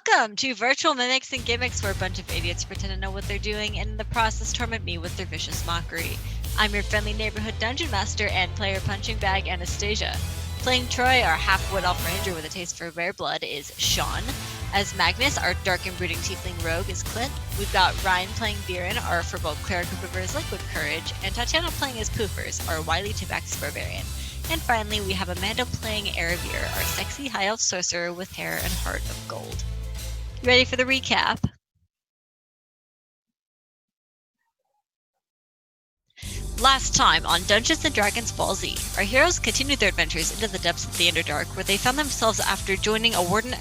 Welcome to Virtual Mimics and Gimmicks, where a bunch of idiots pretend to know what they're doing and in the process torment me with their vicious mockery. I'm your friendly neighborhood dungeon master and player punching bag Anastasia. Playing Troy, our half-wood elf ranger with a taste for rare blood, is Sean. As Magnus, our dark and brooding tiefling rogue, is Clint. We've got Ryan playing Viren, our furball cleric who prefers liquid courage, and Tatiana playing as Poofers, our wily tabaxi barbarian. And finally, we have Amanda playing Erebir, our sexy high elf sorcerer with hair and heart of gold. You ready for the recap? Last time on Dungeons & Dragons Ball Z, our heroes continued their adventures into the depths of the Underdark, where they found themselves after joining a Warden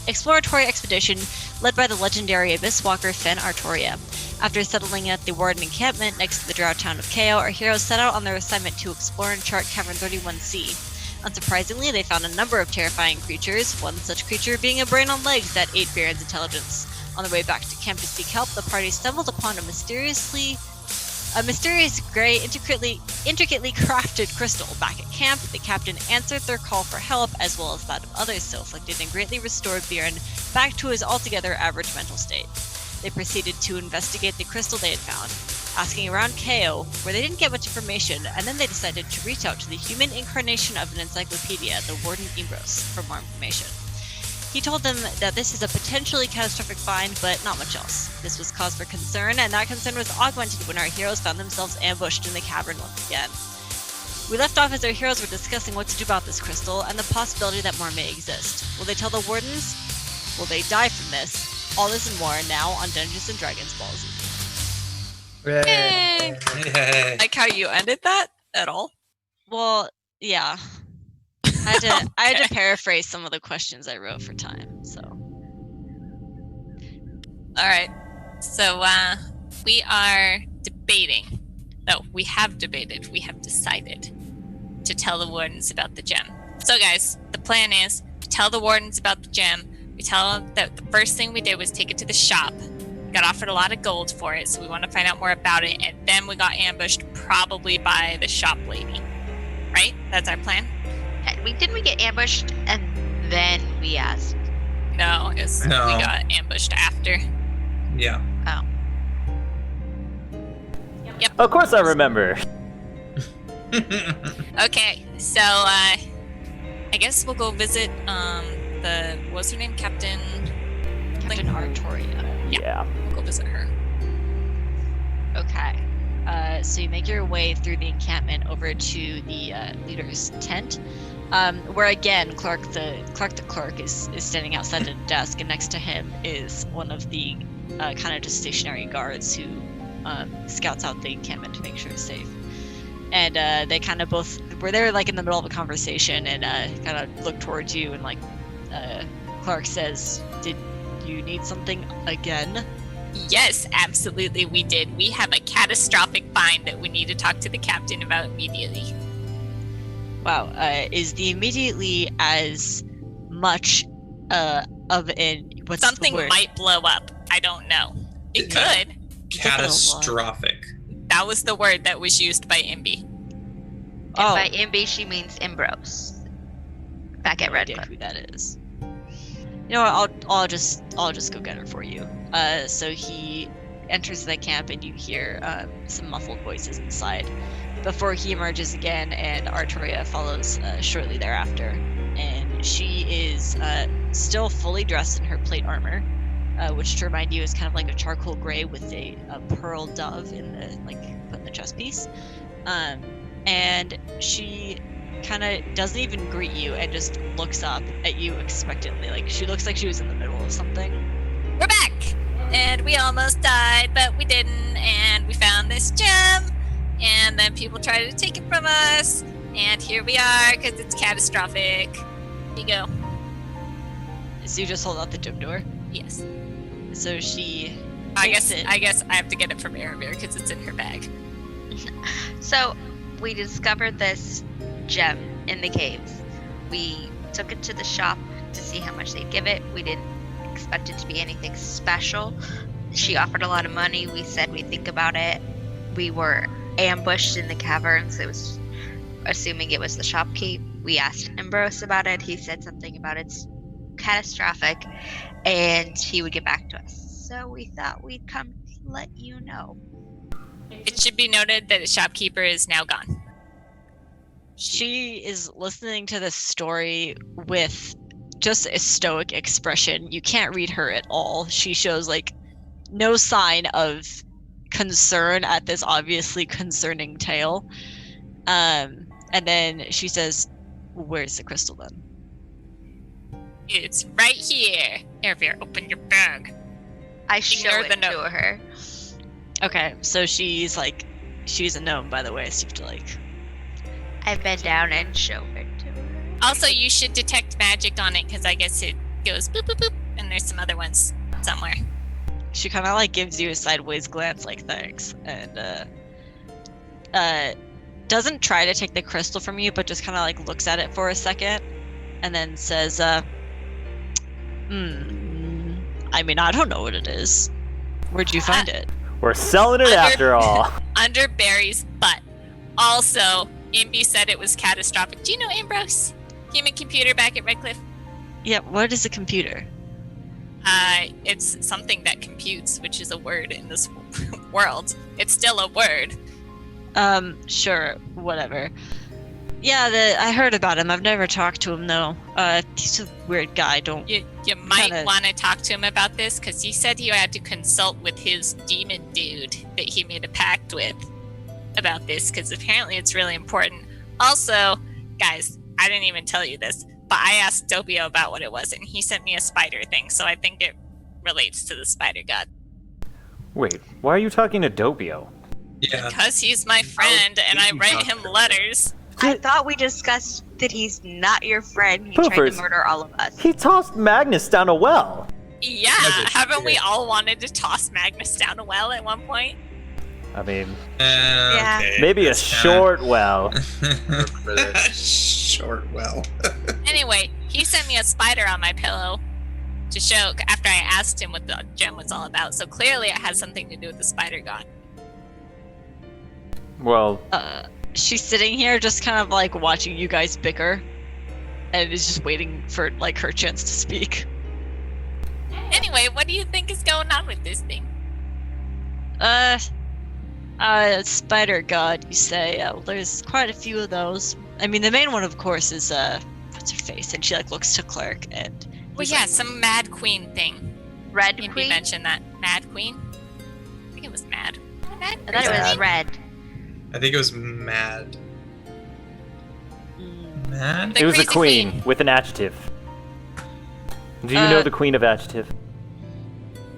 exploratory expedition led by the legendary Abyss Walker Fen Artoria. After settling at the Warden encampment next to the drow town of Kao, our heroes set out on their assignment to explore and chart Cavern 31C. Unsurprisingly, they found a number of terrifying creatures, one such creature being a brain on legs that ate Viren's intelligence. On their way back to camp to seek help, the party stumbled upon a mysterious gray, intricately crafted crystal. Back at camp, the captain answered their call for help, as well as that of others so afflicted, and greatly restored Viren back to his altogether average mental state. They proceeded to investigate the crystal they had found, asking around Kao, where they didn't get much information, and then they decided to reach out to the human incarnation of an encyclopedia, the Warden Imbros, for more information. He told them that this is a potentially catastrophic find, but not much else. This was cause for concern, and that concern was augmented when our heroes found themselves ambushed in the cavern once again. We left off as our heroes were discussing what to do about this crystal, and the possibility that more may exist. Will they tell the Wardens? Will they die from this? All this and more now on Dungeons & Dragons Ball Z. Yay! Yay! Like how you ended that at all? Well, yeah. I had to paraphrase some of the questions I wrote for time, so. All right. So we are debating. No, we have debated. We have decided to tell the Wardens about the gem. So guys, the plan is to tell the Wardens about the gem. We tell them that the first thing we did was take it to the shop. We got offered a lot of gold for it, so we want to find out more about it, and then we got ambushed probably by the shop lady. Right? That's our plan? Didn't we get ambushed and then we asked? No, we got ambushed after. Yeah. Oh. Yep. Of course I remember. Okay, so I guess we'll go visit what's her name? Captain Artoria. Yeah. We'll go visit her. Okay. So you make your way through the encampment over to the leader's tent, where again Clark the clerk is standing outside the desk, and next to him is one of the kind of just stationary guards who scouts out the encampment to make sure it's safe. And they kind of both were there like in the middle of a conversation, and kind of look towards you, and like Clark says, "Did you need something again?" Yes, absolutely we did. We have a catastrophic find that we need to talk to the captain about immediately. Wow, is the immediately as much of an... what's something the word? Might blow up. I don't know. It could. Catastrophic. That was the word that was used by Imby. And by Imby, she means Imbros. Back at Red Cliff. Who that is. You know what, I'll just go get her for you. So he enters the camp, and you hear some muffled voices inside before he emerges again, and Artoria follows shortly thereafter. And she is still fully dressed in her plate armor, which, to remind you, is kind of like a charcoal gray with a pearl dove in the put in the chest piece. And she kind of doesn't even greet you and just looks up at you expectantly. Like, she looks like she was in the middle of something. We're back! And we almost died, but we didn't, and we found this gem, and then people tried to take it from us, and here we are, because it's catastrophic. Here you go. So you just hold out the gem door? Yes. So she... I guess I have to get it from Erebir, because it's in her bag. So, we discovered this gem in the caves. We took it to the shop to see how much they'd give it. We didn't expect it to be anything special. She offered a lot of money. We said we'd think about it. We were ambushed in the caverns. It was assuming it was the shopkeep. We asked Ambrose about it. He said something about its catastrophic, and he would get back to us. So we thought we'd come to let you know. It should be noted that the shopkeeper is now gone. She is listening to this story with just a stoic expression. You can't read her at all. She shows like no sign of concern at this obviously concerning tale. And then she says, "Where's the crystal then?" It's right here. Here, open your bag. I show Ignore it the to note. her. Okay, so she's a gnome, by the way, so you have to like. I bend down and show it to her. Also, you should detect magic on it, because I guess it goes boop, boop, boop, and there's some other ones somewhere. She kind of like gives you a sideways glance, like thanks, and doesn't try to take the crystal from you, but just kind of like looks at it for a second, and then says, I mean, I don't know what it is. Where'd you find it? We're selling it after all. Under Barry's butt. Also, Imby said it was catastrophic. Do you know Ambrose? Human computer back at Redcliffe? Yeah, what is a computer? It's something that computes, which is a word in this world. It's still a word. Sure, whatever. Yeah, I heard about him. I've never talked to him though. He's a weird guy. You might Kinda- want to talk to him about this, because he said he had to consult with his demon dude that he made a pact with about this, because apparently it's really important. Also, guys, I didn't even tell you this, but I asked Doppio about what it was, and he sent me a spider thing, so I think it relates to the spider god. Wait, why are you talking to Doppio? Yeah. Because he's my friend, and I write him letters. I thought we discussed that he's not your friend. He tried Poopers. to murder all of us. He tossed Magnus down a well. Yeah, Magic. haven't we all wanted to toss Magnus down a well at one point? I mean, Yeah. Okay, maybe a that's short well. kinda- short well. Anyway, he sent me a spider on my pillow to show after I asked him what the gem was all about. So clearly it has something to do with the spider god. Well, She's sitting here just kind of like watching you guys bicker, and is just waiting for like her chance to speak. Anyway, what do you think is going on with this thing? Spider god, you say? Well, there's quite a few of those. I mean, the main one, of course, is what's her face? And she like looks to Clerk, and Well, he's yeah, like, some Mad Queen thing. Red Maybe Queen? mentioned that. Mad Queen? I think it was Mad. Mad? I thought it was red. I think it was mad. mm, Mad? The it was a crazy queen queen. with an adjective. Do you know the queen of adjective?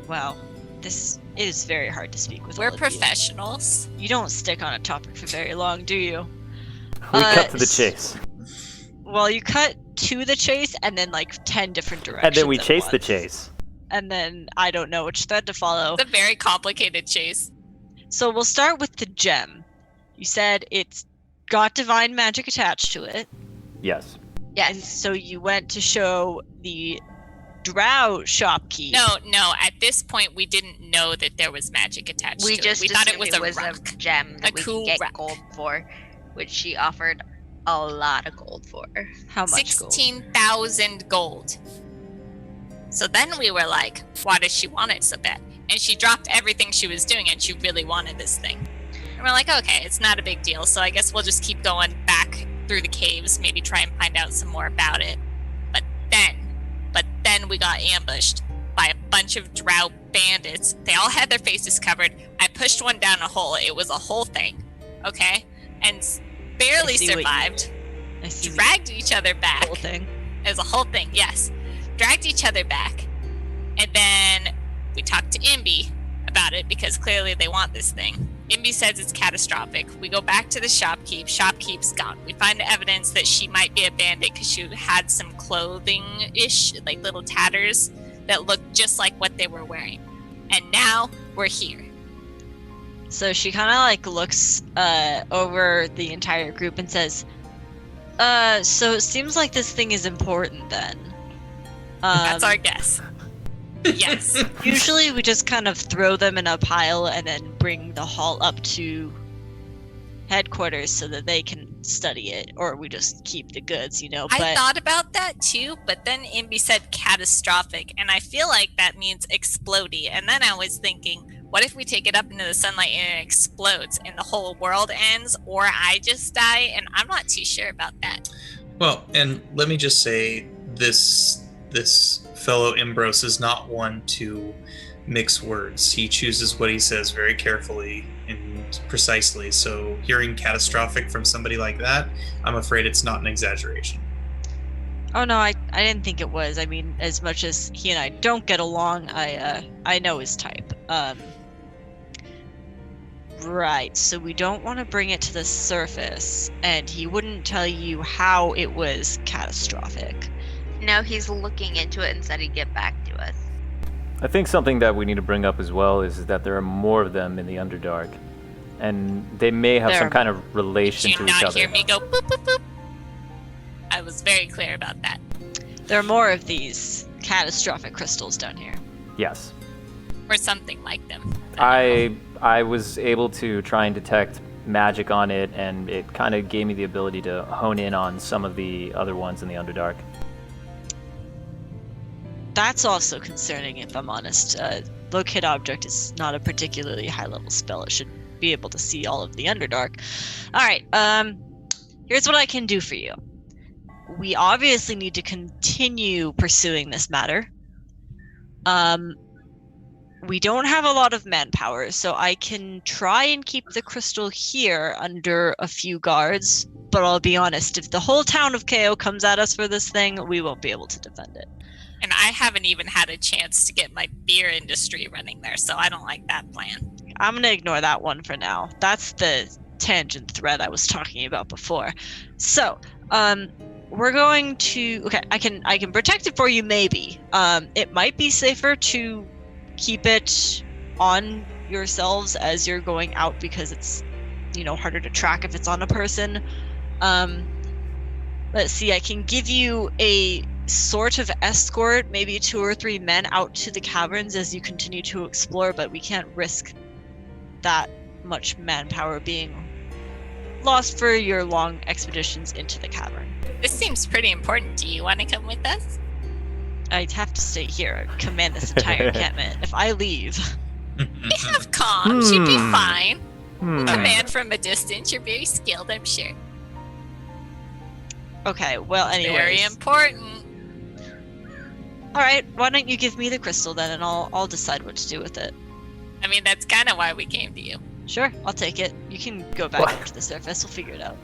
wow, this is very hard to speak with. We're all of you. professionals. You don't stick on a topic for very long, do you? We cut to the chase. Well, you cut to the chase and then like 10 different directions. And then we at chase the once. chase. And then I don't know which thread to follow. It's a very complicated chase. So we'll start with the gem. You said it's got divine magic attached to it. Yes. And Yes. so you went to show the drow shopkeep. No. At this point, we didn't know that there was magic attached We to just it. We thought it assumed was a rock. a gem that A we cool could get rock. gold for, which she offered a lot of gold for. How much gold? 16,000 gold. So then we were like, why does she want it so bad? And she dropped everything she was doing and she really wanted this thing. And we're like, okay, it's not a big deal. So I guess we'll just keep going back through the caves, maybe try and find out some more about it. But then we got ambushed by a bunch of drow bandits. They all had their faces covered. I pushed one down a hole. It was a whole thing. Okay? And barely I see what you- survived. I see the Dragged each other back. whole thing. It was a whole thing, yes. Dragged each other back. And then we talked to Imby about it because clearly they want this thing. Imby says it's catastrophic. We go back to the shopkeep. Shopkeep's gone. We find evidence that she might be a bandit because she had some clothing-ish, like little tatters that looked just like what they were wearing. And now we're here. So she kind of like looks over the entire group and says, so it seems like this thing is important then. That's our guess. Yes. Usually we just kind of throw them in a pile and then bring the haul up to headquarters so that they can study it, or we just keep the goods, But I thought about that too, but then Imby said catastrophic, and I feel like that means explodey. And then I was thinking, what if we take it up into the sunlight and it explodes and the whole world ends, or I just die? And I'm not too sure about that. Well, and let me just say, this fellow Imbros is not one to mix words. He chooses what he says very carefully and precisely. So hearing catastrophic from somebody like that, I'm afraid it's not an exaggeration. Oh no, I didn't think it was. I mean, as much as he and I don't get along, I know his type. Right, so we don't want to bring it to the surface, and he wouldn't tell you how it was catastrophic. No, he's looking into it and said he'd get back to us. I think something that we need to bring up as well is that there are more of them in the Underdark, and they may have some kind of relation Did to you each not other. hear me go boop, boop, boop? I was very clear about that. There are more of these catastrophic crystals down here. Yes. Or something like them. I was able to try and detect magic on it, and it kind of gave me the ability to hone in on some of the other ones in the Underdark. That's also concerning, if I'm honest. Locate object is not a particularly high-level spell. It should be able to see all of the Underdark. Alright, here's what I can do for you. We obviously need to continue pursuing this matter. We don't have a lot of manpower, so I can try and keep the crystal here under a few guards, but I'll be honest, if the whole town of KO comes at us for this thing, we won't be able to defend it. And I haven't even had a chance to get my beer industry running there, so I don't like that plan. I'm gonna ignore that one for now. That's the tangent thread I was talking about before. So, we're going to... Okay, I can protect it for you, maybe. It might be safer to keep it on yourselves as you're going out because it's, harder to track if it's on a person. Let's see, I can give you a sort of escort, maybe 2 or 3 men out to the caverns as you continue to explore, but we can't risk that much manpower being lost for your long expeditions into the cavern. This seems pretty important. Do you want to come with us? I'd have to stay here, command this entire encampment. If I leave... We have comms. You'd be fine. Hmm. Command from a distance. You're very skilled, I'm sure. Okay, well, anyways. Very important. Alright, why don't you give me the crystal then, and I'll decide what to do with it. I mean, that's kind of why we came to you. Sure, I'll take it. You can go back What? up to the surface, we'll figure it out.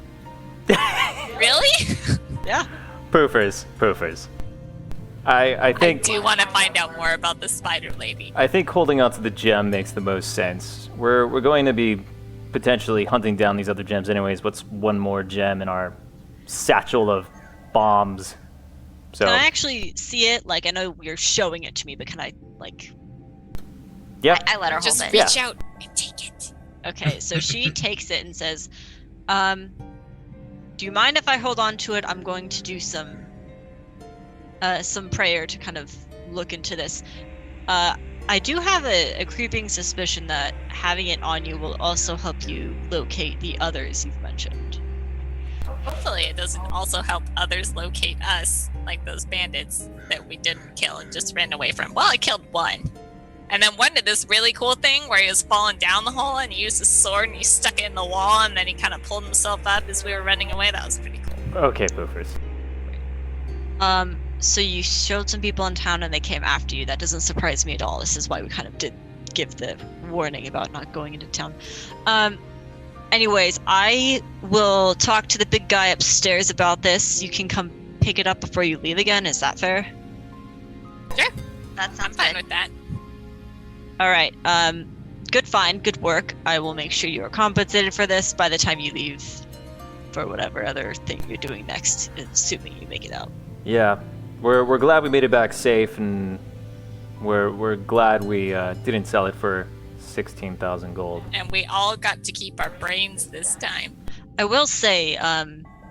Really? Yeah. Proofers. I I think do want to find out more about the spider lady. I think holding on to the gem makes the most sense. We're going to be potentially hunting down these other gems anyways. What's one more gem in our satchel of bombs? So Can I actually see it? Like, I know you're showing it to me, but can I, yeah. I let her hold Just it. reach out and take it. Okay, so she takes it and says, do you mind if I hold on to it? I'm going to do some prayer to kind of look into this. I do have a creeping suspicion that having it on you will also help you locate the others you've mentioned. Hopefully it doesn't also help others locate us, like those bandits that we didn't kill and just ran away from. Well, I killed one. And then one did this really cool thing where he was falling down the hole and he used his sword and he stuck it in the wall and then he kind of pulled himself up as we were running away. That was pretty cool. Okay, proofers. So you showed some people in town and they came after you. That doesn't surprise me at all. This is why we kind of did give the warning about not going into town. Anyways, I will talk to the big guy upstairs about this. You can come pick it up before you leave again. Is that fair? Sure, That I'm sounds fine good. with that. All right. Good find. Good work. I will make sure you are compensated for this by the time you leave for whatever other thing you're doing next, assuming you make it out. Yeah, we're glad we made it back safe, and we're glad we didn't sell it for 16,000 gold. And we all got to keep our brains this time. I will say,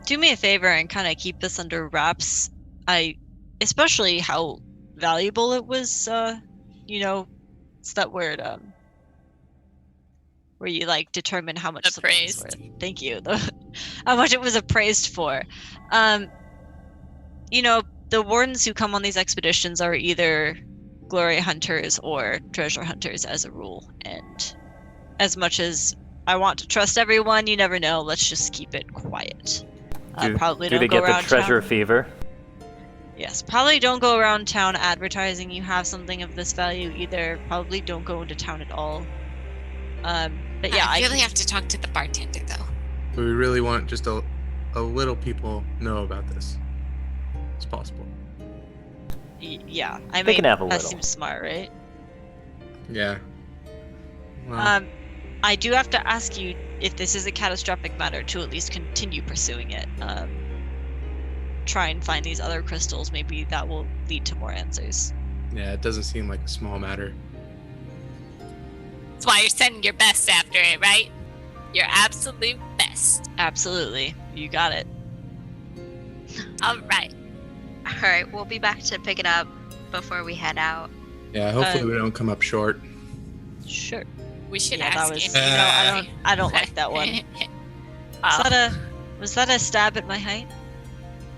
do me a favor and kind of keep this under wraps. Especially how valuable it was, it's that word, where you like determine how much something's Appraised. worth. Thank you. How much it was appraised for. You know, the wardens who come on these expeditions are either glory hunters or treasure hunters as a rule, and as much as I want to trust everyone, you never know. Let's just keep it quiet. Probably do don't they go get the around treasure town. fever? Yes, probably don't go around town advertising you have something of this value either. Probably don't go into town at all. But yeah, I really can- have to talk to the bartender though. But we really want just a little people know about this. As possible. Yeah, I They mean can have a that little. seems smart, right? Yeah. Well, I do have to ask you if this is a catastrophic matter to at least continue pursuing it. Try and find these other crystals. Maybe that will lead to more answers. yeah, it doesn't seem like a small matter. That's why you're sending your best after it, right? Your absolute best. Absolutely, you got it. All right. All right, we'll be back to pick it up before we head out. Yeah, hopefully we don't come up short. Sure. We should Yeah, that ask was. him. I don't like that one. Was that a stab at my height?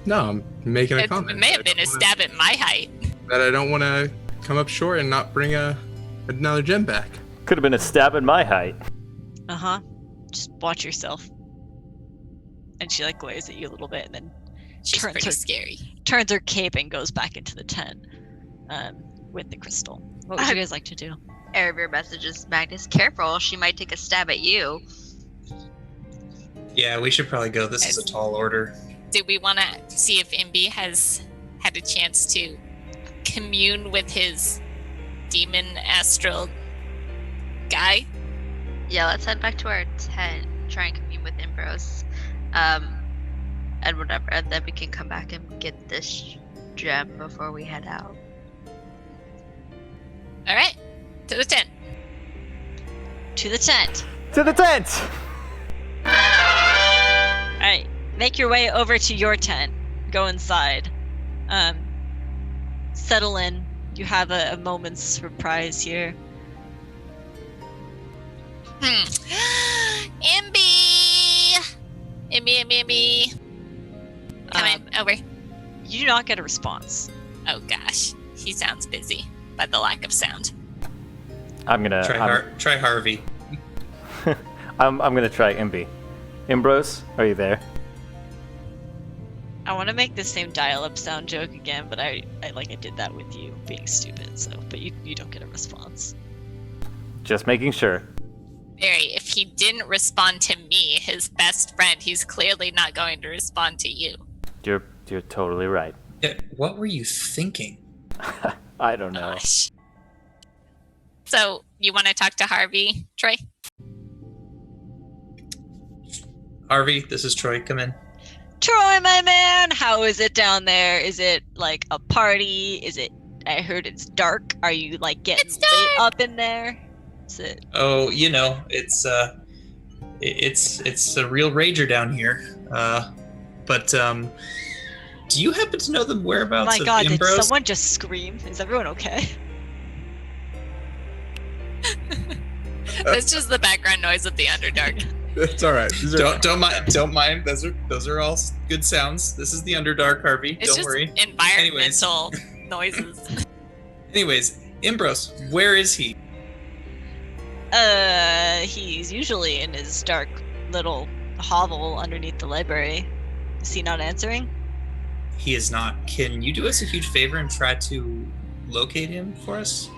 No, I'm making a It comment. may have been a stab at my height. That I don't want to come up short and not bring another gem back. Could have been a stab at my height. Uh-huh. Just watch yourself. And she like glares at you a little bit and then She's Turns pretty her- scary. turns her cape and goes back into the tent with the crystal. What would you guys like to do? Your messages, Magnus. Careful, she might take a stab at you. Yeah, we should probably go. This is a tall order. Do we want to see if Imbi has had a chance to commune with his demon astral guy? Yeah, let's head back to our tent. Try and commune with Ambrose. And whatever, and then we can come back and get this gem before we head out. All right, to the tent. To the tent. To the tent! Alright. Make your way over to your tent. Go inside. Settle in. You have a moment's surprise here. Imbi! Imbi. Come in, over. You do not get a response. Oh gosh, he sounds busy by the lack of sound. I'm gonna Try Harvey. I'm gonna try Imbi. Imbros, are you there? I want to make the same dial-up sound joke again, but I did that with you being stupid. So, but you don't get a response. Just making sure. Barry, if he didn't respond to me, his best friend, he's clearly not going to respond to you. You're totally right. Yeah, what were you thinking? I don't know. Gosh. So, you want to talk to Harvey, Troy? Harvey, this is Troy. Come in. Troy, my man, how is it down there? Is it like a party? Is it? I heard it's dark. Are you like getting It's late dark. up in there? Is it? Oh, you know, it's a real rager down here. But do you happen to know the whereabouts My of God, did Ambrose? someone just scream? Is everyone okay? That's just the background noise of the Underdark. It's all right. These are Don't mind. Those are all good sounds. This is the Underdark, Harvey. It's Don't just worry. environmental noises. Anyways, Ambrose, where is he? He's usually in his dark little hovel underneath the library. Is he not answering? He is not. Can you do us a huge favor and try to locate him for us?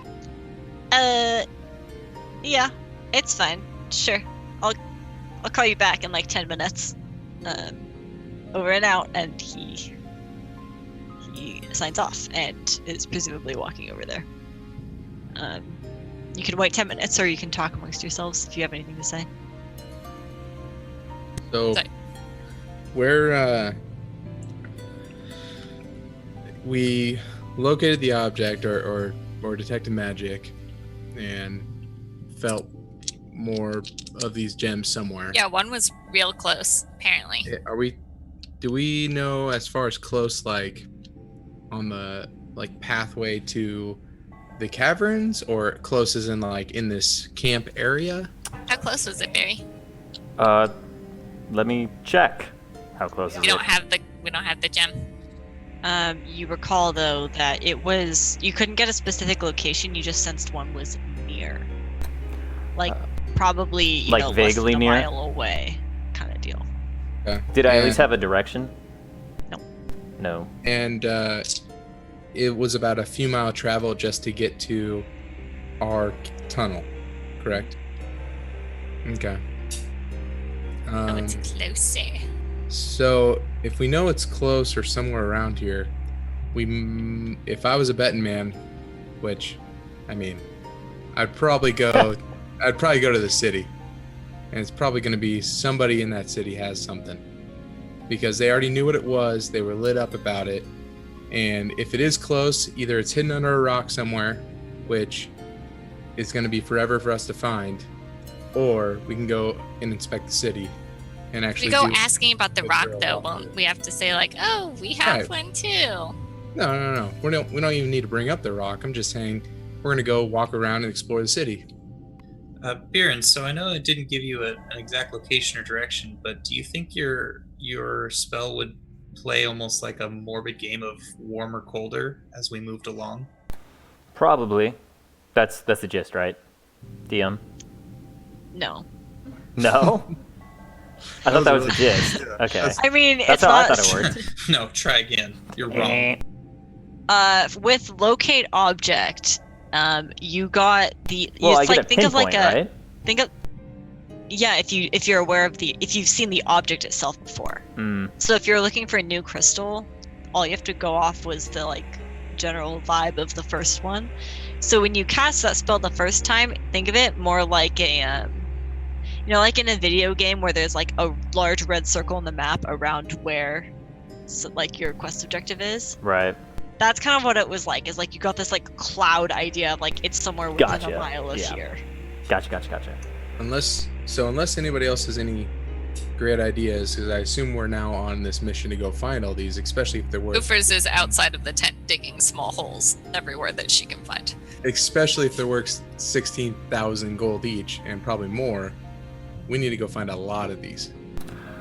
Yeah, it's fine. Sure. I'll call you back in like 10 minutes. Over and out, and he signs off and is presumably walking over there. You can wait 10 minutes, or you can talk amongst yourselves if you have anything to say. So, Sorry. where we located the object or detected magic and felt more of these gems somewhere. Yeah, one was real close, apparently. Do we know as far as close, like on the like pathway to the caverns, or close as in like in this camp area? How close was it, Barry? Let me check. How close is We it? don't have the gem. You recall though that you couldn't get a specific location. You just sensed one was near, like probably like less vaguely than a near? mile away, kind of deal. Okay. Did I at least And- have a direction? No. No. And it was about a few mile travel just to get to our tunnel, correct? Okay. Oh, it's closer. So if we know it's close or somewhere around here, if I was a betting man, which, I mean, I'd probably go to the city, and it's probably going to be somebody in that city has something, because they already knew what it was. They were lit up about it, and if it is close, either it's hidden under a rock somewhere, which is going to be forever for us to find, or we can go and inspect the city. And If actually we go do- asking about the go rock, through a though, lot won't of it. we have to say like, "Oh, we have Right. one too"? No. We don't even need to bring up the rock. I'm just saying we're gonna go walk around and explore the city. Biren, so I know it didn't give you an exact location or direction, but do you think your spell would play almost like a morbid game of warm or colder as we moved along? Probably. That's the gist, right? DM? No, No? I thought that was the really- gist. Yeah. Okay. I mean That's it's how I not. thought it worked. No, try again. You're wrong. With locate object, you got the. Well, I it's get like a think of like pinpoint, a right? think of. Yeah, if you're aware of if you've seen the object itself before. Hmm. So if you're looking for a new crystal, all you have to go off was the like general vibe of the first one. So when you cast that spell the first time, think of it more like a like in a video game where there's like a large red circle on the map around where like your quest objective is. Right. That's kind of what it was like. Is like you got this like cloud idea of like it's somewhere within Gotcha. a mile of Yeah. here. Gotcha. Unless anybody else has any great ideas, because I assume we're now on this mission to go find all these, especially if they're worth, Goofers is outside of the tent digging small holes everywhere that she can find. especially if they're worth 16,000 gold each and probably more. We need to go find a lot of these,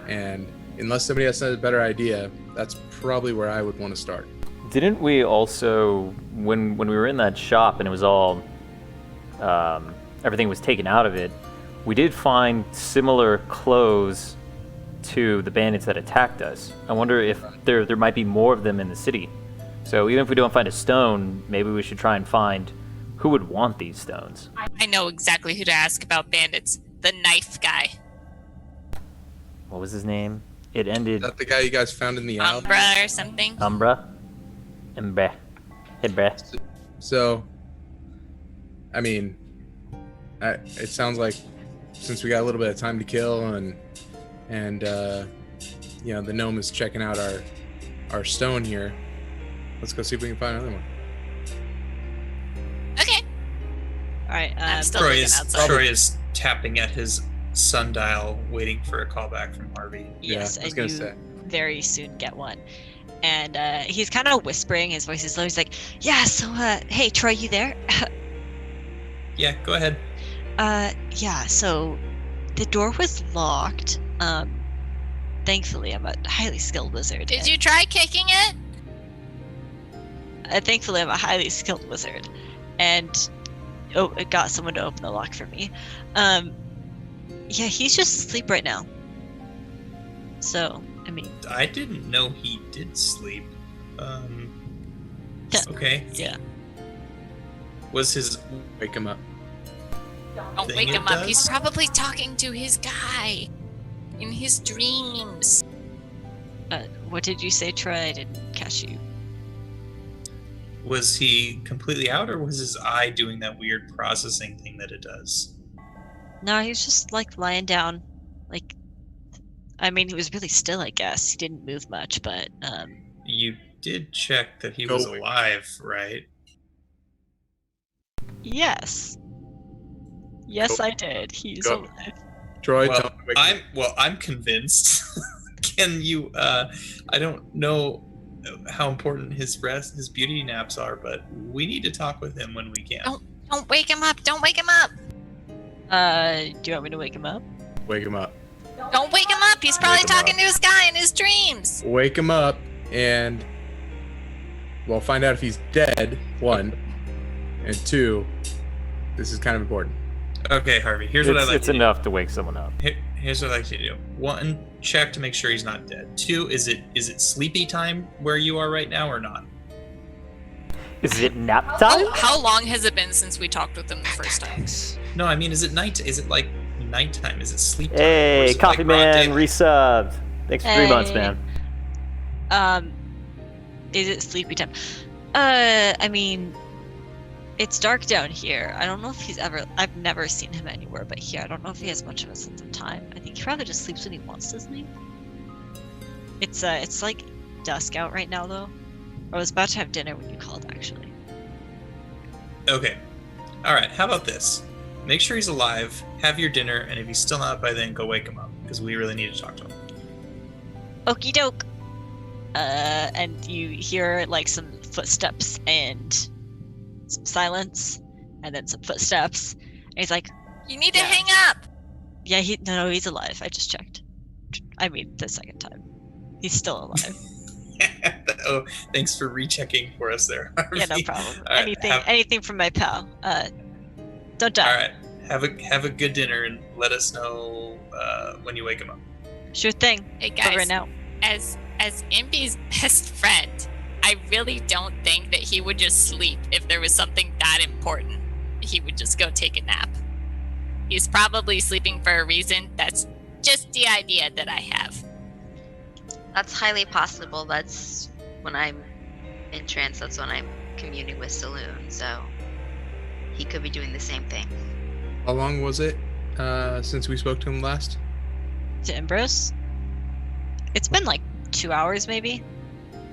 and unless somebody else has a better idea, that's probably where I would want to start. Didn't we also, when we were in that shop and it was all, everything was taken out of it, we did find similar clothes to the bandits that attacked us. I wonder if there might be more of them in the city. So even if we don't find a stone, maybe we should try and find who would want these stones. I know exactly who to ask about bandits. The knife guy. What was his name? It ended Is that the guy you guys found in the alley? Umbra or something. Umbra. Embre. Hebre. So, I mean, it sounds like since we got a little bit of time to kill and the gnome is checking out our stone here, let's go see if we can find another one. Okay. All right. I'm still Troy looking is outside. Troy is tapping at his sundial, waiting for a callback from Harvey. Yes, yeah, I was and gonna you say. very soon get one. And he's kind of whispering. His voice is low. He's like, "Yeah, so hey, Troy, you there? Yeah, go ahead. Yeah, so the door was locked. Thankfully, I'm a highly skilled wizard. Did you try kicking it? Thankfully, I'm a highly skilled wizard, and it got someone to open the lock for me. Yeah, he's just asleep right now. So, I mean, I didn't know he did sleep. Yeah. Okay. yeah. Was his Wake him up. Don't Thing wake it him up. does? He's probably talking to his guy in his dreams. What did you say, Troy? I didn't catch you. Was he completely out, or was his eye doing that weird processing thing that it does? No, he was just like lying down. Like, I mean, he was really still, I guess. He didn't move much, but You did check that he was Nope. alive, right? yes. Yes, Go- I did. He's go. alive. Troy, Well, tell him to wake him up. I'm convinced. Can you? I don't know how important his beauty naps are, but we need to talk with him when we can. Don't wake him up. Don't wake him up. Do you want me to wake him up? Wake him up. Don't wake him up. He's probably Wake him talking up. to his guy in his dreams. Wake him up, and we'll find out if he's dead. 1, and 2. This is kind of important. Okay, Harvey. Here's what I'd like It's to do. enough to wake someone up. Here's what I'd like to do. 1, check to make sure he's not dead. 2, is it sleepy time where you are right now or not? Is it nap time? How long has it been since we talked with him the first time? No, I mean, is it night? Is it like nighttime? Is it sleep time? Or Hey, is it Coffee like broad Man, daylight? resubbed. Thanks for 3 months, Hey. man. Is it sleepy time? I mean, it's dark down here. I don't know if I've never seen him anywhere but here. I don't know if he has much of a sense of time. I think he probably just sleeps when he wants to sleep. It's like dusk out right now, though. I was about to have dinner when you called, actually. Okay. All right. How about this? Make sure he's alive. Have your dinner, and if he's still not by then, go wake him up because we really need to talk to him. Okie doke. And you hear like some footsteps and some silence, and then some footsteps. And he's like, You need to Yeah. hang up. "Yeah, no, he's alive. I just checked. I mean, the second time, he's still alive." Oh, thanks for rechecking for us there. Harvey. Yeah, no problem. All right, Anything from my pal. Don't die. All right. Have a good dinner and let us know when you wake him up. Sure thing. Hey Over guys, and out. as Impy's best friend, I really don't think that he would just sleep if there was something that important. He would just go take a nap. He's probably sleeping for a reason. That's just the idea that I have. That's highly possible. That's when I'm in trance. That's when I'm communing with Saloon. So he could be doing the same thing. How long was it since we spoke to him last? To Ambrose. It's been like 2 hours, maybe.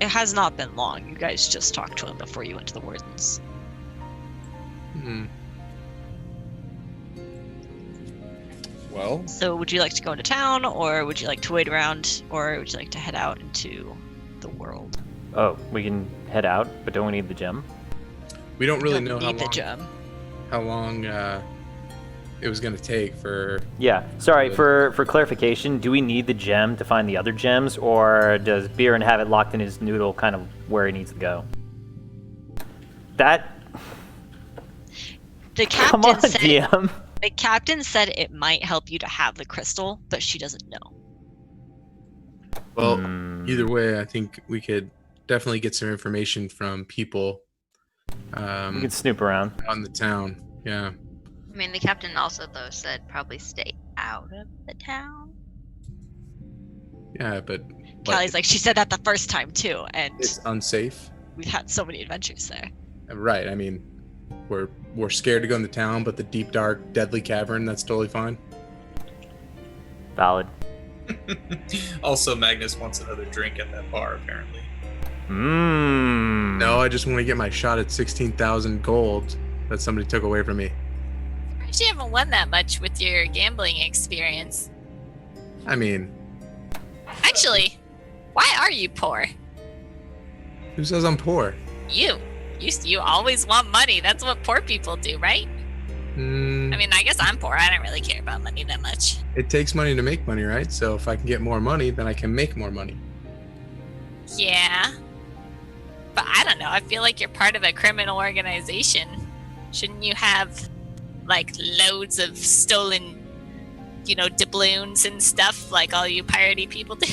It has not been long. You guys just talked to him before you went to the Wardens. Well, So would you like to go into town, or would you like to wait around, or would you like to head out into the world? Oh, we can head out, but don't we need the gem? we don't really You know don't need the gem. how long it was going to take for. Yeah. Sorry, Good. for clarification, do we need the gem to find the other gems, or does Biren have it locked in his noodle kind of where he needs to go? That... The Come captain on, said DM. the captain said it might help you to have the crystal, but she doesn't know. Well, Hmm. either way, I think we could definitely get some information from people We can snoop around. out in the town. Yeah. I mean, the captain also, though, said probably stay out of the town. Yeah, but Callie's like, she said that the first time too, and it's unsafe. we've had so many adventures there. Right. I mean, we're scared to go in the town, but the deep, dark, deadly cavern, that's totally fine. Valid. Also, Magnus wants another drink at that bar, apparently. Mmm. No, I just want to get my shot at 16,000 gold that somebody took away from me. You haven't won that much with your gambling experience. I mean, Actually, why are you poor? who says I'm poor? You always want money. That's what poor people do, right? I mean, I guess I'm poor. I don't really care about money that much. It takes money to make money, right? So if I can get more money, then I can make more money. Yeah. But I don't know. I feel like you're part of a criminal organization. Shouldn't you have, like, loads of stolen, doubloons and stuff like all you piratey people do?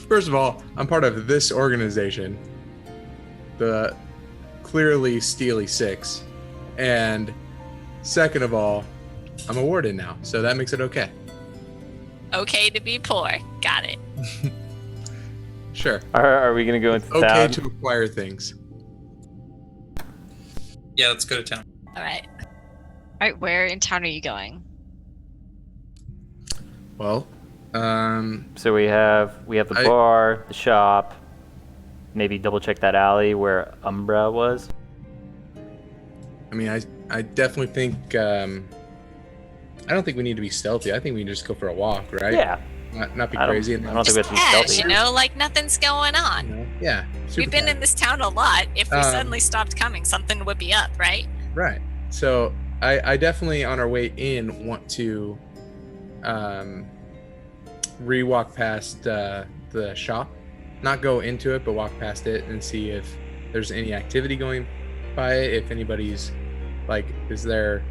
First of all, I'm part of this organization, the clearly Steely Six, and second of all, I'm a warden now, so that makes it okay. Okay to be poor. Got it. Sure. Are we gonna go into Okay town? to acquire things. Yeah, let's go to town. All right. Alright, where in town are you going? Well, So we have the bar, the shop. Maybe double check that alley where Umbra was. I mean, I definitely think I don't think we need to be stealthy. I think we can just go for a walk, right? Yeah. Not be I don't- crazy. I don't think we have to be Cash, stealthy. like nothing's going on. Yeah. We've been in this town a lot. If we Um, suddenly stopped coming, something would be up, right? Right. So I definitely on our way in want to re-walk past the shop, not go into it, but walk past it and see if there's any activity going by it. If anybody's like, is there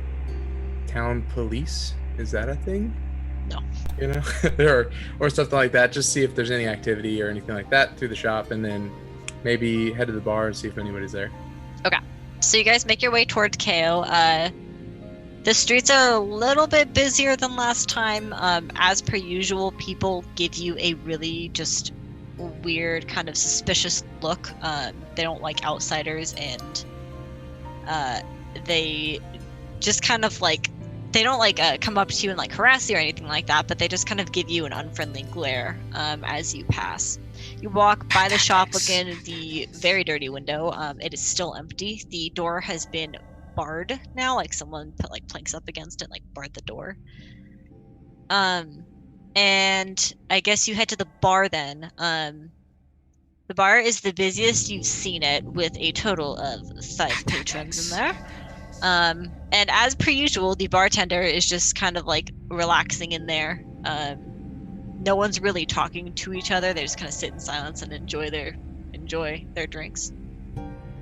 town police? Is that a thing? No. You know, or something like that. Just see if there's any activity or anything like that through the shop, and then maybe head to the bar and see if anybody's there. So you guys make your way toward KO. The streets are a little bit busier than last time. As per usual, people give you a really just weird, kind of suspicious look. They don't like outsiders, and they just kind of like, they don't like come up to you and like harass you or anything like that, but they just kind of give you an unfriendly glare as you pass. You walk by the shop, look in the very dirty window. It is still empty. The door has been barred now, like someone put like planks up against it, like barred the door. And I guess you head to the bar then. The bar is the busiest you've seen it, with a total of 5 patrons in there. And as per usual, the bartender is just kind of like relaxing in there. No one's really talking to each other. They just kind of sit in silence and enjoy their drinks.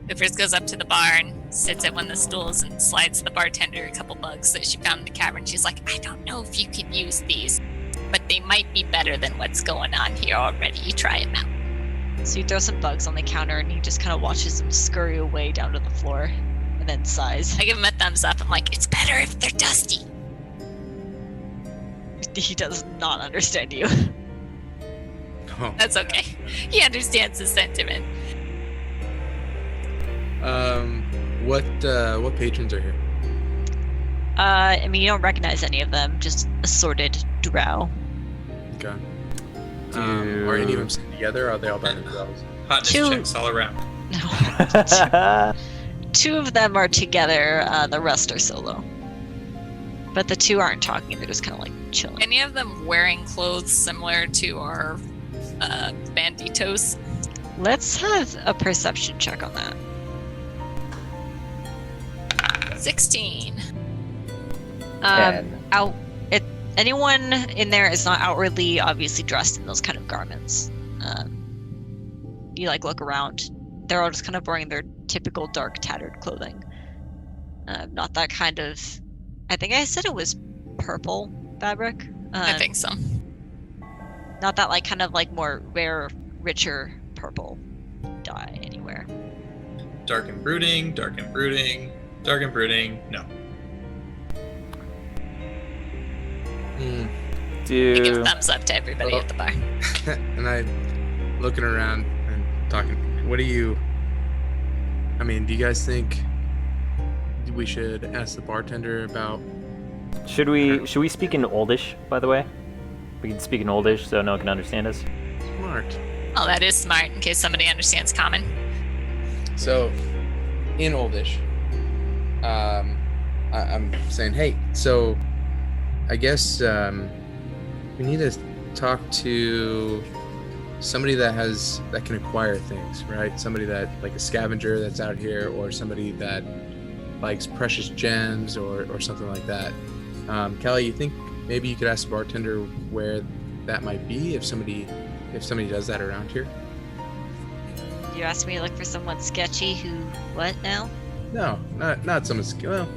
Hoopers goes up to the bar and sits at one of the stools and slides the bartender a couple bugs that she found in the cavern. She's like, I don't know if you could use these, but they might be better than what's going on here already. You try them out. So you throw some bugs on the counter, and he just kind of watches them scurry away down to the floor, and then sighs. I give him a thumbs up. I'm like, it's better if they're dusty. He does not understand you. Oh. That's okay. He understands the sentiment. What patrons are here? I mean, you don't recognize any of them, just assorted drow. Okay. Are any of them sitting together, or are they all by themselves? Hotness Two- checks all around. No. 2 of them are together, the rest are solo. But the 2 aren't talking, they're just kind of like chilling. Any of them wearing clothes similar to our banditos? Let's have a perception check on that. 16. Anyone in there is not outwardly obviously dressed in those kind of garments. You like look around, they're all just kind of wearing their typical dark tattered clothing. Not that kind of, I think I said it was purple fabric. I think so. Not that like kind of like more rare, richer purple dye anywhere. Dark and brooding, dark and brooding, dark and brooding. No. I give a thumbs up to everybody at the bar. And I looking around and talking. What do you? I mean, do you guys think we should ask the bartender about? Should we speak in Oldish, by the way? We can speak in Oldish so no one can understand us. Smart. Oh, that is smart in case somebody understands common. So, in Oldish, I'm saying, hey, so I guess we need to talk to somebody that can acquire things, right? Somebody that, like a scavenger that's out here, or somebody that likes precious gems or something like that. Kelly, you think maybe you could ask the bartender where that might be if somebody does that around here? You asked me to look for someone sketchy who, what now? No, not someone. Well,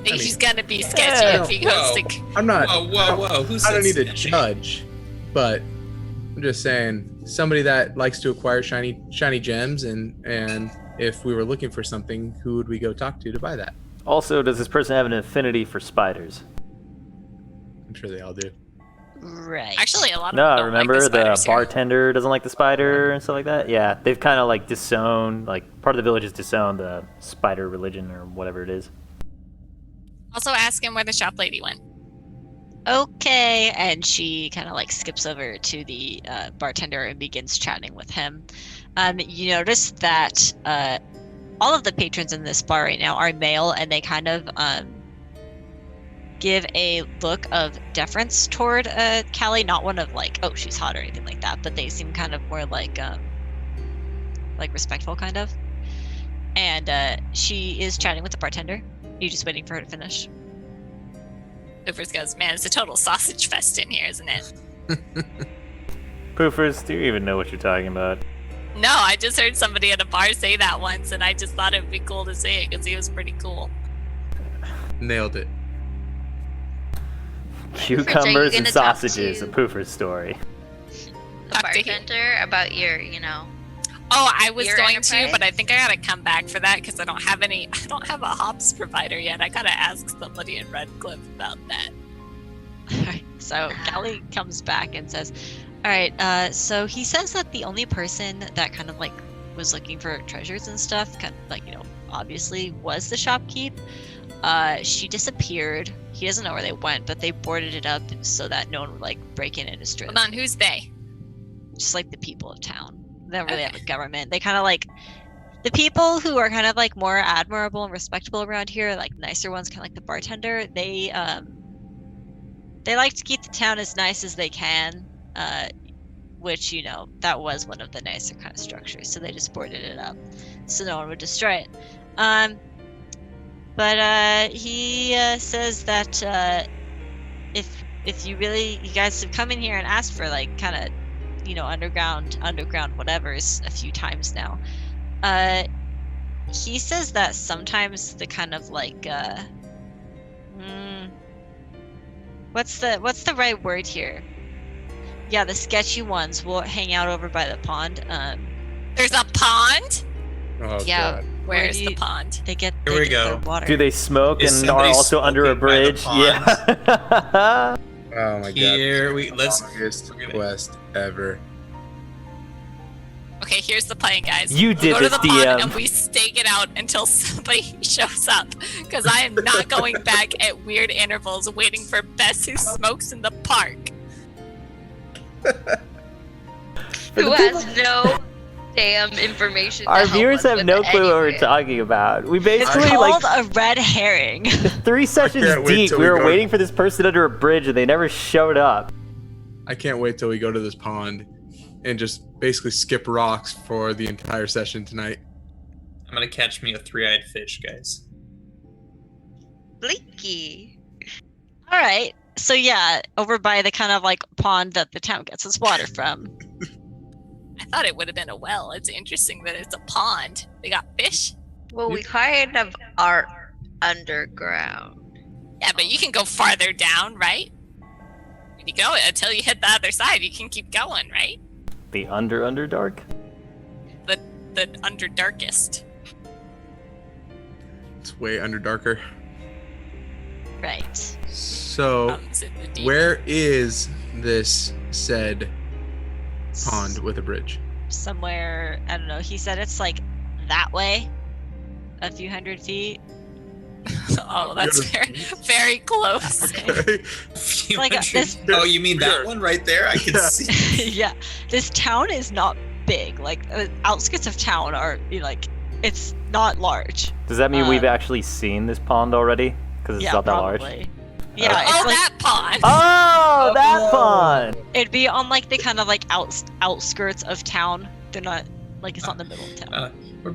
He's gonna be sketchy if he goes to. I'm not. Whoa! Who said I don't need to sketchy? judge, but I'm just saying somebody that likes to acquire shiny gems, and if we were looking for something, who would we go talk to buy that? Also, does this person have an affinity for spiders? I'm sure they all do. Right. Actually, a lot of No, them don't remember like the the spiders here. bartender doesn't like the spider and stuff like that? Yeah, they've kind of like disowned, like part of the village has disowned the spider religion or whatever it is. Also, ask him where the shop lady went. Okay, and she kind of like skips over to the bartender and begins chatting with him. You notice that all of the patrons in this bar right now are male, and they kind of give a look of deference toward Callie. Not one of like, oh, she's hot or anything like that, but they seem kind of more like respectful kind of. And she is chatting with the bartender. you just waiting for her to finish? Poofers goes, man, it's a total sausage fest in here, isn't it? Poofers, do you even know what you're talking about? No, I just heard somebody at a bar say that once, and I just thought it would be cool to say it because he was pretty cool. Nailed it. Cucumbers and gonna talk sausages, to- a Poofer story. The Talk to him. bartender about your, Oh, I was Your going to, but I enterprise? think I gotta come back for that because I don't have a hops provider yet. I gotta ask somebody in Redcliffe about that. Alright, so Callie comes back and says, alright, so he says that the only person that kind of like was looking for treasures and stuff, kind of like, obviously was the shopkeep. She disappeared. He doesn't know where they went, but they boarded it up so that no one would like break in and destroy Hold them. on, who's they? Just like the people of town. They don't really have Okay. a government. They kind of like the people who are kind of like more admirable and respectable around here, like nicer ones, kind of like the bartender. They like to keep the town as nice as they can, which that was one of the nicer kind of structures. So they just boarded it up so no one would destroy it. But he says that if you guys have come in here and asked for like kind of underground whatever's a few times now, he says that sometimes the kind of like what's the right word here? Yeah, the sketchy ones will hang out over by the pond. There's a pond? Oh Yeah. god. Where's do the you- pond? They get Here we get their go. water. Do they smoke Is and are somebody also under a smoking by the bridge? pond? Yeah. Oh my god. Here we let's. Longest we're gonna- quest ever. Okay, here's the plan, guys. You We did go to this, the pond DM. and we stake it out until somebody shows up. Because I am not going back at weird intervals waiting for Bess who smokes in the park. who has no damn information. to Our help viewers us have with no it clue what we're anyway. talking about. We It's basically called like a red herring. 3 sessions can't wait deep. till We we were go- waiting for this person under a bridge and they never showed up. I can't wait till we go to this pond and just basically skip rocks for the entire session tonight. I'm gonna catch me a 3-eyed fish, guys. Blinky. All right. So yeah, over by the kind of like pond that the town gets its water from. I thought it would have been a well. It's interesting that it's a pond. They got fish? Well, we kind of are underground. Yeah, but you can go farther down, right? When you go until you hit the other side, you can keep going, right? The Underdark? The under darkest. It's way under darker. Right. So, Comes in the deep. where is this said pond with a bridge? Somewhere, I don't know. He said it's like that way, a few hundred feet. Oh, that's very, very close. Okay. like this- Oh, you mean that one right there? I can Yeah. see. Yeah, this town is not big. Like outskirts of town are like it's not large. Does that mean we've Um, actually seen this pond already? Because it's yeah, not that probably. large. Yeah, Okay. it's Oh, like that pond. Oh, that Oh. pond! it'd be on like the kind of like outskirts of town. They're not like it's not in the middle of town. We're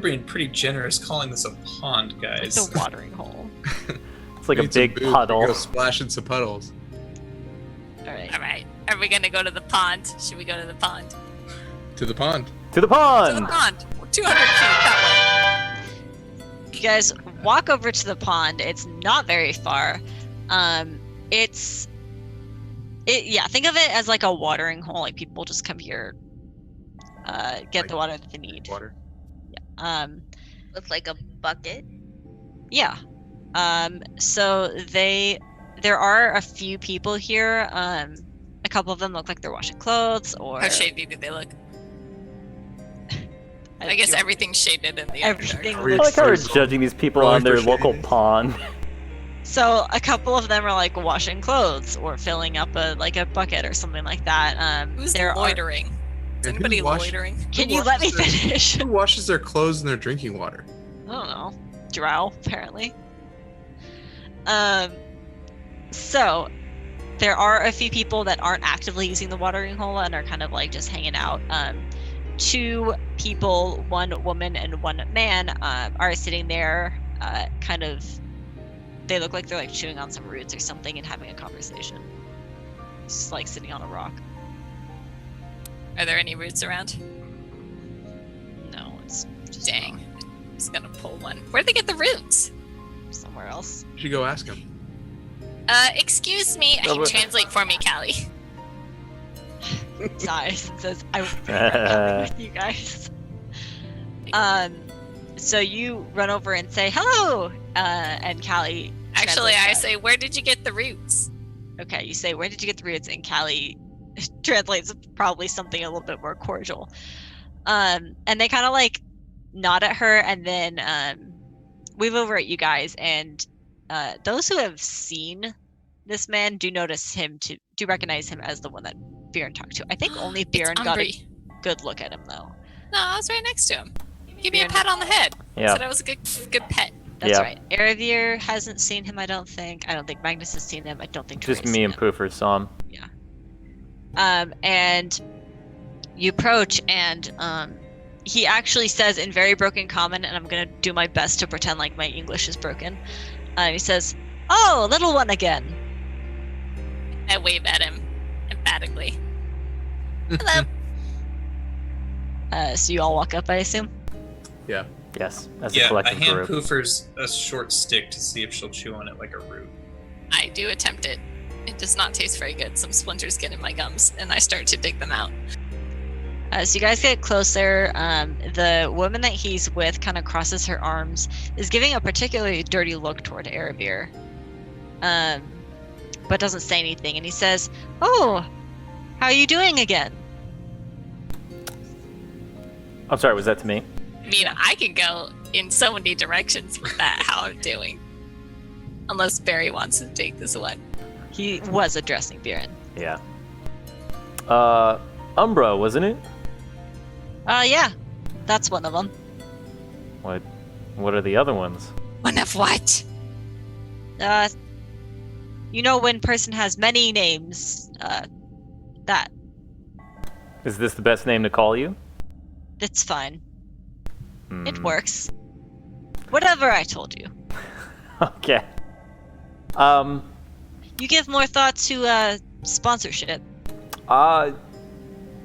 being pretty generous calling this a pond, It's guys. a watering hole. It's like a Need some big booze to puddle. Go splash in some puddles. All right. All right. Are we going to go to the pond? Should we go to the pond? To the pond. To the To the pond! pond. 200 feet that You guys walk over to the pond. It's not very far. Yeah, think of it as like a watering hole. Like people just come here, get the water that they need. Water. With like a bucket. Yeah. So there are a few people here. A couple of them look like they're washing clothes or way. How shady do they look? I guess everything's shaded in the everything Underdark. I like how we're looks. judging these people Really on their appreciate local it. pond. So a couple of them are like washing clothes or filling up a bucket or something like that. Who's there are. loitering? Is And who anybody wash- loitering? Can who you let me washes their- finish? Who washes their clothes and their drinking water? I don't know. Drow, apparently. So there are a few people that aren't actively using the watering hole and are kind of like just hanging out. 2 people, 1 woman and 1 man, are sitting there kind of, they look like they're like chewing on some roots or something and having a conversation. Just like sitting on a rock. Are there any roots around? No, it's just Dang. rock. I'm just gonna pull one. Where'd they get the roots? Somewhere else. You should go ask him. Excuse me. Oh, Can but- translate for me, Callie. Sighs and says, I will be right back with you guys. So you run over and say, hello! And Callie Actually, translates I that. say, where did you get the roots? Okay, you say, where did you get the roots? And Callie translates probably something a little bit more cordial. And they kind of like nod at her and then weave over at you guys. And those who have seen this man do recognize him as the one that Bjorn talked to. I think only Bjorn It's got a Umbri. good look at him though. No, I was right next to him. Give me a Bjorn- pat on the head. Yeah. Said I was a good pet. That's Yeah. right. Erevier hasn't seen him, I don't think. I don't think Magnus has seen him. I don't think Just Troy's me seen and him. Poofer saw him. And you approach, and he actually says in very broken common, and I'm gonna do my best to pretend like my English is broken. He says, "Oh, little one again." I wave at him emphatically. Hello. So you all walk up, I assume. Yeah. Yes, as a Yeah, I collective hand group. Poofers a short stick to see if she'll chew on it like a root. I do attempt it. It does not taste very good. Some splinters get in my gums, and I start to dig them out. So you guys get closer. The woman that he's with kind of crosses her arms, is giving a particularly dirty look toward Erevier, but doesn't say anything. And he says, "Oh, how are you doing again?" I'm sorry, was that to me? I mean, I can go in so many directions with that, how I'm doing. Unless Barry wants to take this one. He was addressing Bjorn. Yeah. Umbra, wasn't it? Yeah, that's one of them. What are the other ones? One of what? You know when person has many names, that. Is this the best name to call you? It's fine. It Hmm. works. Whatever I told you. Okay. You give more thought to, sponsorship.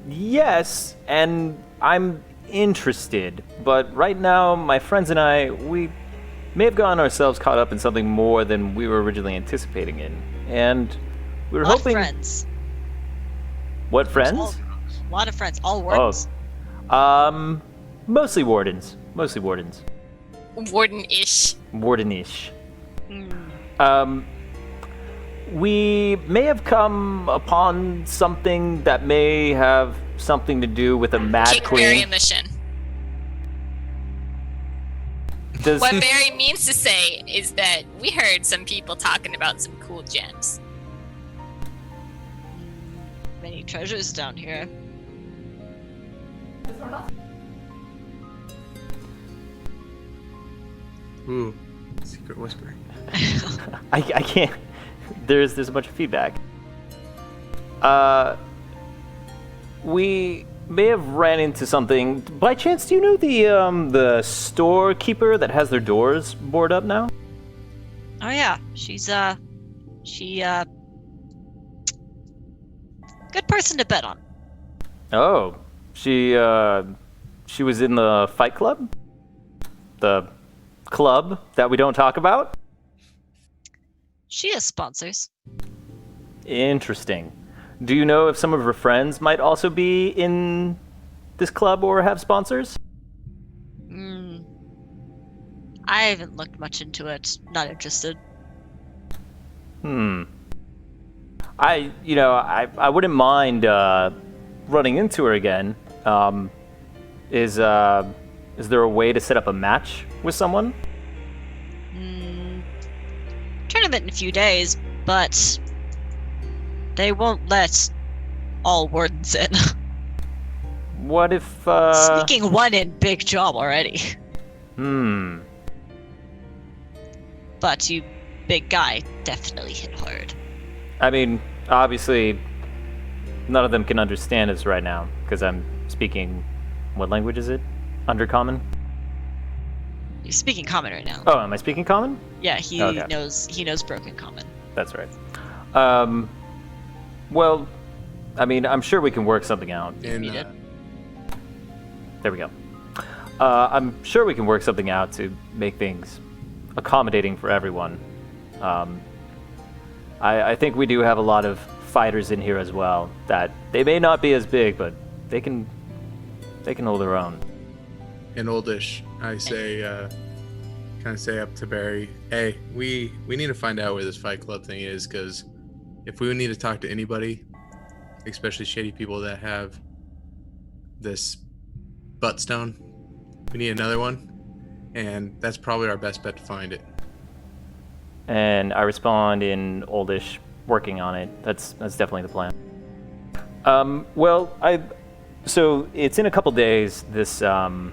Yes, and I'm interested, but right now, my friends and I, we may have gotten ourselves caught up in something more than we were originally anticipating in, and we were A lot hoping. of friends. What All- friends? A lot of friends. All wardens. Mostly wardens. Mostly wardens. Warden-ish. Wardenish. Hmm. We may have come upon something that may have something to do with a mad Kick Barry queen. in the shin. Does What Barry means to say is that we heard some people talking about some cool gems. Many treasures down here. Ooh. Secret whispering. I can't. There's a bunch of feedback. We may have ran into something. By chance, do you know the storekeeper that has their doors boarded up now? Oh yeah, good person to bet on. Oh, she was in the fight club? The club that we don't talk about? She has sponsors. Interesting. Do you know if some of her friends might also be in this club or have sponsors? I haven't looked much into it. Not interested. I wouldn't mind running into her again. Is there a way to set up a match with someone? Tournament in a few days, but they won't let all wardens in. What if Sneaking one in, big job already. But you, big guy, definitely hit hard. I mean, obviously, none of them can understand us right now because I'm speaking. What language is it? Undercommon. You're speaking common right now. Oh, am I speaking common? Yeah, he Okay. knows broken common. That's right. Well, I mean, I'm sure we can work something out. And Read it. There we go. I'm sure we can work something out to make things accommodating for everyone. I think we do have a lot of fighters in here as well. That they may not be as big, but they can hold their own. in Oldish, I say, kind of say up to Barry, hey, we need to find out where this Fight Club thing is, because if we need to talk to anybody, especially shady people that have this buttstone, we need another one, and that's probably our best bet to find it. And I respond in Oldish, working on it. That's definitely the plan. So it's in a couple days. This what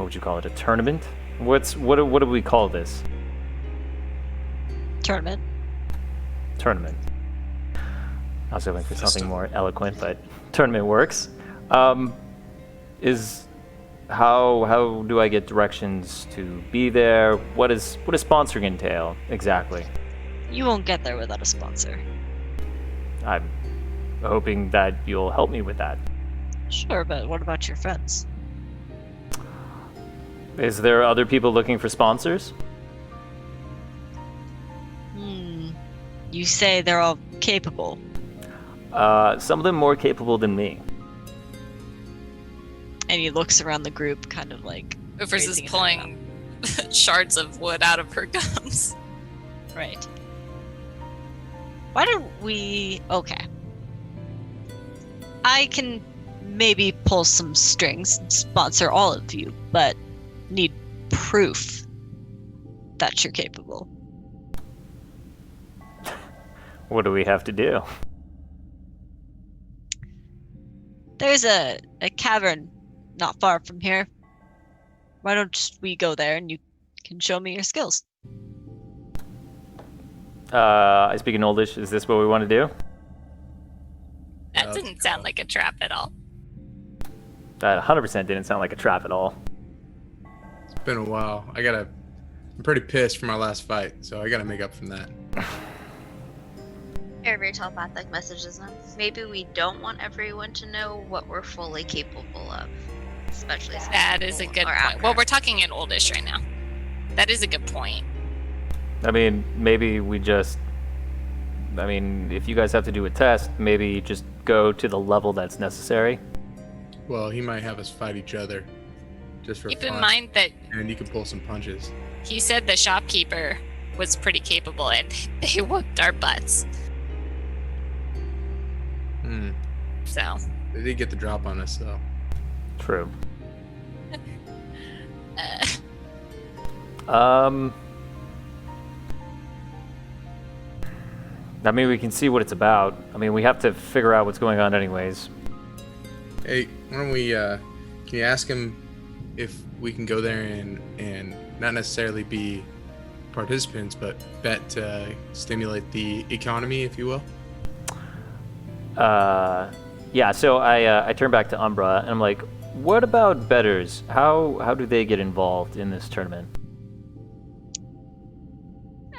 would you call it? A tournament? What do we call this? Tournament. Tournament. I was hoping for something more eloquent, but tournament works. How do I get directions to be there? What does sponsoring entail exactly? You won't get there without a sponsor. I'm hoping that you'll help me with that. Sure, but what about your friends? Is there other people looking for sponsors? You say they're all capable. Some of them more capable than me. And he looks around the group, kind of like. Hoovers is raising his pulling shards of wood out of her gums. eyebrow. Right. Why don't we. Okay. I can maybe pull some strings and sponsor all of you, but need proof that you're capable. What do we have to do? There's a cavern not far from here. Why don't we go there and you can show me your skills? I speak in Oldish. Is this what we want to do? That didn't sound like a trap at all. That 100% didn't sound like a trap at all. It's been a while. I'm pretty pissed from our last fight, so I gotta make up from that. Very telepathic messages then. Maybe we don't want everyone to know what we're fully capable of. Especially since That is a good point. Well, we're talking in Oldish right now. That is a good point. I mean, maybe if you guys have to do a test, maybe just go to the level that's necessary. Well, he might have us fight each other just for Keep fun. in mind that And you can pull some punches. he said the shopkeeper was pretty capable and they whooped our butts. So. They did get the drop on us, though. True. I mean, we can see what it's about. I mean, we have to figure out what's going on anyways. Hey, why don't we, can you ask him if we can go there and not necessarily be participants, but bet to stimulate the economy, if you will? Yeah, so I turn back to Umbra, and I'm like, what about bettors? How do they get involved in this tournament?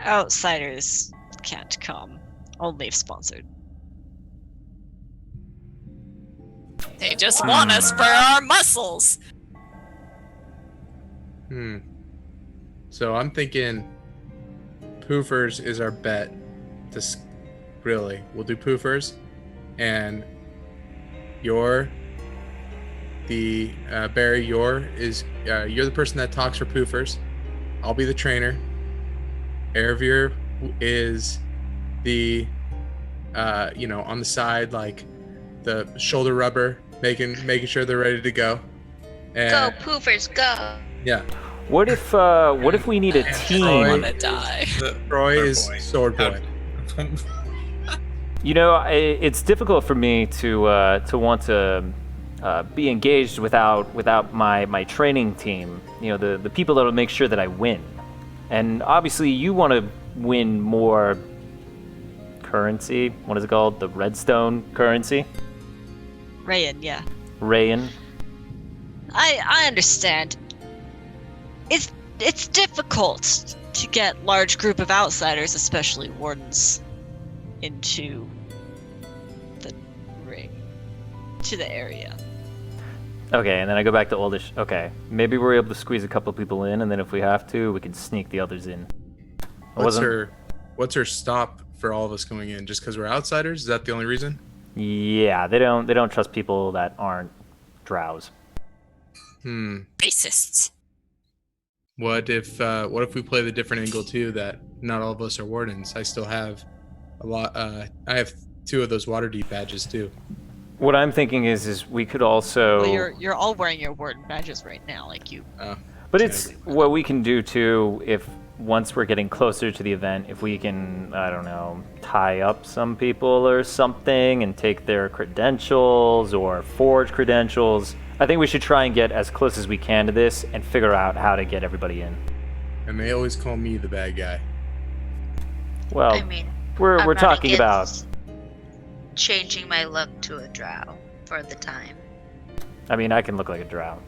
Outsiders can't come. Only if sponsored. They just want us for our muscles. So I'm thinking Poofers is our bet. Really, we'll do Poofers, and you're the Barry. You're the person that talks for Poofers. I'll be the trainer. Aravir is the on the side, like the shoulder rubber, making sure they're ready to go. And, Go, Poofers, go! Yeah. What if we need a I team? wanna die. Troy is Sword Boy. You know, it's difficult for me to want to be engaged without my training team. You know, the people that will make sure that I win. And obviously, you want to win more currency. What is it called? The redstone currency? Rayan, yeah. Rayan. I understand. it's difficult to get large group of outsiders, especially wardens, into the ring, to the area. Okay, and then I go back to oldish. Okay, maybe we're able to squeeze a couple people in, and then if we have to, we can sneak the others in. What's her stop for all of us going in? Just because we're outsiders? Is that the only reason? Yeah, they don't trust people that aren't drows. Racists. What if we play the different angle too? That not all of us are wardens. I still have a lot. I have 2 of those Waterdeep badges too. What I'm thinking is we could also. Well, you're all wearing your warden badges right now, like you. But it's what we can do too. If once we're getting closer to the event, if we can, I don't know, tie up some people or something and take their credentials or forge credentials. I think we should try and get as close as we can to this and figure out how to get everybody in. And they always call me the bad guy. Well, I mean, we're I'm not talking about. against changing my look to a drow for the time. I mean, I can look like a drow.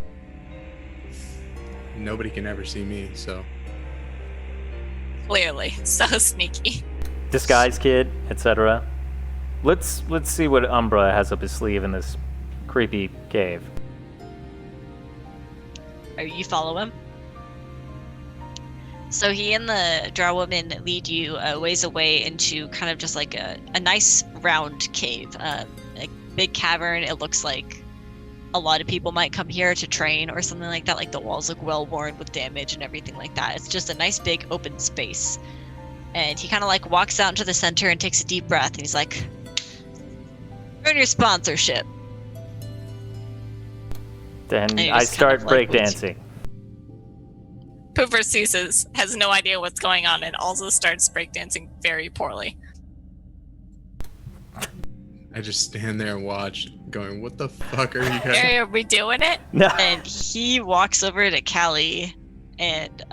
Nobody can ever see me, so. Clearly, so sneaky. Disguise kid, etc. Let's see what Umbra has up his sleeve in this creepy cave. You follow him. So he and the drow woman lead you a ways away into kind of just like a nice round cave, a big cavern. It looks like a lot of people might come here to train or something like that. Like the walls look well worn with damage and everything like that. It's just a nice big open space. And he kind of like walks out into the center and takes a deep breath. And he's like, "Earn your sponsorship." Then he I just start kind of, like, breakdancing. Pooper ceases, has no idea what's going on, and also starts breakdancing very poorly. I just stand there and watch, going, "What the fuck are you guys?" Gary, are we doing it? No. And he walks over to Callie and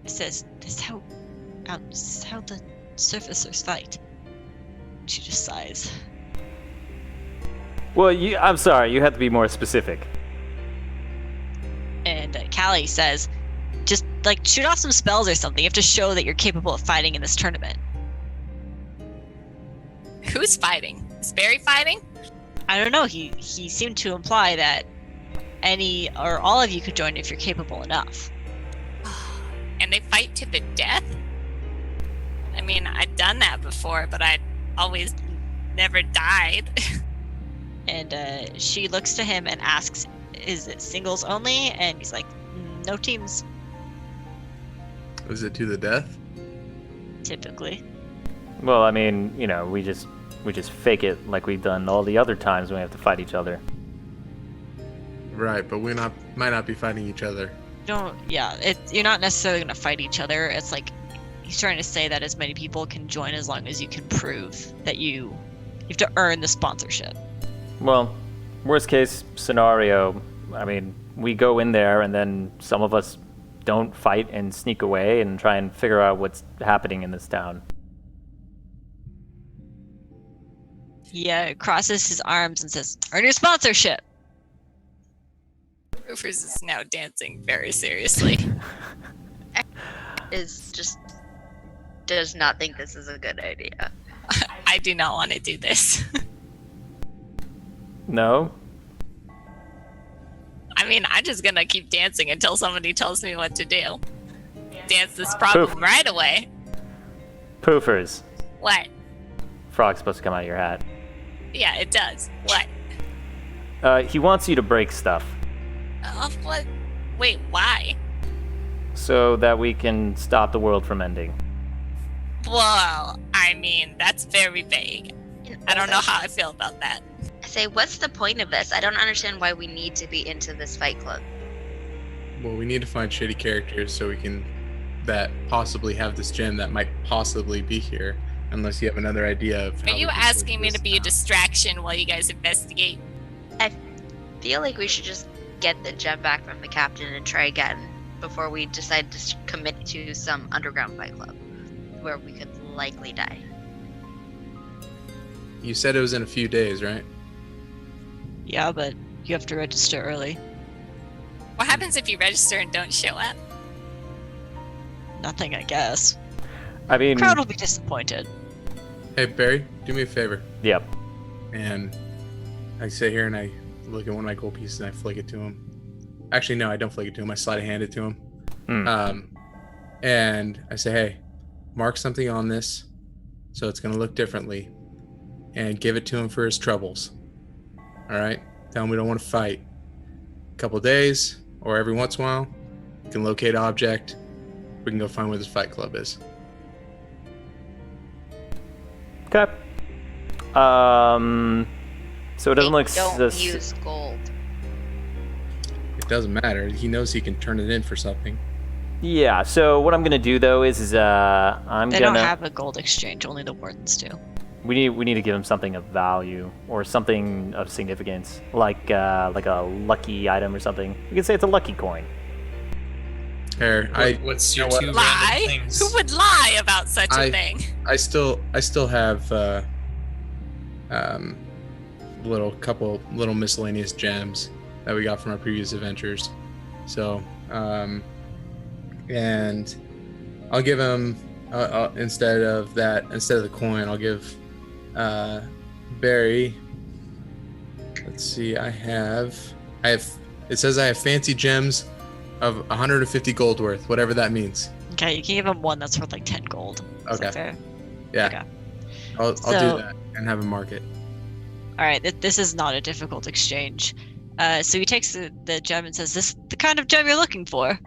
says, this is how the surfacers fight." She just sighs. Well, I'm sorry. You have to be more specific. And Callie says, just like shoot off some spells or something. You have to show that you're capable of fighting in this tournament. Who's fighting? Is Barry fighting? I don't know. He seemed to imply that any or all of you could join if you're capable enough. And they fight to the death? I mean, I'd done that before, but I'd always never died. And she looks to him and asks, "Is it singles only?" And he's like, "No teams, Was it to the death? typically." Well, I mean, you know, we just fake it like we've done all the other times when we have to fight each other. Right, but we might not be fighting each other. You're not necessarily going to fight each other. It's like he's trying to say that as many people can join as long as you can prove that you have to earn the sponsorship. Well, worst case scenario, I mean, we go in there and then some of us don't fight and sneak away and try and figure out what's happening in this town. He crosses his arms and says, "Earn your sponsorship." Rufus is now dancing very seriously. Does not think this is a good idea. I do not want to do this. No? I mean, I'm just gonna keep dancing until somebody tells me what to do. Dance this problem Poof. right away. Poofers. What? Frog's supposed to come out of your hat. Yeah, it does. What? He wants you to break stuff What? Wait, why? so that we can stop the world from ending. Well, I mean, that's very vague. I don't know how I feel about that. I say, what's the point of this? I don't understand why we need to be into this fight club. Well, we need to find shitty characters so we can that possibly have this gem that might possibly be here, unless you have another idea of how Are you we can asking me save to this be a town. distraction while you guys investigate? I feel like we should just get the gem back from the captain and try again before we decide to commit to some underground fight club where we could likely die. You said it was in a few days, right? Yeah, but you have to register early. What happens if you register and don't show up? nothing, I guess. I mean, Crowd will be disappointed. Hey Barry, do me a favor. yep. And I sit here and I look at one of my gold pieces and I flick it to him. Actually, no, I don't flick it to him. I slide a hand it to him. Hmm. And I say, hey, mark something on this so it's going to look differently and give it to him for his troubles. All right? Tell him we don't want to fight. A couple days or every once in a while, we can locate object. We can go find where this fight club is. Okay. So it doesn't look. Don't sus- use gold. It doesn't matter. He knows he can turn it in for something. Yeah. So what I'm gonna do though is I'm They gonna. don't have a gold exchange, only the wardens do. We need to give him something of value or something of significance, like a lucky item or something. We can say it's a lucky coin. Here, What's you your know what? two Lie? random things? Who would lie about such a thing? I still have couple little miscellaneous gems that we got from our previous adventures. So and I'll give him instead of the coin, I'll give Barry. Let's see, I have. It says I have fancy gems of 150 gold worth, whatever that means. Okay, you can give him one that's worth like 10 gold. Is that Okay. fair? Yeah. Okay. I'll So- do that and have him mark it. All right, this is not a difficult exchange. So he takes the gem and says, "This the kind of gem you're looking for?"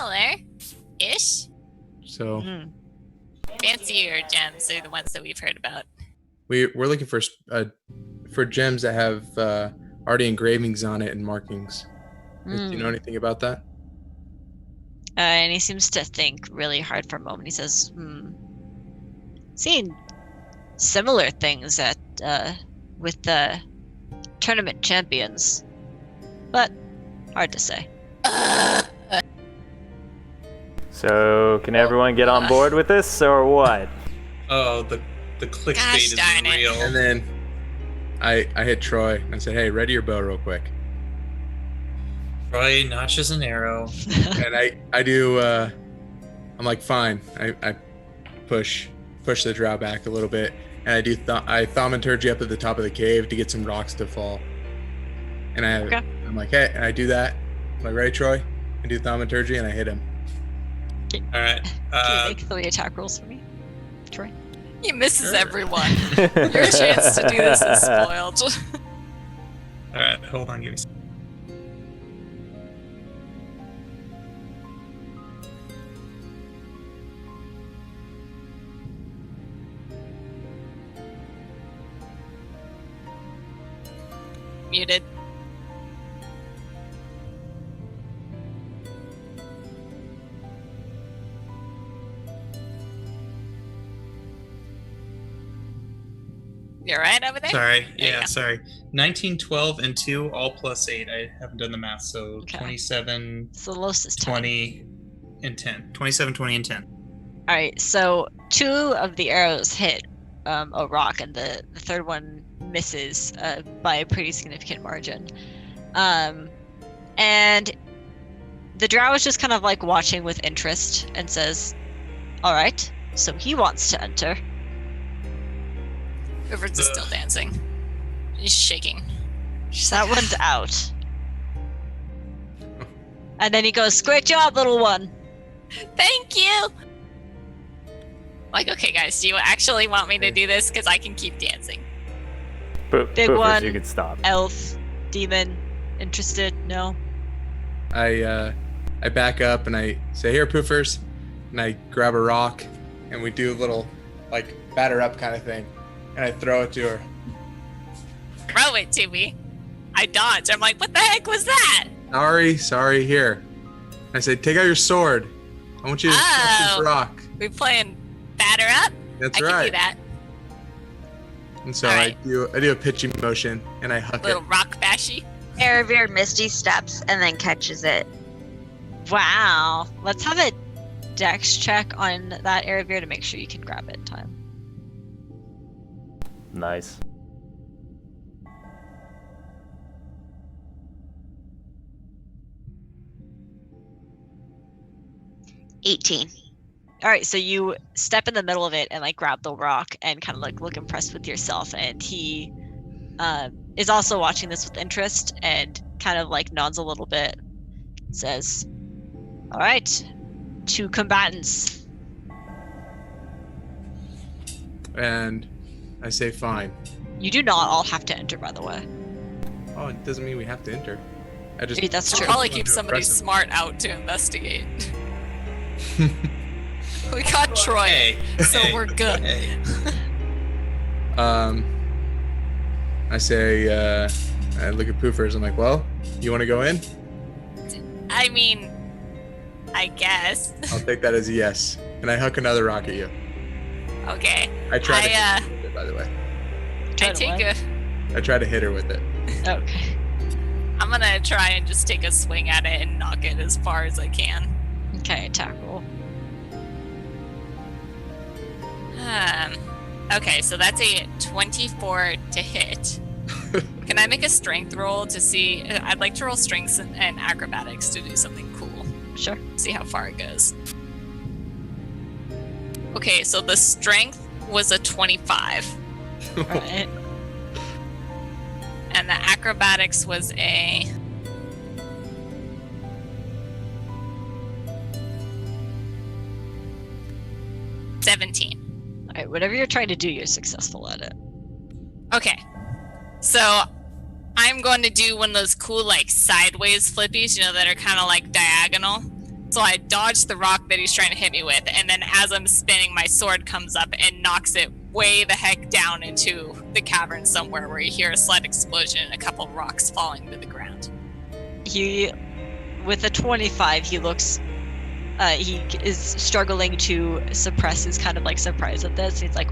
Similar-ish. So Hmm. Fancier gems are the ones that we've heard about. we're looking for gems that have already engravings on it and markings. Do you know anything about that? And he seems to think really hard for a moment. He says, seen similar things at with the tournament champions, but hard to say." So can everyone get on board with this or what? Oh, the clickbait Gosh is darn it. real. And then I hit Troy and I said, "Hey, ready your bow real quick." Troy notches an arrow. And I do. I'm like, fine. I push the drow back a little bit, and I do. I thaumaturgy up at the top of the cave to get some rocks to fall. And Okay. I'm like, hey, and I do that. I'm like, ready, Troy? I do thaumaturgy and I hit him. All right. Can you make 3 attack rolls for me, Troy? He misses Sure. everyone. Your chance to do this is spoiled. All right. Hold on. Give me. Some. Muted. You're right over there? Sorry. There you Yeah. go. Sorry. 19, 12, and 2, all plus 8. I haven't done the math. So Okay. 27, So the lowest is 10. 20, and 10. 27, 20, and 10. All right, so 2 of the arrows hit a rock, and the third one misses by a pretty significant margin. And the drow is just kind of like watching with interest and says, "All right, so he wants to enter." Rivers is still dancing. He's shaking. That one's out. And then he goes, "Great job, little one." Thank you! Like, okay, guys, do you actually want me to do this? Because I can keep dancing. Big Poofers, one. you could stop. Elf, demon, interested? No. I back up and I say, "Here, poofers," and I grab a rock and we do a little like batter up kind of thing, and I throw it to her. Throw it to me. I dodge. I'm like, what the heck was that? Sorry, here. I say, "Take out your sword. I want you to catch this Oh. rock." We playing batter up? That's I can right. do that. And so Alright. I do a pitching motion and I huck Little it. rock bashy. Aravir Misty steps and then catches it. Wow. Let's have a dex check on that Aravir to make sure you can grab it in time. Nice. 18. All right, so you step in the middle of it and like grab the rock and kind of like look impressed with yourself, and he is also watching this with interest and kind of like nods a little bit, says, "All right, 2 combatants." And I say fine. You do not all have to enter, by the way. Oh, it doesn't mean we have to enter. I just That's We'll true. probably keep somebody smart out to investigate. We got Troy, Hey, so hey, we're good. hey. I say, I look at Poofers. I'm like, well, you want to go in? I mean, I guess. I'll take that as a yes. And I huck another rock at you. Okay. I try to I, hit her with it, by the way. Try I to take what? I try to hit her with it. Okay. I'm gonna try and just take a swing at it and knock it as far as I can. Okay, attack roll. Okay, so that's a 24 to hit. Can I make a strength roll to see? I'd like to roll strengths and acrobatics to do something cool. Sure. See how far it goes. Okay, so the strength was a 25, All right. and the acrobatics was a 17. All right. Whatever you're trying to do, you're successful at it. Okay, so I'm going to do one of those cool like sideways flippies, you know, that are kind of like diagonal. So I dodge the rock that he's trying to hit me with, and then as I'm spinning, my sword comes up and knocks it way the heck down into the cavern somewhere, where you hear a slight explosion and a couple of rocks falling to the ground. He, with a 25, he looks. He is struggling to suppress his kind of like surprise at this. He's like,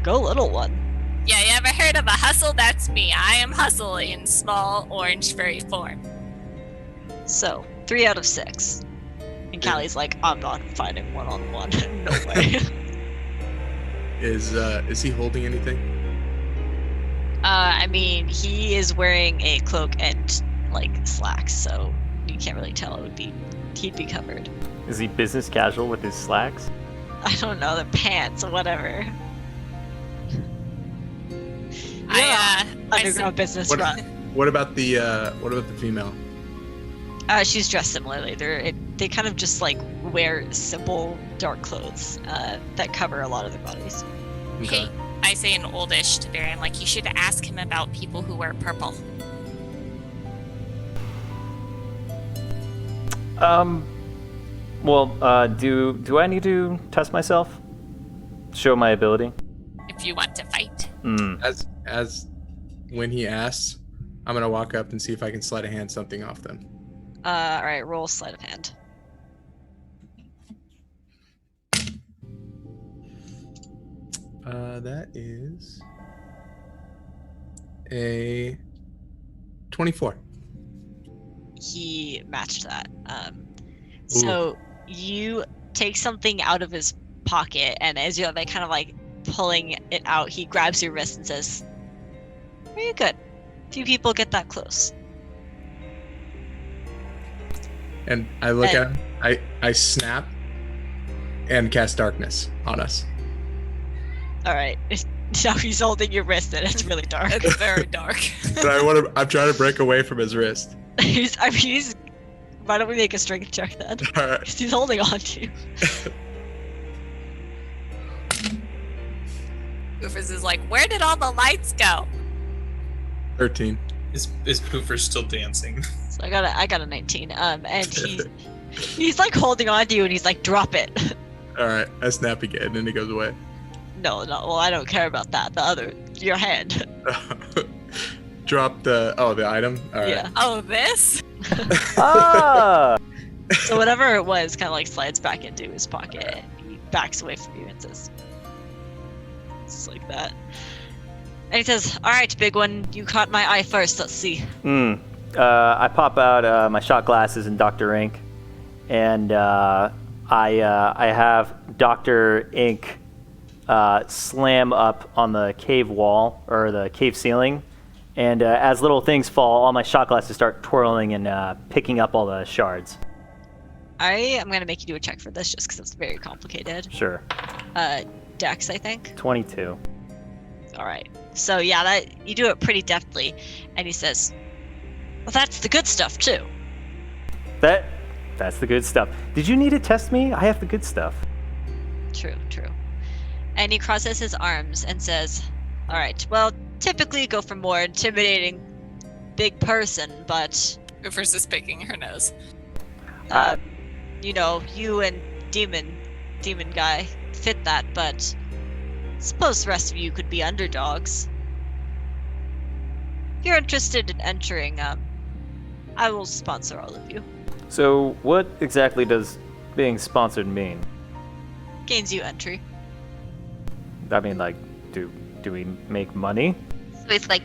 "Go, little one." Yeah, you ever heard of a hustle? That's me. I am Hustle in small orange furry form. So 3 out of 6. And Callie's like, "I'm not fighting one-on-one. No way." Is he holding anything? I mean, he is wearing a cloak and like slacks, so you can't really tell. He'd be covered. Is he business casual with his slacks? I don't know, the pants or whatever. Underground business What- run. What about the female? She's dressed similarly. They kind of just like wear simple dark clothes that cover a lot of their bodies. Hey, I say in oldish to Barry, I'm like, you should ask him about people who wear purple. Well, do I need to test myself? Show my ability? If you want to fight. As when he asks, I'm gonna walk up and see if I can sleight of hand something off them. All right, roll sleight of hand. That is a 24. He matched that. So you take something out of his pocket, and as you're like kind of like pulling it out, he grabs your wrist and says, "Are you good? Few people get that close." And I look at him, I snap and cast darkness on us. All right. Now he's holding your wrist, and it's really dark. It's very dark. But I'm trying to break away from his wrist. he's. Why don't we make a strength check then? All right. 'Cause he's holding on to you. Goofus is like, where did all the lights go? 13. Is Poofer still dancing? So I got a 19. And he's like holding on to you, and he's like, "Drop it." All right. I snap again and it goes away. No. Well, I don't care about that. Your hand. Drop the item. All right. Yeah. Oh, this? Ah! So whatever it was, kind of like slides back into his pocket. And he backs away from you and says, "It's like that." And he says, "All right, big one, you caught my eye first. Let's see." I pop out my shot glasses and Dr. Ink, and I have Dr. Ink slam up on the cave wall or the cave ceiling, and as little things fall, all my shot glasses start twirling and picking up all the shards. I am going to make you do a check for this just because it's very complicated. Sure. Dex, I think. 22. All right. So yeah, that you do it pretty deftly. And he says, well, that's the good stuff too. That's the good stuff. Did you need to test me? I have the good stuff. True. And he crosses his arms and says, all right, well, typically go for more intimidating big person, but Rufus is picking her nose. you know, you and demon guy fit that, but suppose the rest of you could be underdogs. If you're interested in entering, I will sponsor all of you. So what exactly does being sponsored mean? Gains you entry. I mean, like, do we make money? So it's like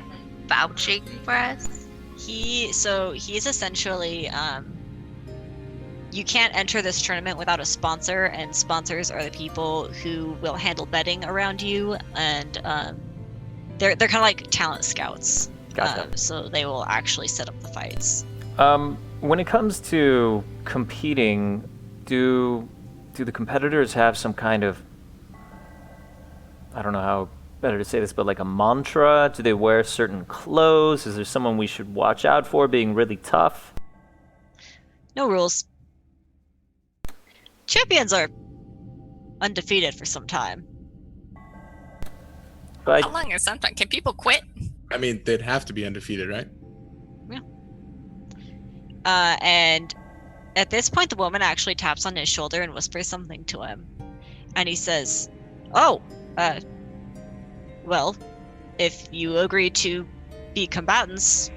vouching for us. He's essentially, you can't enter this tournament without a sponsor, and sponsors are the people who will handle betting around you, and they're kind of like talent scouts. Gotcha. So they will actually set up the fights. When it comes to competing, do the competitors have some kind of, I don't know how better to say this, but like a mantra? Do they wear certain clothes? Is there someone we should watch out for being really tough? No rules. Champions are undefeated for some time. But How long is something? Can people quit? I mean, they'd have to be undefeated, right? And at this point, the woman actually taps on his shoulder and whispers something to him. And he says, oh, well, if you agree to be combatants,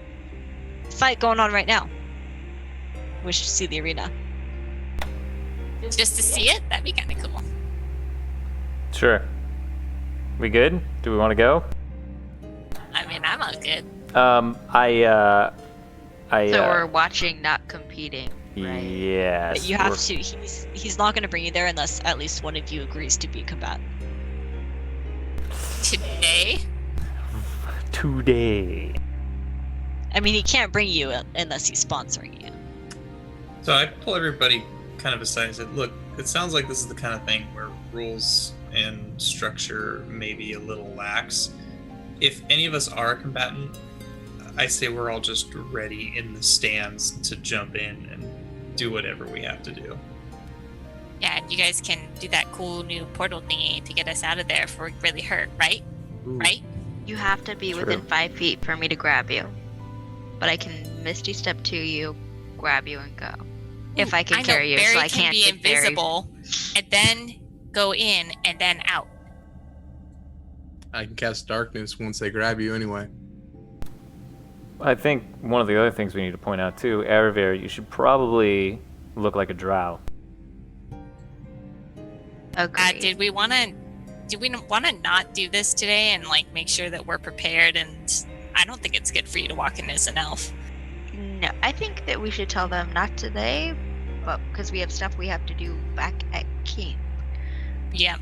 fight going on right now. Wish to see the arena. Just to see it? That'd be kind of cool. sure. We good? Do we want to go? I mean, I'm all good. So we're watching, not competing, right? Yes. But you have to. He's not going to bring you there unless at least one of you agrees to be a combatant. Today? Today. I mean, he can't bring you unless he's sponsoring you. So I pull everybody kind of aside and said, look, it sounds like this is the kind of thing where rules and structure may be a little lax. If any of us are a combatant, I say we're all just ready in the stands to jump in and do whatever we have to do. Yeah, and you guys can do that cool new portal thingy to get us out of there if we're really hurt, right? Ooh. Right? You have to be True. within 5 feet for me to grab you. But I can Misty Step to you, grab you, and go. If I can know, carry you, Barry so I can can't be take Barry. invisible and then go in and then out. I can cast darkness once they grab you anyway. I think one of the other things we need to point out too, Araver, you should probably look like a drow. Agreed. Do we want to not do this today and like make sure that we're prepared? And I don't think it's good for you to walk in as an elf. No, I think that we should tell them not today, but because we have stuff we have to do back at camp. Yeah.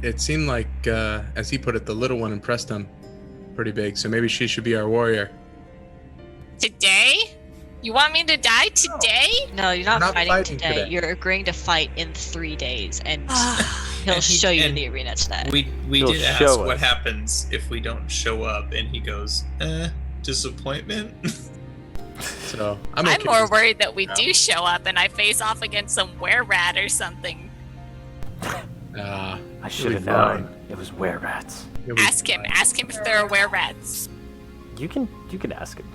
It seemed like, as he put it, the little one impressed him pretty big, so maybe she should be our warrior. Today? You want me to die today? No, you're not, Not fighting fighting today. today. You're agreeing to fight in 3 days, and he'll And he- show you and the arena today. We He'll did ask show what us. happens if we don't show up, and he goes, disappointment? So I'm I'm okay more with- worried that we Yeah. do show up and I face off against some were-rat or something. Ah, I should have be known. fine. It was were-rats. you'll be Ask him if there are were-rats. You can ask him.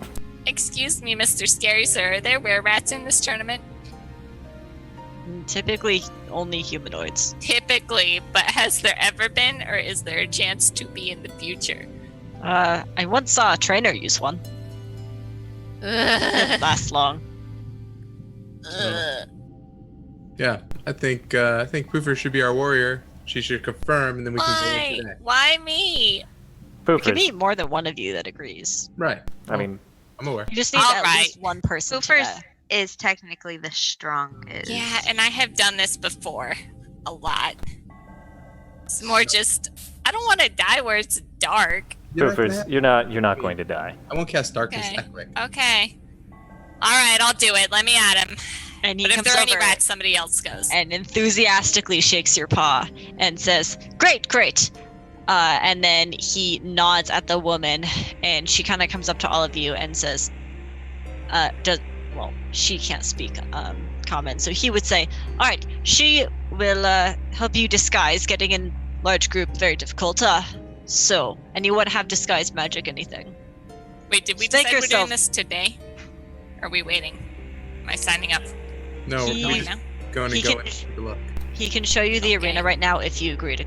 Excuse me, Mr. Scary Sir, are there were-rats in this tournament? Typically, only humanoids. Typically, but has there ever been, or is there a chance to be in the future? I once saw a trainer use one. Didn't Ugh. last long. Ugh. Yeah, I think Poofer should be our warrior. She should confirm, and then we can go Why? in today. Why me? It can Poofers. be more than one of you that agrees. Right. I mean, I'm aware. You just need All at right. least one person Poofer's today. is technically the strongest. Yeah, and I have done this before. A lot. It's more just, I don't want to die where it's dark. You're not gonna Poofers, have- you're not going to die. I won't cast darkness Okay. that quick. Okay. Alright, I'll do it. Let me at him. And he But if comes there are any over rats, somebody else goes. and enthusiastically shakes your paw and says, "Great, great." And then he nods at the woman, and she kind of comes up to all of you and says, she can't speak common, so he would say, "All right, she will help you disguise. Getting in large group, very difficult. So, anyone have disguise magic, anything?" Wait, did we Just make decide we're yourself- doing this today? Or are we waiting? Am I signing up? No, He- we're Going just now? going to he go can- and take a look. He can show you the Okay. arena right now if you agree to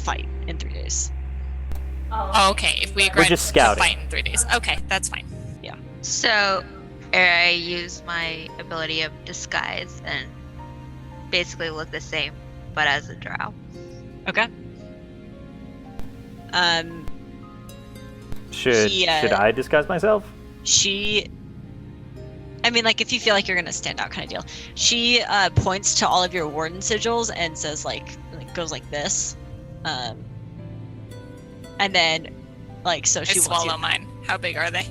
fight in 3 days. Oh, okay. If we agree just to scouting. fight in 3 days. Okay, that's fine. So I use my ability of disguise and basically look the same, but as a drow. Okay. Should I disguise myself? I mean, like, if you feel like you're gonna stand out kind of deal. She points to all of your warden sigils and says, goes like this. And then, so I she wants swallow you. mine. How big are they?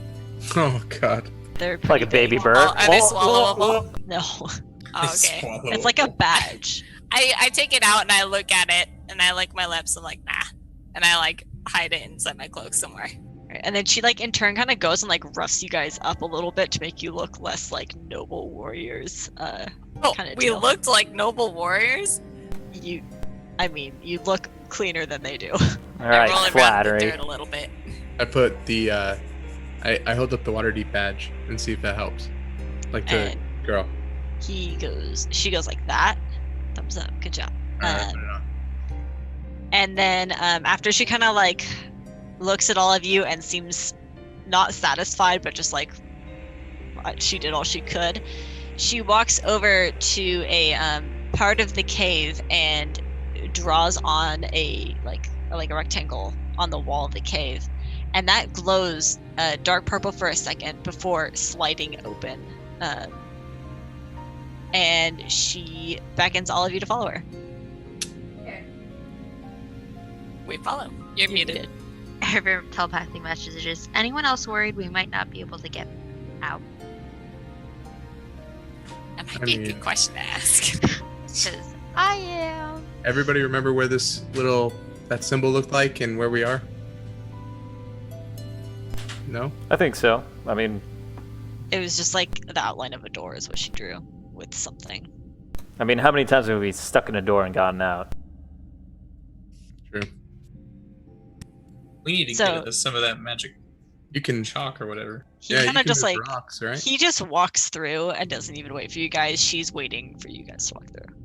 Oh God. They're Like a pretty baby big. bird? Oh, are they swallowable? No, Oh, okay. Swallow. it's like a badge. I take it out and I look at it and I lick my lips. I'm like, nah. And I hide it inside my cloak somewhere. And then she in turn kind of goes and roughs you guys up a little bit to make you look less like noble warriors. Oh, Kinda we deal. looked like noble warriors. You look cleaner than they do. All I right, roll around in the flattery. dirt a little bit. I put the I hold up the Waterdeep badge and see if that helps. Like to And girl. she goes like that. Thumbs up, good job. Alright, put it on. And then after she kind of looks at all of you and seems not satisfied, but just she did all she could, she walks over to a part of the cave and draws on a rectangle on the wall of the cave, and that glows dark purple for a second before sliding open. And she beckons all of you to follow her. We follow. You're muted. Every telepathy messages. Anyone else worried we might not be able to get out? That might I be a mean- good question to ask. Because I am. Everybody remember where that symbol looked like and where we are? No? I think so. I mean, It was just the outline of a door is what she drew with something. how many times have we stuck in a door and gotten out? True. We need to So- get some of that magic You can chalk or whatever. He you kind of can just move rocks, right? he just walks through and doesn't even wait for you guys. She's waiting for you guys to walk through.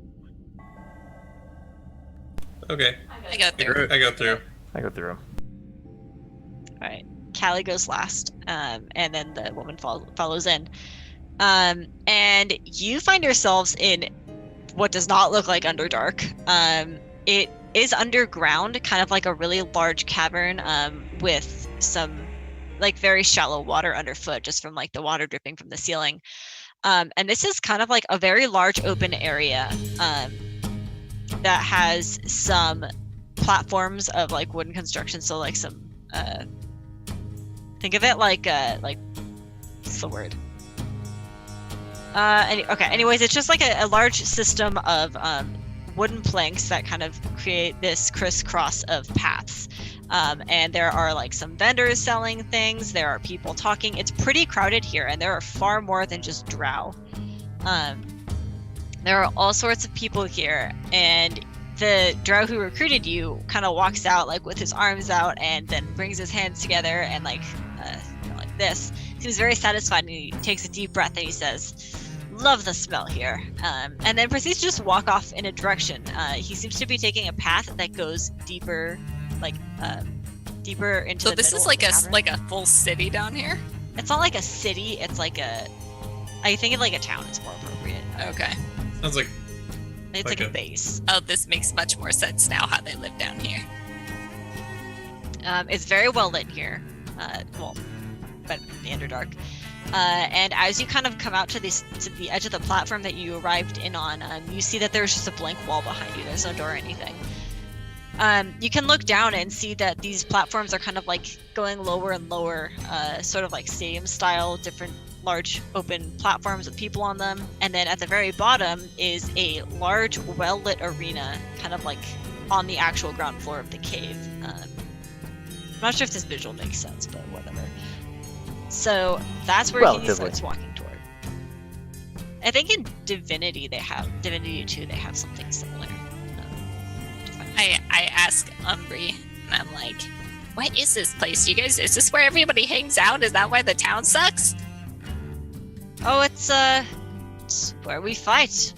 Okay, I go through. I go through. I go through. All right, Callie goes last, and then the woman follows in. And you find yourselves in what does not look like Underdark. It is underground, kind of like a really large cavern, with some very shallow water underfoot, just from the water dripping from the ceiling. And this is kind of a very large open area that has some platforms of wooden construction. So some think of it what's the word? Anyways, it's just a large system of wooden planks that kind of create this crisscross of paths. And there are some vendors selling things. There are people talking. It's pretty crowded here, and there are far more than just drow. There are all sorts of people here, and the drow who recruited you kind of walks out with his arms out and then brings his hands together and like this. Seems very satisfied, and he takes a deep breath and he says, "Love the smell here," and then proceeds to just walk off in a direction. He seems to be taking a path that goes deeper, deeper into So the this middle is of the cavern. like a full city down here. It's not like a city. It's I think it's like a town. It's more appropriate. Okay. Sounds like It's Like like a a- base. Oh, this makes much more sense now how they live down here. It's very well lit here. But the Underdark. And as you kind of come out to the edge of the platform that you arrived in on, you see that there's just a blank wall behind you. There's no door or anything. You can look down and see that these platforms are kind of going lower and lower, sort of like stadium style, different large open platforms with people on them, and then at the very bottom is a large, well-lit arena, kind of like on the actual ground floor of the cave. I'm not sure if this visual makes sense, but whatever. So that's where he Relatively. starts walking toward. I think in Divinity 2, they have something similar. I ask Umbri, and I'm like, what is this place? You guys, is this where everybody hangs out? Is that why the town sucks? Oh, it's where we fight.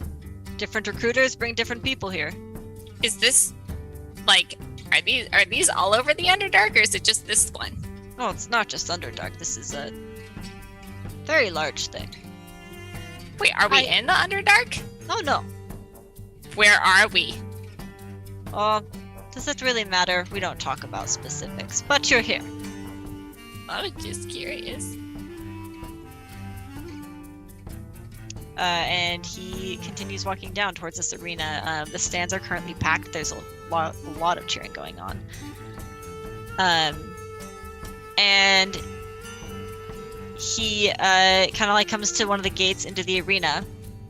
Different recruiters bring different people here. Is this, like, are these all over the Underdark, or is it just this one? Oh, it's not just Underdark. This is a very large thing. Wait, are we in the Underdark? Oh, no. Where are we? Oh, does it really matter? We don't talk about specifics, but you're here. I was just curious. And he continues walking down towards this arena. The stands are currently packed. There's a lot of cheering going on. And he kind of like comes to one of the gates into the arena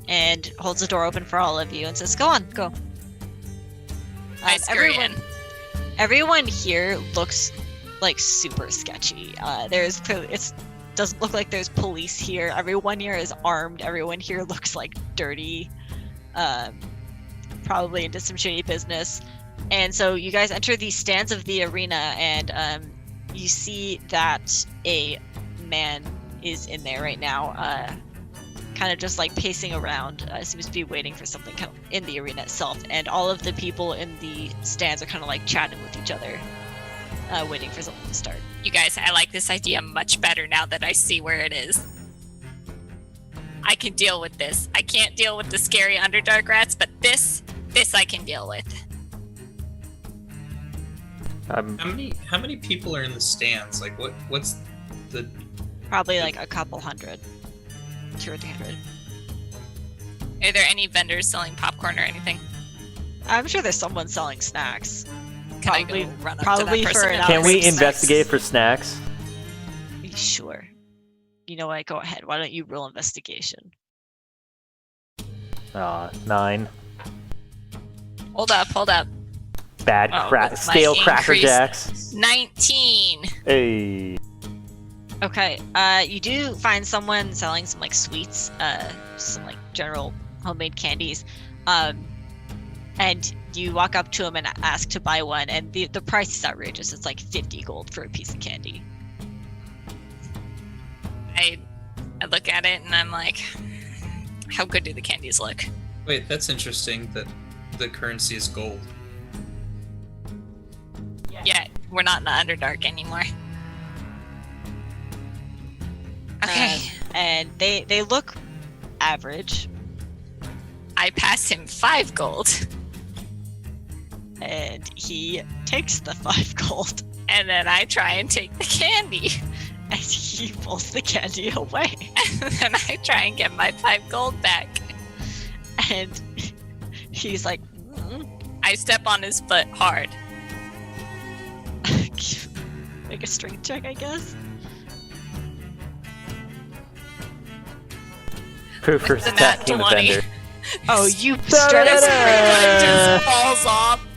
and holds the door open for all of you and says, "Go on, go." I scurry in. Everyone here looks like super sketchy. There's clearly doesn't look like there's police here. Everyone here is armed. Everyone here looks like dirty, probably into some shady business. And so you guys enter the stands of the arena, and you see that a man is in there right now, kind of just like pacing around. Seems to be waiting for something kind of in the arena itself. And all of the people in the stands are kind of like chatting with each other, waiting for something to start. You guys, I like this idea much better now that I see where it is. I can deal with this. I can't deal with the scary Underdark rats, but this I can deal with. How many people are in the stands? Like, what's the... Probably like a couple hundred, 200 or 300. Are there any vendors selling popcorn or anything? I'm sure there's someone selling snacks. Can Probably- I go run up probably to that for person? an and hour. Can ask we for investigate snacks? for snacks? Sure. You know what? Go ahead. Why don't you roll investigation? 9. Hold up. Bad Oh, crack, with my stale Cracker increase- Jacks. 19. Hey. Okay. You do find someone selling some like sweets, some like general homemade candies, and you walk up to him and ask to buy one, and the price is outrageous. It's like 50 gold for a piece of candy. I look at it and I'm like, how good do the candies look? Wait, that's interesting that the currency is gold. Yeah, we're not in the Underdark anymore. Okay, And they look average, I pass him 5 gold, and he takes the 5 gold, and then I try and take the candy, and he pulls the candy away, and then I try and get my 5 gold back. and he's like, I step on his foot hard. make a strength check, I guess. Proof for With the nat attacking the 20. vendor. Oh, you straight His up foot just falls off.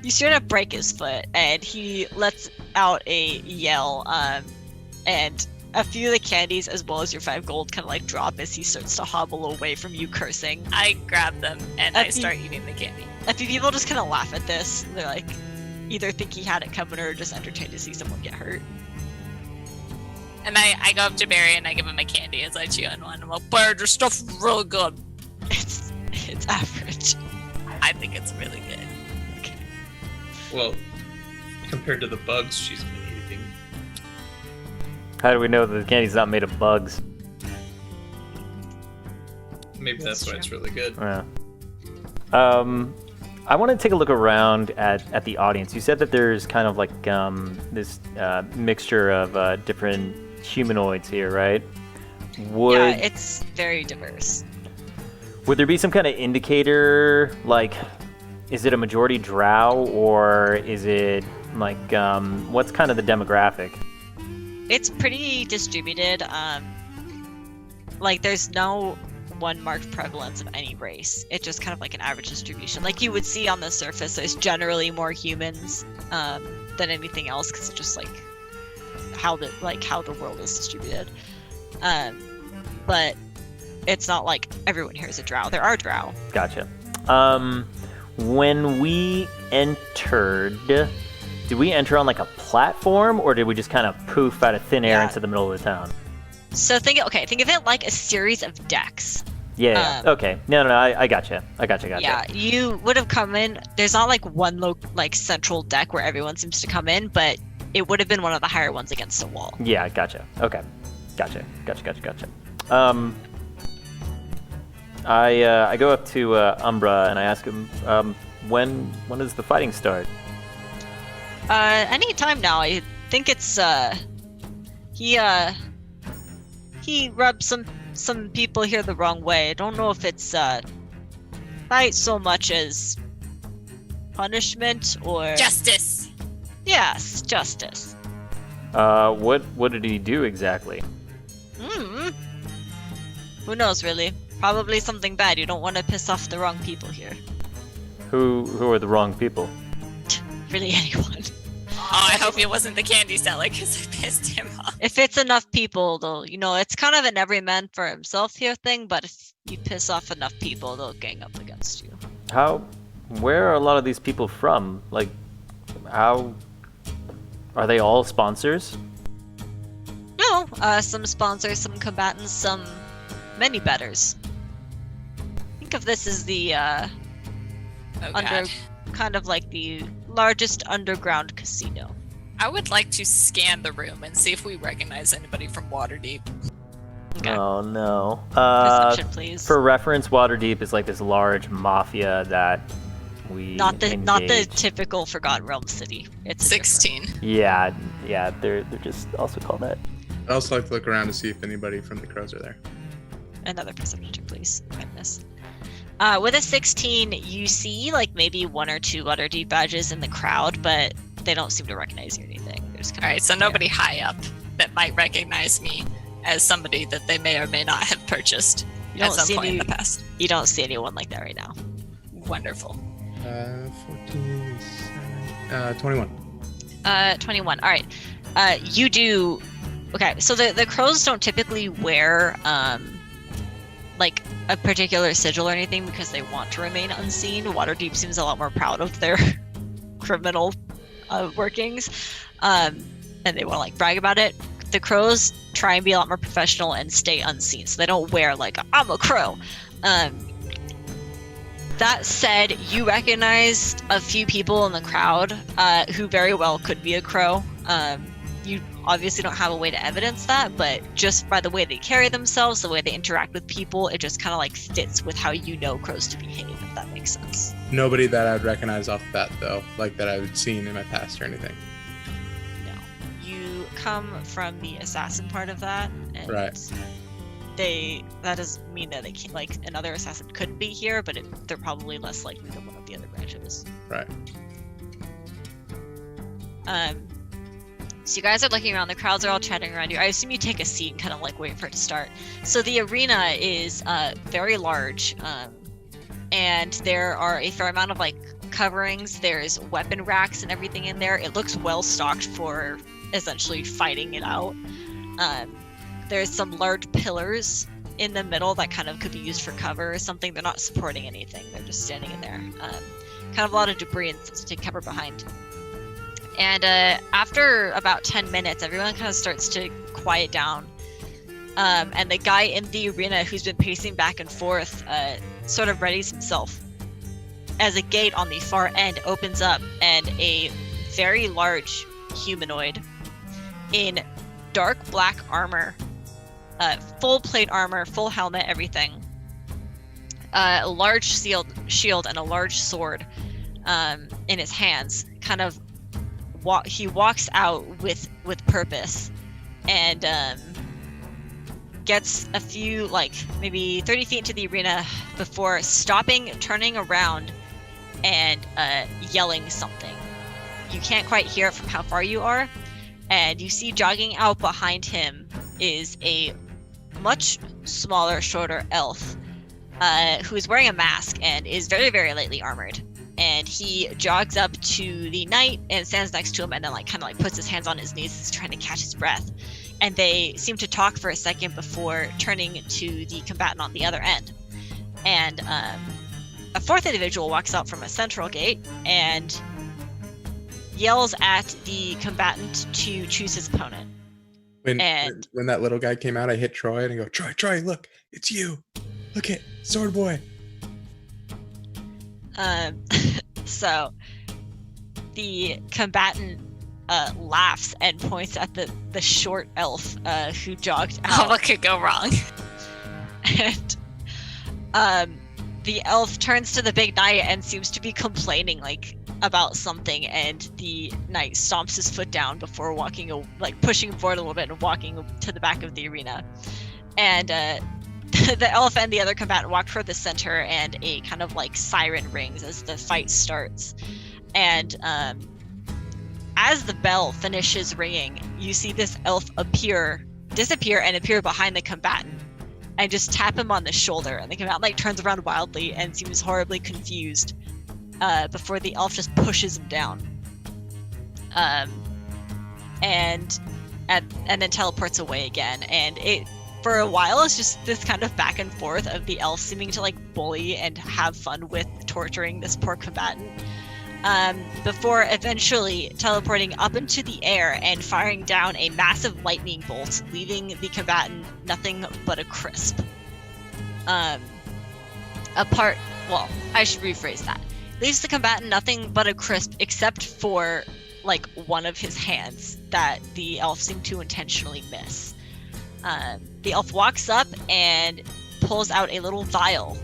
you straight up break his foot, and he lets out a yell, and a few of the candies as well as your 5 gold kind of like drop as he starts to hobble away from you cursing. I grab them and I I start eating the candy. A few people just kind of laugh at this. They're like, either think he had it coming or just entertained to see someone get hurt. And I go up to Barry and I give him a candy as I chew on one. I'm like, Barry, your stuff is really good. It's average. I think it's really good. Okay. Well, compared to the bugs she's been eating. How do we know that the candy's not made of bugs? Maybe that's why true. it's really good. Yeah. I want to take a look around at the audience. You said that there's kind of like this mixture of different humanoids here, right? Yeah, it's very diverse. Would there be some kind of indicator, like, is it a majority drow, or is it, like, what's kind of the demographic? It's pretty distributed. like there's no one marked prevalence of any race. It's just kind of like an average distribution. Like you would see on the surface, there's generally more humans than anything else, because it's just like how the world is distributed. But it's not like everyone here is a drow. There are drow. Gotcha. When we entered, did we enter on like a platform, or did we just kind of poof out of thin air into the middle of the town? So think of it like a series of decks. Yeah. Okay. No. I gotcha. Yeah, you would have come in. There's not like one central deck where everyone seems to come in, but it would have been one of the higher ones against a wall. Yeah. Gotcha. Okay. Gotcha. I go up to Umbra and I ask him, when does the fighting start? Any time now. I think it's he rubbed some people here the wrong way. I don't know if it's fight so much as punishment or Justice. Yes, justice. What did he do exactly? Who knows, really? Probably something bad. You don't want to piss off the wrong people here. Who are the wrong people? Really, anyone. Oh, I hope it wasn't the candy seller, because I pissed him off. If it's enough people, they'll, it's kind of an every man for himself here thing, but if you piss off enough people, they'll gang up against you. Where are a lot of these people from? Like, how, are they all sponsors? No, some sponsors, some combatants, many betters. Think of this as the, kind of like the largest underground casino. I would like to scan the room and see if we recognize anybody from Waterdeep. Okay. Oh no. Perception, please. For reference, Waterdeep is like this large mafia that we not the typical Forgotten Realms city. It's 16. Yeah, they're just also called that. I'd also like to look around to see if anybody from the Crows are there. Another perception check, please. Goodness. With a 16, you see like maybe one or two Waterdeep badges in the crowd, but they don't seem to recognize you or anything. All right, so nobody high up that might recognize me as somebody that they may or may not have purchased at some point in the past. You don't see anyone like that right now. Wonderful. 14, 21. 21. All right. You do. Okay, so the crows don't typically wear like a particular sigil or anything because they want to remain unseen. Waterdeep seems a lot more proud of their criminal workings, and they want to like brag about it. The crows try and be a lot more professional and stay unseen, so they don't wear like I'm a crow. That said, you recognized a few people in the crowd who very well could be a crow. You obviously don't have a way to evidence that, but just by the way they carry themselves, the way they interact with people, it just kind of like fits with how you know crows to behave, if that makes sense. Nobody that I'd recognize off the bat, though, like that I've seen in my past or anything. No. You come from the assassin part of that, and right. That doesn't mean that they can't, like another assassin couldn't be here, but they're probably less likely than one of the other branches. Right. So you guys are looking around, the crowds are all chatting around you. I assume you take a seat and kind of like wait for it to start. So the arena is very large, and there are a fair amount of like coverings. There's weapon racks and everything in there. It looks well stocked for essentially fighting it out. There's some large pillars in the middle that kind of could be used for cover or something. They're not supporting anything, they're just standing in there. Kind of a lot of debris and stuff to take cover behind. And after about 10 minutes, everyone kind of starts to quiet down. And the guy in the arena who's been pacing back and forth sort of readies himself as a gate on the far end opens up, and a very large humanoid in dark black armor, full plate armor, full helmet, everything, a large shield and a large sword in his hands, kind of he walks out with purpose, and gets a few, like maybe 30 feet into the arena before stopping, turning around, and yelling something. You can't quite hear it from how far you are, and you see jogging out behind him is a much smaller, shorter elf who is wearing a mask and is very, very lightly armored. And he jogs up to the knight and stands next to him, and then kind of puts his hands on his knees, trying to catch his breath. And they seem to talk for a second before turning to the combatant on the other end. And a fourth individual walks out from a central gate and yells at the combatant to choose his opponent. When that little guy came out, I hit Troy and I go, Troy, look, it's you. Look it, sword boy. So the combatant laughs and points at the short elf who jogged out. Oh, what could go wrong? And the elf turns to the big knight and seems to be complaining about something, and the knight stomps his foot down before pushing him forward a little bit and walking to the back of the arena. And the elf and the other combatant walk toward the center, and a kind of siren rings as the fight starts. And as the bell finishes ringing, you see this elf disappear and appear behind the combatant and just tap him on the shoulder, and the combatant turns around wildly and seems horribly confused before the elf just pushes him down and then teleports away again. And it for a while it's just this kind of back and forth of the elf seeming to bully and have fun with torturing this poor combatant, before eventually teleporting up into the air and firing down a massive lightning bolt, leaving the combatant nothing but a crisp. I should rephrase that. Leaves the combatant nothing but a crisp, except for one of his hands that the elf seemed to intentionally miss. The elf walks up and pulls out a little vial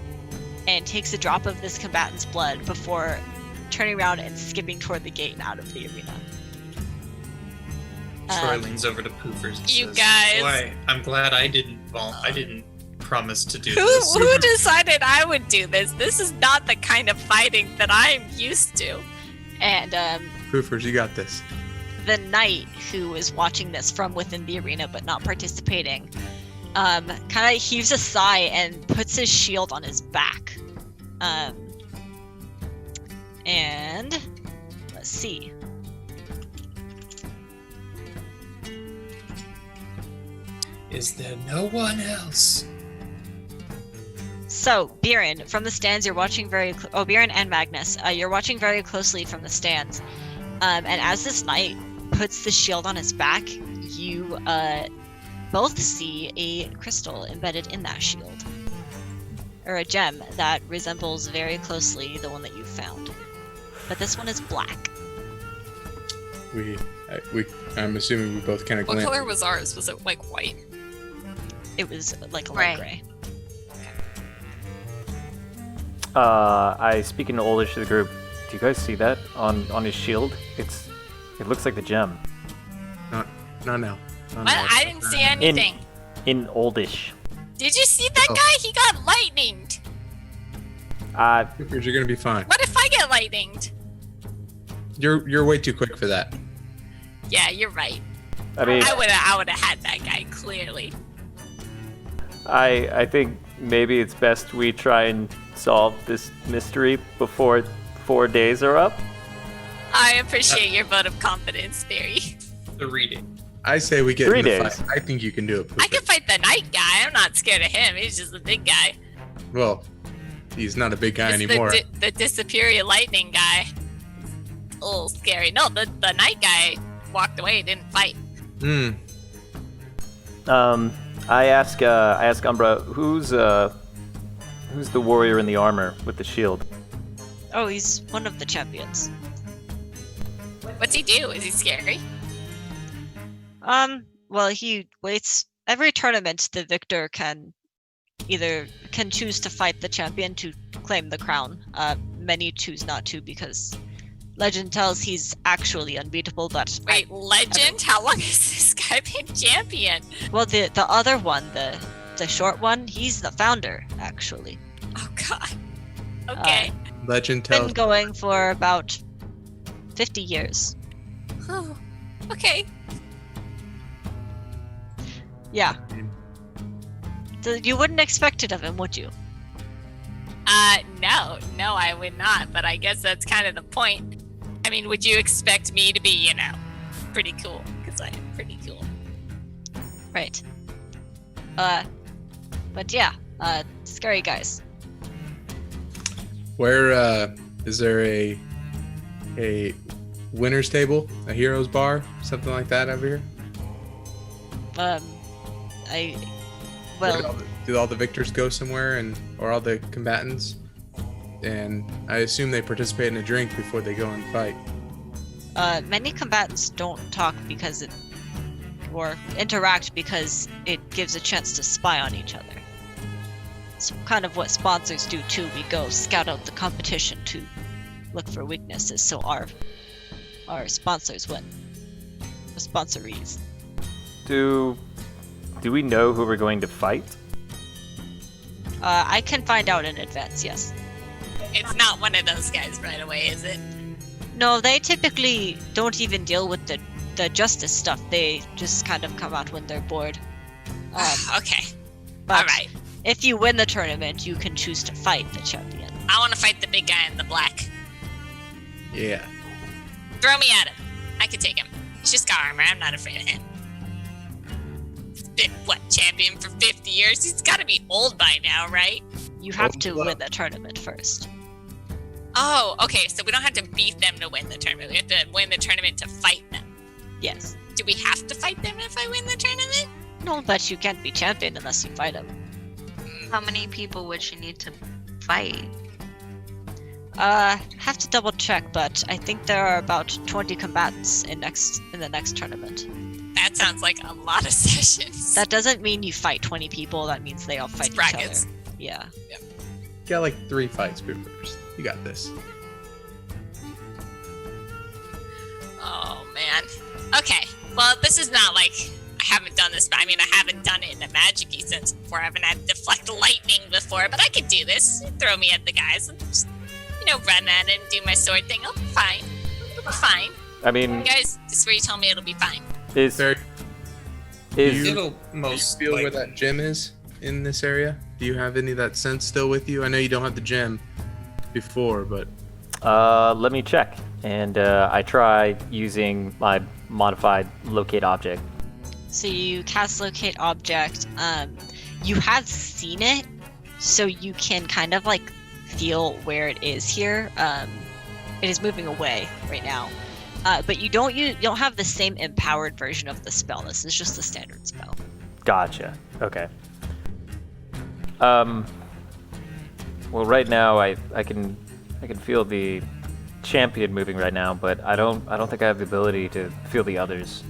and takes a drop of this combatant's blood before turning around and skipping toward the gate and out of the arena. Troy leans over to Poofers and You says, guys. "Boy, I'm glad I didn't promise to do this." Who decided I would do this? This is not the kind of fighting that I'm used to. And Poofers, you got this. the knight who is watching this from within the arena but not participating kind of heaves a sigh and puts his shield on his back. And let's see. Is there no one else? So, Biren, from the stands, you're watching Biren and Magnus, you're watching very closely from the stands. And as this knight puts the shield on his back, you both see a crystal embedded in that shield. Or a gem that resembles very closely the one that you found. But this one is black. I'm assuming we both kind of What glanced. color was ours? Was it white? It was a light Gray. gray. I speak in Oldish to the group. Do you guys see that on his shield? It looks like the gem. Not now. What? I didn't see anything. In Oldish. Did you see that Oh. guy? He got lightninged. Poofers, you're gonna be fine. What if I get lightninged? You're way too quick for that. Yeah, you're right. I mean, I would have had that guy clearly. I think maybe it's best we try and solve this mystery before 4 days are up. I appreciate your vote of confidence, Theory. The reading. I say we get 3 in the days. fight. I think you can do it, Poofers. I can fight the night guy. I'm not scared of him. He's just a big guy. Well, he's not a big guy It's anymore. The disappear lightning guy. A little scary. No, the night guy walked away, didn't fight. I ask Umbra, who's the warrior in the armor with the shield? Oh, he's one of the champions. What's he do? Is he scary? Well, he waits. Every tournament, the victor can choose to fight the champion to claim the crown. Many choose not to because legend tells he's actually unbeatable, but Wait, legend? How long has this guy been champion? well, the other one, the short one, he's the founder, actually. Oh god. Okay. Legend Been tells. going for about 50 years. Oh, okay. Yeah. You wouldn't expect it of him, would you? No, I would not, but I guess that's kind of the point. I mean, would you expect me to be, pretty cool? Because I am pretty cool. Right. But yeah, scary guys. Where is there a winner's table, a hero's bar, something like that over here? Do all the victors go somewhere, or all the combatants? And I assume they participate in a drink before they go and fight. Many combatants don't talk or interact because it gives a chance to spy on each other. It's kind of what sponsors do too. We go scout out the competition to look for weaknesses, so our sponsors win. The sponsorees. Do we know who we're going to fight? I can find out in advance, yes. It's not one of those guys right away, is it? No, they typically don't even deal with the justice stuff. They just kind of come out when they're bored. Okay. But All right. if you win the tournament, you can choose to fight the champion. I want to fight the big guy in the black. Yeah. Throw me at him. I can take him. He's just got armor. I'm not afraid of him. He's been, champion for 50 years? He's got to be old by now, right? You have to win the tournament first. Oh, okay. So we don't have to beat them to win the tournament. We have to win the tournament to fight them. Yes. Do we have to fight them if I win the tournament? No, but you can't be champion unless you fight him. How many people would you need to fight? Have to double check, but I think there are about 20 combatants in the next tournament. That sounds like a lot of sessions. That doesn't mean you fight 20 people. That means they all fight each other. Yeah. You got like 3 fights first. You got this. Oh, man. Okay. Well, this is not like I haven't done this, but I mean, I haven't done it in a magic-y sense before. I haven't had to deflect lightning before, but I could do this. Throw me at the guys and just, run at it and do my sword thing. I'll be fine. It'll be fine. I mean, You guys, this is where you tell me it'll be fine. It'll most feel where likely- that gem is in this area? Do you have any of that sense still with you? I know you don't have the gem before, but let me check. And I try using my modified locate object. So you cast locate object. You have seen it, so you can kind of like feel where it is here. It is moving away right now, but you don't have the same empowered version of the spell. This is just the standard spell. Gotcha. Okay. Well, right now I can feel the champion moving right now, but I don't think I have the ability to feel the others.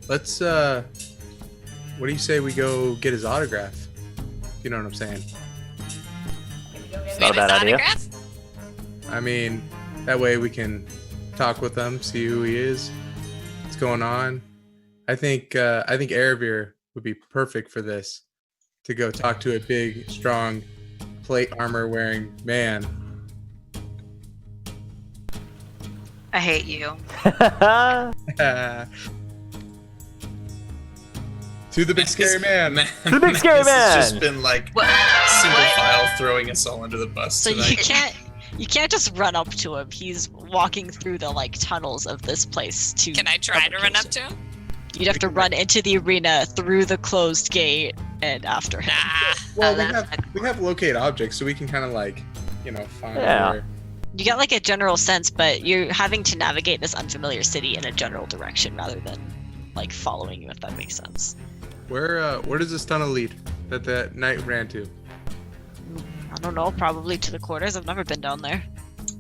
let's what do you say we go get his autograph? You know what I'm saying? Not a bad idea. Autograph? I mean, that way we can talk with him, see who he is, what's going on. I think Erebir would be perfect for this, to go talk to a big, strong, plate armor wearing man. I hate you. To the big scary man. To the big scary man! It's just been like single file throwing us all under the bus So tonight. you can't just run up to him. He's walking through the tunnels of this place to. Can I try to run up to him? You'd have to run into the arena through the closed gate and after him. Nah. Well, that's we have locate objects, so we can kind of find Yeah. where. You get a general sense, but you're having to navigate this unfamiliar city in a general direction rather than following you, if that makes sense. Where does this tunnel lead that knight ran to? I don't know, probably to the quarters. I've never been down there.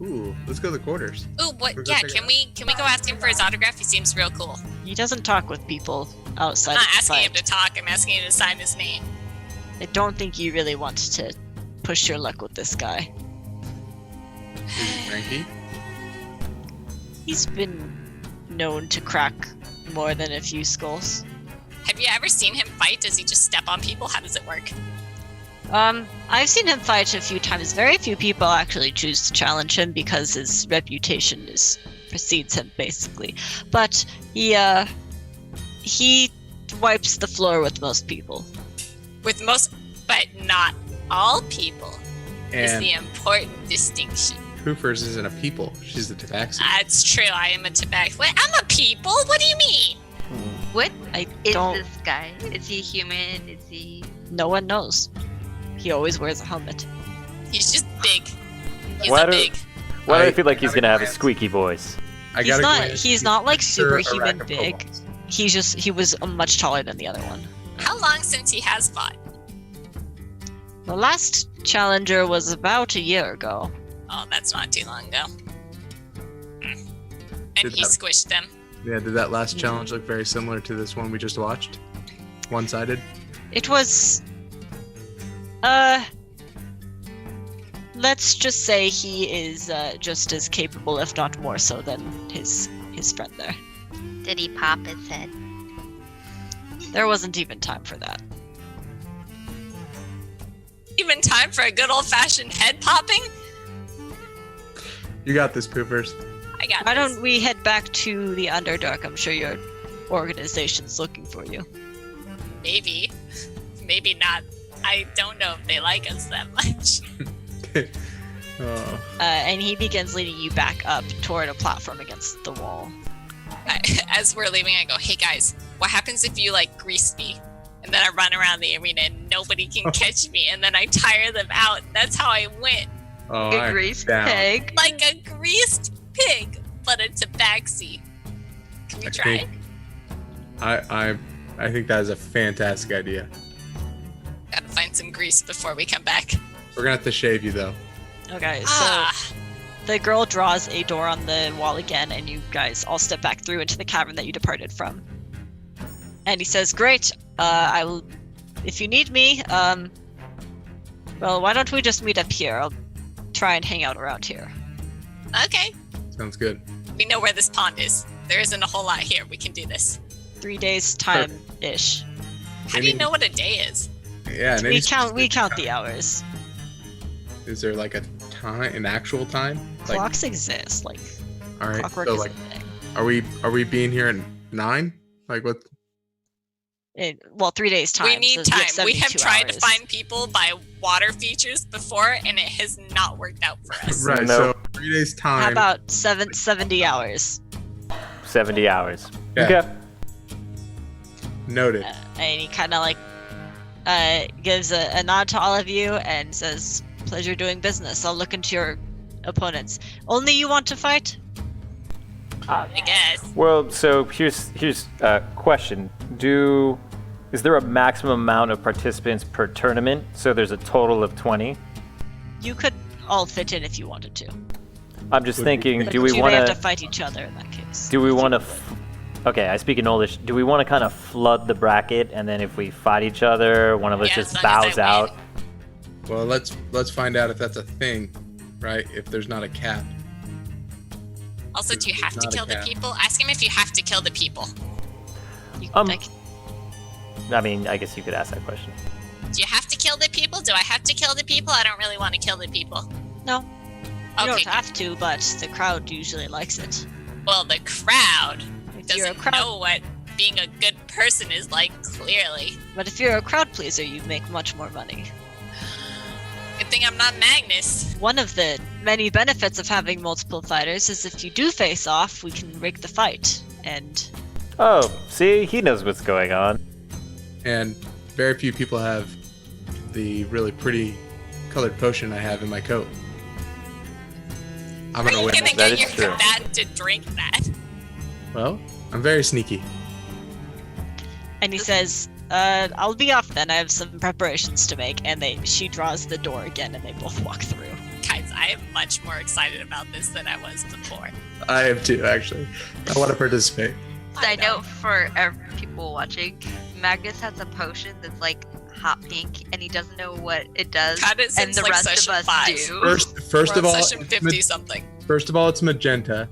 Ooh, let's go to the quarters. Ooh, what? We're gonna Yeah, check it can we go ask him for his autograph? He seems real cool. He doesn't talk with people outside I'm not of the asking him fight. to talk. I'm asking him to sign his name. I don't think you really want to push your luck with this guy. Is he cranky? He's been known to crack more than a few skulls. Have you ever seen him fight? Does he just step on people? How does it work? I've seen him fight a few times. Very few people actually choose to challenge him because his reputation precedes him, basically. But he wipes the floor with most people. With most... But not all people is And the important distinction. Poofers isn't a people. She's the tabaxi. That's true. I am a tobacco. Wait, I'm a people? What do you mean? What I is don't. this guy? Is he human? Is he? No one knows. He always wears a helmet. He's just big. He's Why a do- big. Why do I I feel like he's gotta gonna have a glance. squeaky voice? I He's gotta not. glance. He's not like Sure, a superhuman rack of big. kobolds. He was much taller than the other one. How long since he has fought? The last challenger was about a year ago. Oh, that's not too long ago. And Did he that- squished them. Yeah, did that last challenge look very similar to this one we just watched? One-sided? It was. Let's just say he is just as capable, if not more so, than his friend there. Did he pop his head? There wasn't even time for that. Even time for a good old-fashioned head popping? You got this, Poofers. I got Why this. don't we head back to the Underdark? I'm sure your organization's looking for you. Maybe. Maybe not. I don't know if they like us that much. Oh. And he begins leading you back up toward a platform against the wall. As we're leaving, I go, hey guys, what happens if you like grease me? And then I run around the arena and nobody can catch me, and then I tire them out. That's how I win. Oh, A I'm greased down. pig. Like a greased pig, but a tabaxi. Can we I try? think- I think that is a fantastic idea. Gotta find some grease before we come back. We're gonna have to shave you though. Okay, so Ah, the girl draws a door on the wall again, and you guys all step back through into the cavern that you departed from. And he says, "Great. I will. If you need me, well, why don't we just meet up here? I'll try and hang out around here." okay. Sounds good. We know where this pond is. There isn't a whole lot here. We can do this. 3 days time ish. How do you Any- know what a day is? Yeah, and We any count specific the hours. time? Is there like a time, an actual time? Like, Clocks exist. Like all right. clockwork So is like, a thing. are we being here at 9? Like what? Well, 3 days time. We need so you time. We have 72 tried to hours. find people by water features before, and it has not worked out for us. Right. Nope. So 3 days time. How about 70 hours? 70 hours. Yeah. Okay. Noted. And he kind of like gives a nod to all of you and says, "Pleasure doing business. I'll look into your opponents. Only you want to fight?" I guess. Well, so here's a question. Is there a maximum amount of participants per tournament? So there's a total of 20. You could all fit in if you wanted to. I'm just Would thinking, we- But do we you want may have to to fight each other in that case. do we want to Okay, I speak in Oldish. Do we want to kind of flood the bracket, and then if we fight each other, one of us Yeah, just as long as bows I out? win. Well, let's find out if that's a thing, right? If there's not a cap. Also, do you have to Not a kill the cap. people? Ask him if you have to kill the people. You, Um, like, I mean, I guess you could ask that question. Do you have to kill the people? Do I have to kill the people? I don't really want to kill the people. no, you Okay. don't have to, but the crowd usually likes it. Well, the crowd If you're a doesn't crowd, know what being a good person is like, clearly. but if you're a crowd pleaser, you make much more money. Good thing I'm not Magnus. One of the many benefits of having multiple fighters is if you do face off, we can rig the fight. And Oh, see, he knows what's going on. And very few people have the really pretty colored potion I have in my coat. I'm Are gonna you win. gonna That get is your true. combatant to drink that? Well, I'm very sneaky. he says, "I'll be off then. I have some preparations to make." And she draws the door again, and they both walk through. Guys, I am much more excited about this than I was before. I am too, actually. I want to participate. Side note for people watching, Magnus has a potion that's like hot pink, and he doesn't know what it does, Had it and since the like rest session of us 5. do. First We're of on all, session it's 50 something. first of all, it's magenta.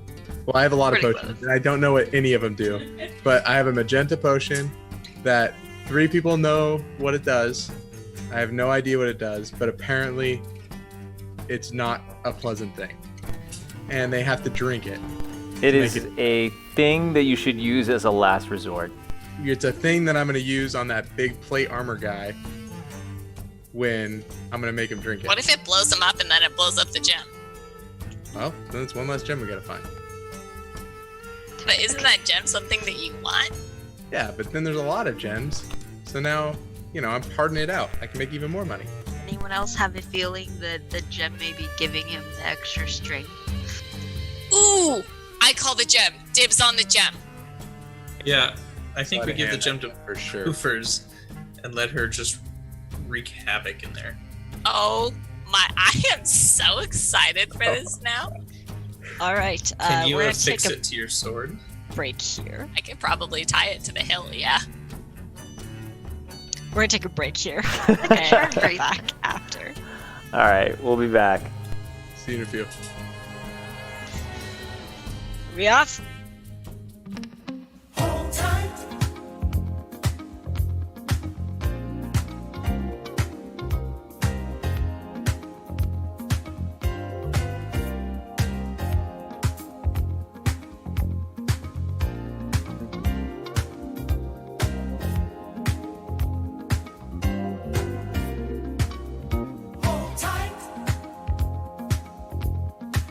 Well, I have a lot of Pretty potions, close. and I don't know what any of them do. But I have a magenta potion that 3 people know what it does. I have no idea what it does, but apparently it's not a pleasant thing. And they have to drink it. It Make is it- a thing that you should use as a last resort. It's a thing that I'm going to use on that big plate armor guy. when I'm gonna make him drink it. What if it blows him up and then it blows up the gem? Well, then it's one less gem we gotta find. But isn't that gem something that you want? Yeah, but then there's a lot of gems. So now, I'm parting it out. I can make even more money. Anyone else have a feeling that the gem may be giving him the extra strength? Ooh! I call the gem. Dibs on the gem. Yeah, I think Let we it give the hand gem that to for sure. Poofers and let her just wreak havoc in there. Oh my, I am so excited for this now. All right. Can you we're gonna affix take a it to your sword? break here. I could probably tie it to the hill, yeah. We're gonna take a break here. Okay, and sure, come back after. All right, we'll be back. See you in a few. We off?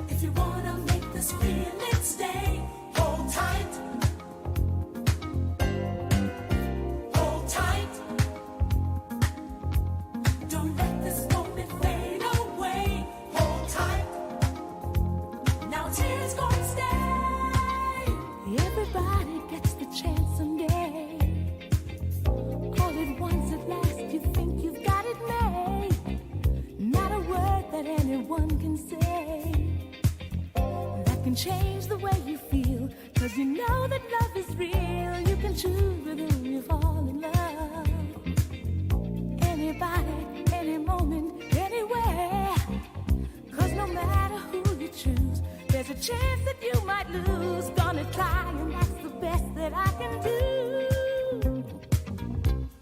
If you wanna make this feeling stay, hold tight. Hold tight. Don't let this moment fade away. Hold tight. Now tears gonna stay. Everybody gets the chance someday. All at once at last you think you've got it made. Not a word that anyone can say that can change the way you feel. 'Cause you know that love is real. You can choose with whom you fall in love. Anybody, any moment, anywhere. 'Cause no matter who you choose, there's a chance that you might lose. Gonna try, and that's the best that I can do.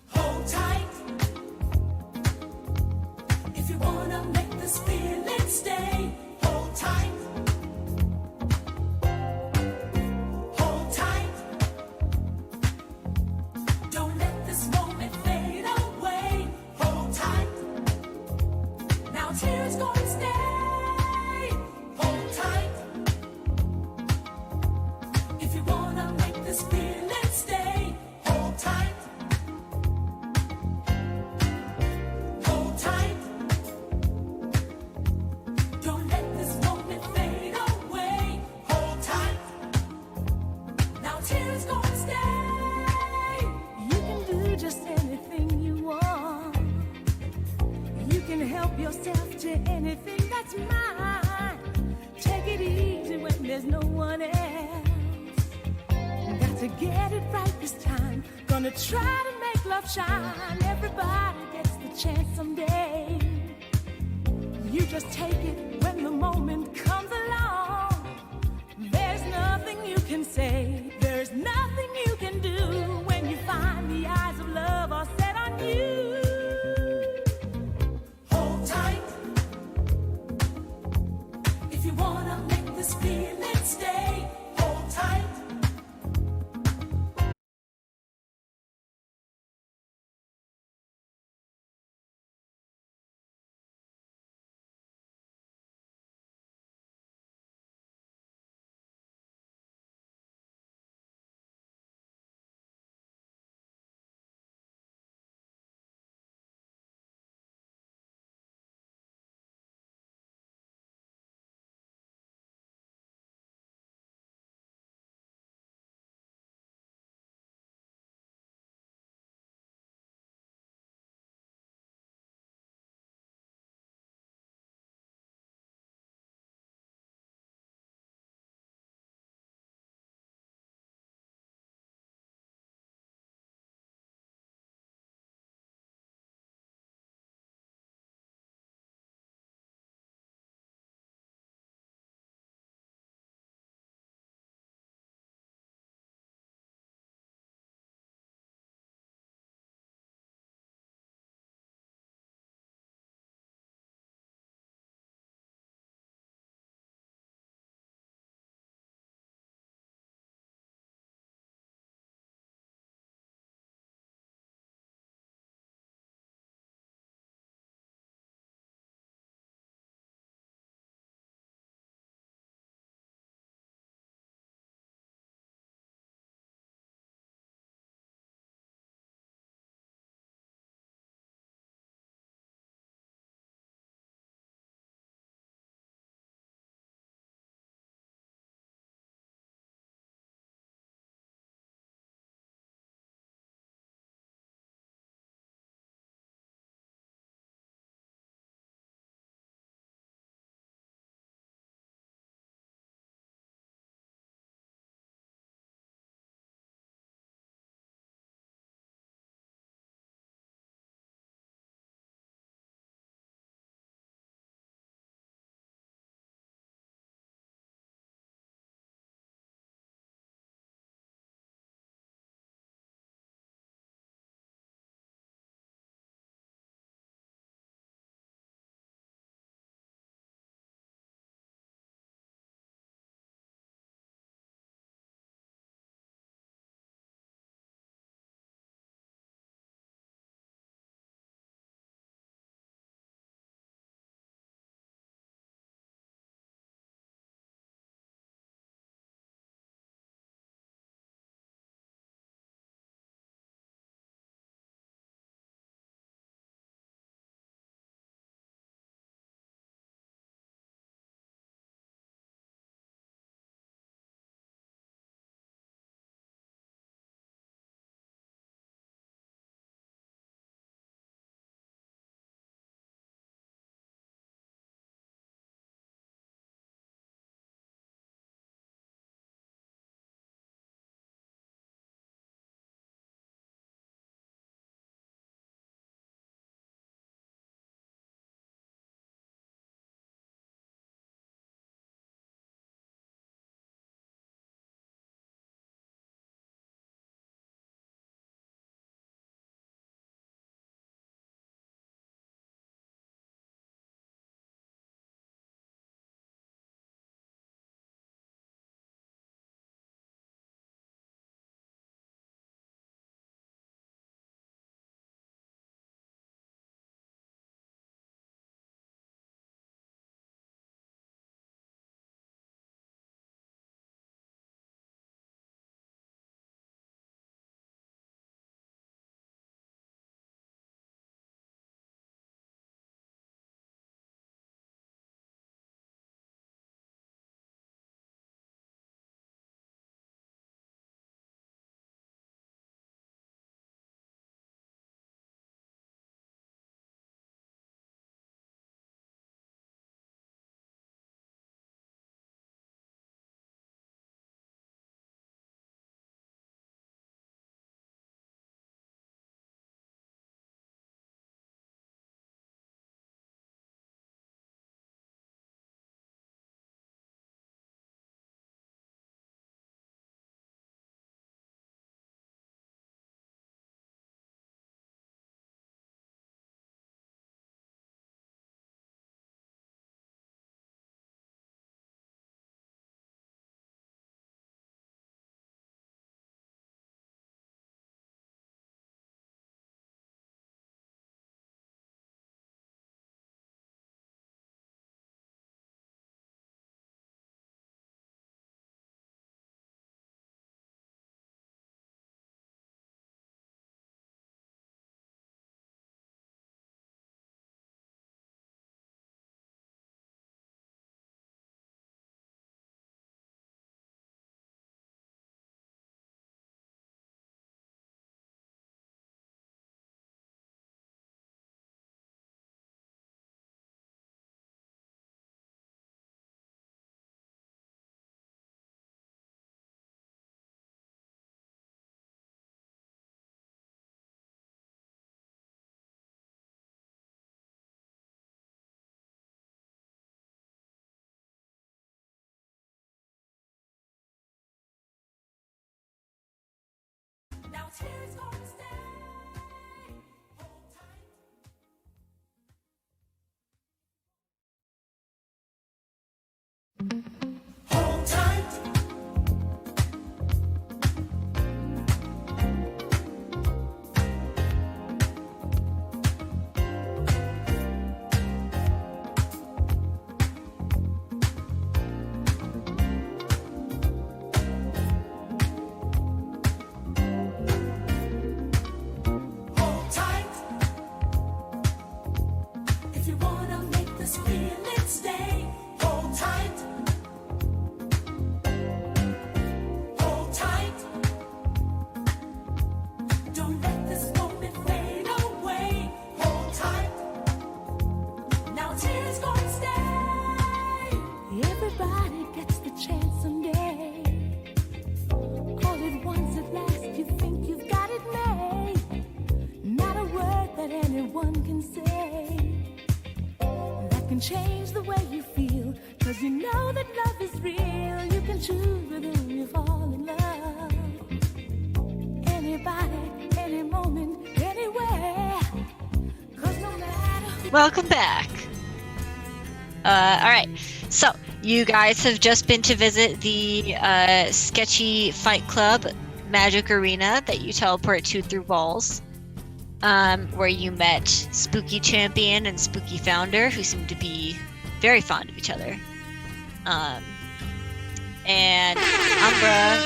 Hold tight. If you wanna make this feeling stay, hold tight. Hold tight. Don't let this moment fade away. Hold tight. Now tears gonna stay. Hold tight. If you wanna make this feeling stay, hold tight. Hold tight. Don't let this moment fade away. Hold tight. Now tears gonna stay. You can do just anything you want. You can help yourself to anything that's mine. Take it easy when there's no one else. Got to get it right this time. Gonna try to make love shine. Everybody gets the chance someday. You just take it when the moment comes along. There's nothing you can say. There's nothing you can do when you find the eyes of love are set on you. Hold tight. If you wanna make this feeling stay, hold tight. can change the way you feel, 'cause you know that love is real. You can choose with whom you fall in love. Anybody, any moment, anywhere. 'Cause no matter. Welcome back. All right. So you guys have just been to visit the sketchy fight club magic arena that you teleport to through walls, where you met Spooky Champion and Spooky Founder, who seem to be very fond of each other. And Umbra,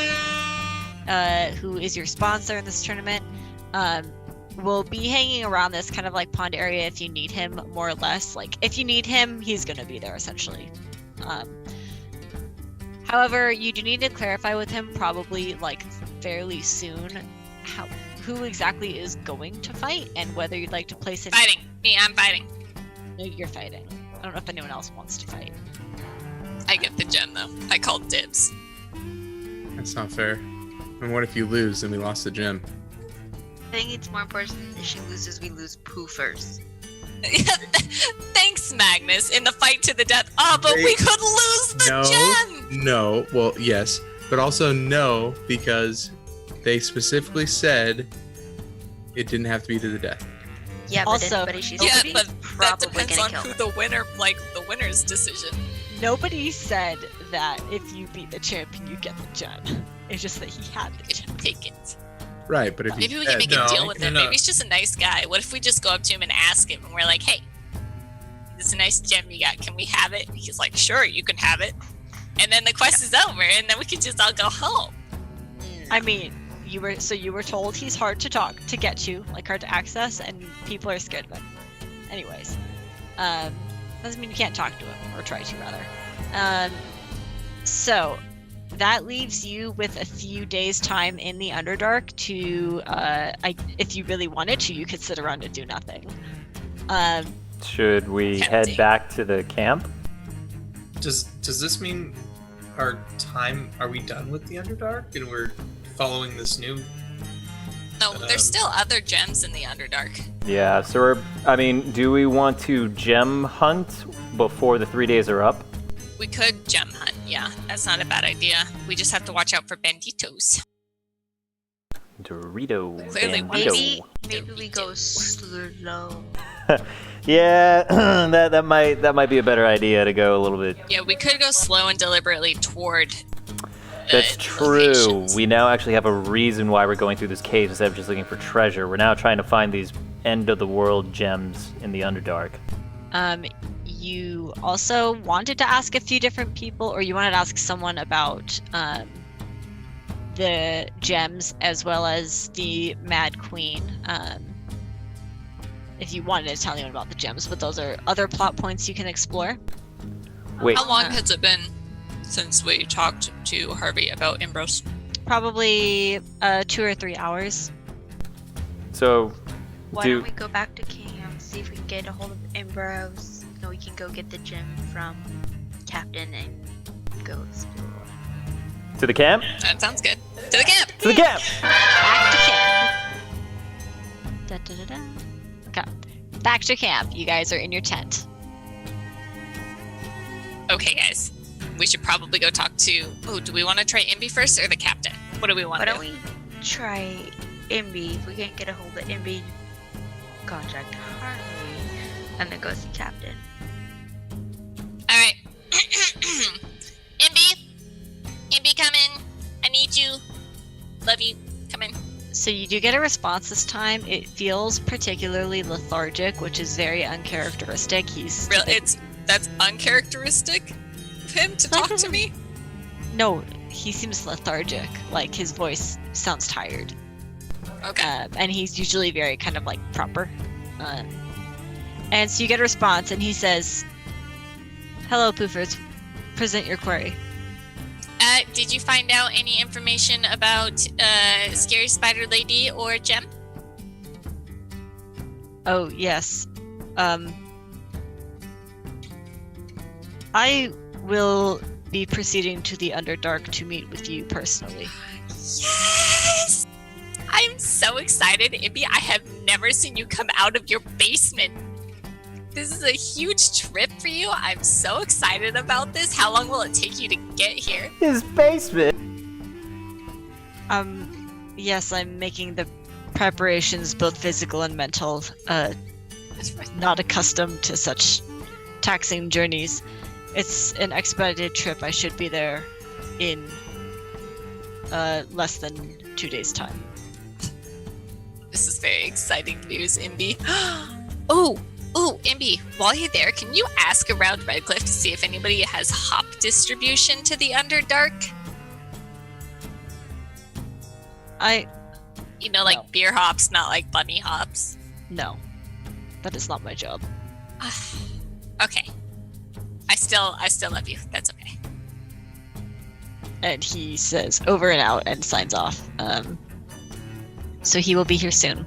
who is your sponsor in this tournament, will be hanging around this kind of like pond area if you need him, more or less. Like, if you need him, he's gonna be there, essentially. However, you do need to clarify with him, probably like fairly soon, who exactly is going to fight and whether you'd like to place it. Fighting. Me, I'm fighting. No, you're fighting. I don't know if anyone else wants to fight. I get the gem, though. I called dibs. That's not fair. And what if you lose and we lost the gem? I think it's more important if she loses, we lose poofers. Thanks, Magnus. In the fight to the death. Oh, but we could lose the gem! No. Well, yes. But also no, because they specifically said it didn't have to be to the death. Yeah, but Also- anybody she's Yeah, gonna be but that probably depends gonna on kill who her. the winner, like, the winner's decision. Nobody said that if you beat the champion, you get the gem. It's just that he had the You gem. can take it. Right, but if Maybe you we can said, make No, a deal with him. no. Maybe he's just a nice guy. What if we just go up to him and ask him, and we're like, "Hey, this is a nice gem you got. Can we have it?" And he's like, "Sure, you can have it." And then the quest is over, and then we can just all go home. I mean, you were told he's hard to get to, like hard to access, and people are scared of him. Anyways, doesn't mean you can't talk to him, or try to rather. So that leaves you with a few days time in the Underdark to, if you really wanted to, you could sit around and do nothing. Should we Tempting. head back to the camp? Does this mean our time? Are we done with the Underdark and we're following this new? No, there's still other gems in the Underdark. Yeah, so do we want to gem hunt before the 3 days are up? We could gem hunt. Yeah, that's not a bad idea. We just have to watch out for banditos. Dorito. Clearly Bandito. Maybe we go slow. Yeah, that might be a better idea to go a little bit. Yeah, we could go slow and deliberately toward. That's the true. locations. We now actually have a reason why we're going through this cave instead of just looking for treasure. We're now trying to find these end of the world gems in the Underdark. You also wanted to ask a few different people, or you wanted to ask someone about the gems as well as the Mad Queen. If you wanted to tell anyone about the gems, but those are other plot points you can explore. Wait, How long has it been since we talked to Harvey about Ambrose? Probably 2 or 3 hours. so Why do don't we go back to camp, see if we can get a hold of Ambrose, and we can go get the gem from Captain and go explore. to the camp? That sounds good. To the camp! To the camp! Back to camp. Da, da, da, da. Okay. Back to camp. You guys are in your tent. Okay, guys. We should probably go talk to. Oh, do we want to try Imby first or the captain? What do we want Why to don't do? we try Imby? If we can't get a hold of Imby, contact Harvey, and then go see Captain. All right. Imby, come in. I need you. Love you. Come in. So you do get a response this time. It feels particularly lethargic, which is very uncharacteristic. He's That's uncharacteristic of him to talk to me. No, he seems lethargic. Like his voice sounds tired. Okay. And he's usually very kind of like proper. And so you get a response, and he says, "Hello, Poofers. Present your query." Did you find out any information about Scary Spider Lady or Gem? Oh, yes. I will be proceeding to the Underdark to meet with you personally. Yes! I'm so excited, Imby. I have never seen you come out of your basement. This is a huge trip for you. I'm so excited about this. How long will it take you to get here? His basement. Yes, I'm making the preparations, both physical and mental. Not accustomed to such taxing journeys. It's an expedited trip. I should be there in less than 2 days' time. This is very exciting news, Imby. Ooh, Imby, while you're there, can you ask around Redcliffe to see if anybody has hop distribution to the Underdark? You know, like No. beer hops, not like bunny hops. No, that is not my job. Okay. I still love you. That's okay. And he says over and out and signs off. So he will be here soon.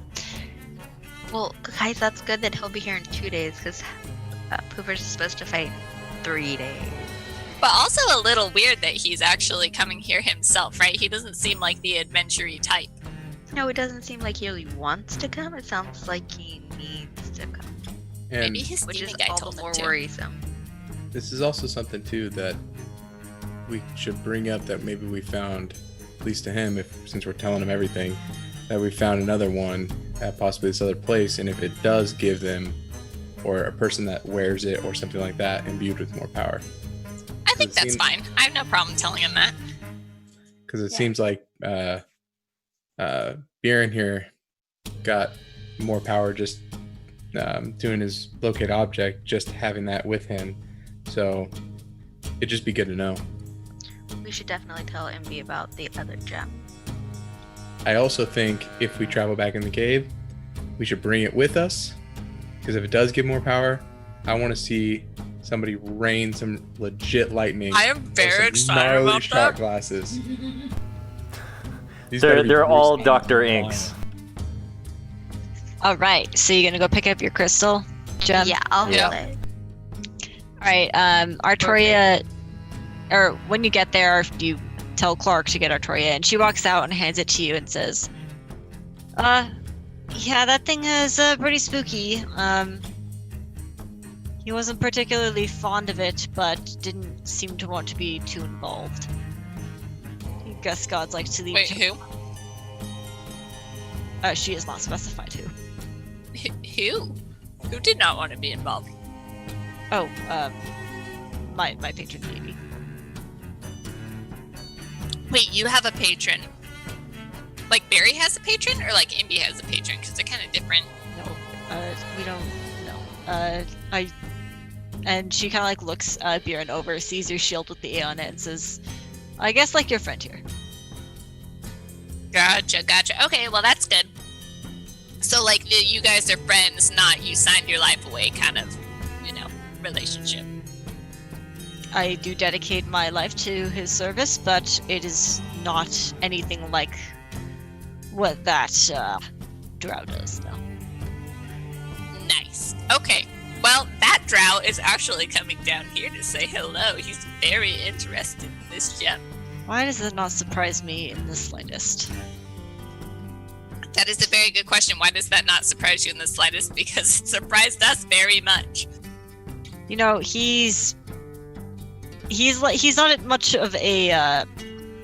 Well, guys, that's good that he'll be here in 2 days because Poover's supposed to fight 3 days. But also a little weird that he's actually coming here himself, right? He doesn't seem like the adventure-y type. No, it doesn't seem like he really wants to come. It sounds like he needs to come, And Maybe his which is demon guy all told the him more to. worrisome. this is also something too that we should bring up, that maybe we found, at least to him, since we're telling him everything, that we found another one at possibly this other place, and if it does give them, or a person that wears it or something like that, imbued with more power. I think it that's seems- fine. I have no problem telling him that. Because it Yeah. seems like Bjorn here got more power just doing his locate object, just having that with him. So it'd just be good to know. We should definitely tell Imby about the other gem. I also think if we travel back in the cave, we should bring it with us. Because if it does give more power, I want to see somebody rain some legit lightning. I am or very some excited gnarly about shot that. glasses. These better be They're all gruesome. Dr. Inks. All right, so you're gonna go pick up your crystal gem. Yeah, I'll Yeah. hold it. All right, Artoria, or when you get there, you tell Clark to get Artoria, and she walks out and hands it to you and says, yeah, that thing is pretty spooky. He wasn't particularly fond of it, but didn't seem to want to be too involved. I guess gods like to leave. Wait, who? She is not specified who. Who? Who did not want to be involved? Oh, my patron baby. Wait, you have a patron? Like Barry has a patron, or like Imby has a patron? Because they're kind of different. No, we don't know. And she kind of like looks Bjorn over, sees your shield with the A on it, and says, I guess like your friend here. Gotcha. Okay, well that's good. So like you guys are friends, not you signed your life away kind of, relationship. I do dedicate my life to his service, but it is not anything like what that drow does, no. Nice. Okay. Well, that drow is actually coming down here to say hello. He's very interested in this gem. Why does it not surprise me in the slightest? That is a very good question. Why does that not surprise you in the slightest? Because it surprised us very much. He's not much of a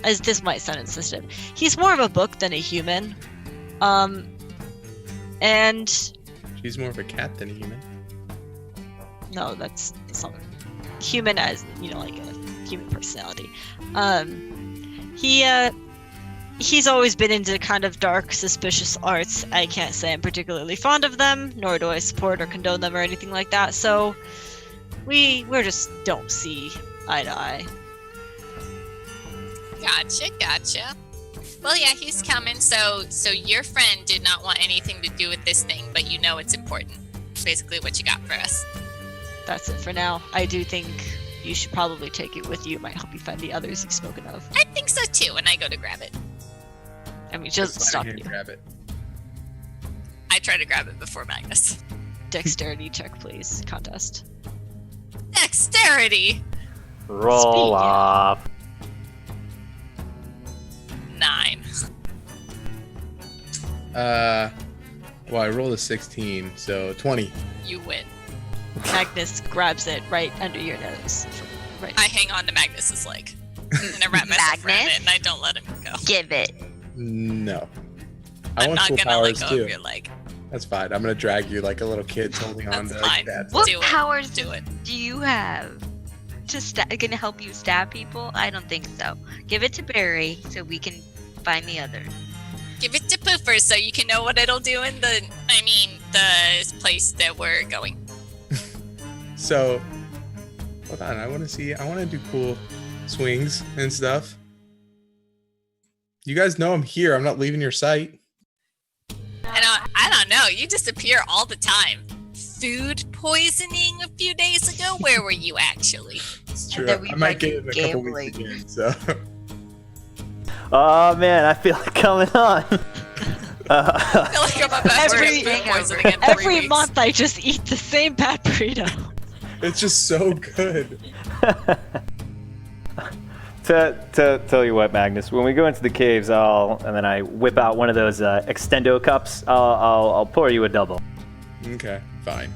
as this might sound insensitive. He's more of a book than a human. And She's more of a cat than a human. no, that's not human as like a human personality. He's always been into kind of dark, suspicious arts. I can't say I'm particularly fond of them, nor do I support or condone them or anything like that. So we just don't see eye to eye. Gotcha. Well, yeah, he's coming. So your friend did not want anything to do with this thing, but it's important. Basically, what you got for us. That's it for now. I do think you should probably take it with you. It might help you find the others you've spoken of. I think so too. And I go to grab it. I mean, just Slide stop in here you. and grab it. I try to grab it before Magnus. Dexterity check, please. Contest. Dexterity. Roll Speak, yeah. off. 9. Well, I rolled a 16, so 20. You win. Magnus grabs it right under your nose. Right. I hang on to Magnus's leg. And I wrap myself around it and I don't let him go. Give it. No. I I'm want not cool gonna let powers go too. of your leg. That's fine. I'm gonna drag you like a little kid holding on That's to fine. dad's. What Do it. powers Do it. do you have? Gonna help you stab people? I don't think so. Give it to Barry so we can find the other. Give it to Pooper so you can know what it'll do in the place that we're going. So, hold on. I want to do cool swings and stuff. You guys know I'm here. I'm not leaving your sight. I don't know. You disappear all the time. Food poisoning a few days ago? Where were you actually? It's true. then we I might might get it in a do couple gambling. weeks again. So, Oh man, I feel it coming on. I feel like I'm about to Every- get food poisoning in 3 Every weeks. month I just eat the same bad burrito. it's just so good. To tell you what, Magnus, when we go into the caves, and then I whip out one of those extendo cups. I'll pour you a double. Okay, fine.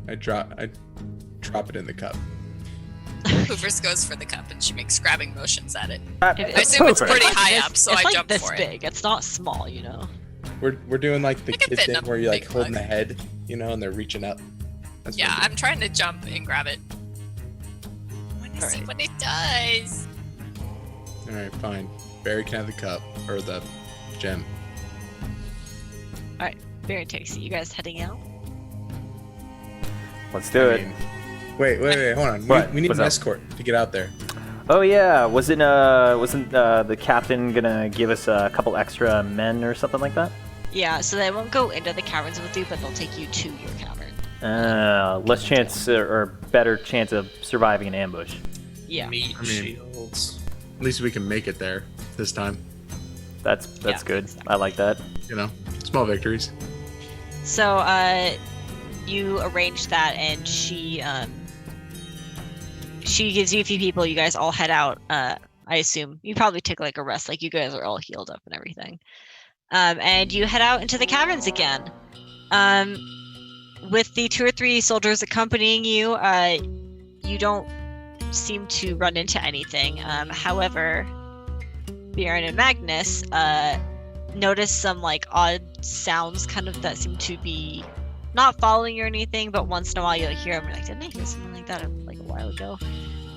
I drop it in the cup. Pooper goes for the cup and she makes grabbing motions at it. It I assume it's Pooper. pretty like high this- up, so it's I like jump this for it. big. It's not small, you know. We're doing like the It can kid fit in thing a where you're like big holding mug. the head, you know, and they're reaching up. That's Yeah, what I'm trying to jump and grab it. I want to see Alright. what it does. All right, fine. Barry can have the cup or the gem. Very tasty. You guys heading out? Let's do it. Wait, hold on. What? We need What's an up? escort to get out there. Oh yeah, wasn't the captain gonna give us a couple extra men or something like that? Yeah, so they won't go into the caverns with you, but they'll take you to your cavern. Less chance or better chance of surviving an ambush. Yeah. Meat I mean- shields. At least we can make it there this time. That's Yeah, good. exactly. I like that. You know, small victories. So, you arrange that, and she gives you a few people. You guys all head out. I assume you probably took like a rest, like you guys are all healed up and everything. And you head out into the caverns again. With the 2 or 3 soldiers accompanying you, you don't seem to run into anything. However, Bjorn and Magnus notice some like odd sounds, kind of that seem to be not following you or anything, but once in a while you'll hear them. You're like, didn't I hear something like that like a while ago?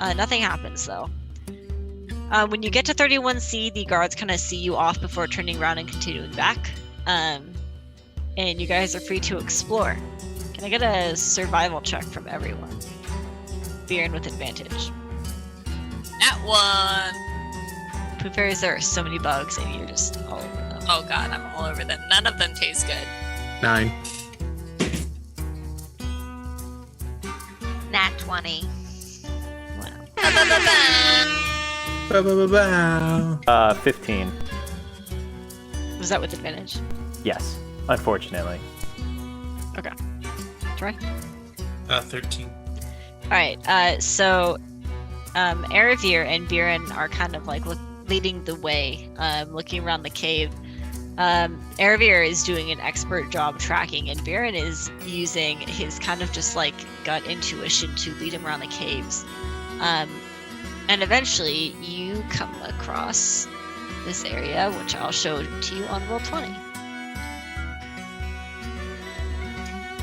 Nothing happens though. When you get to 31C, the guards kind of see you off before turning around and continuing back. And you guys are free to explore. Can I get a survival check from everyone? Bjorn with advantage. That one. Pooh fairies, there are so many bugs and you're just all over them. Oh god, I'm all over them. None of them taste good. 9. Nat 20. Wow. Ba-ba-ba-ba. 15. Was that with advantage? Yes, unfortunately. Troy? 13. Alright, so Eravir and Biren are kind of like leading the way, looking around the cave. Eravir is doing an expert job tracking, and Biren is using his kind of just like gut intuition to lead him around the caves. And eventually you come across this area, which I'll show to you on roll 20.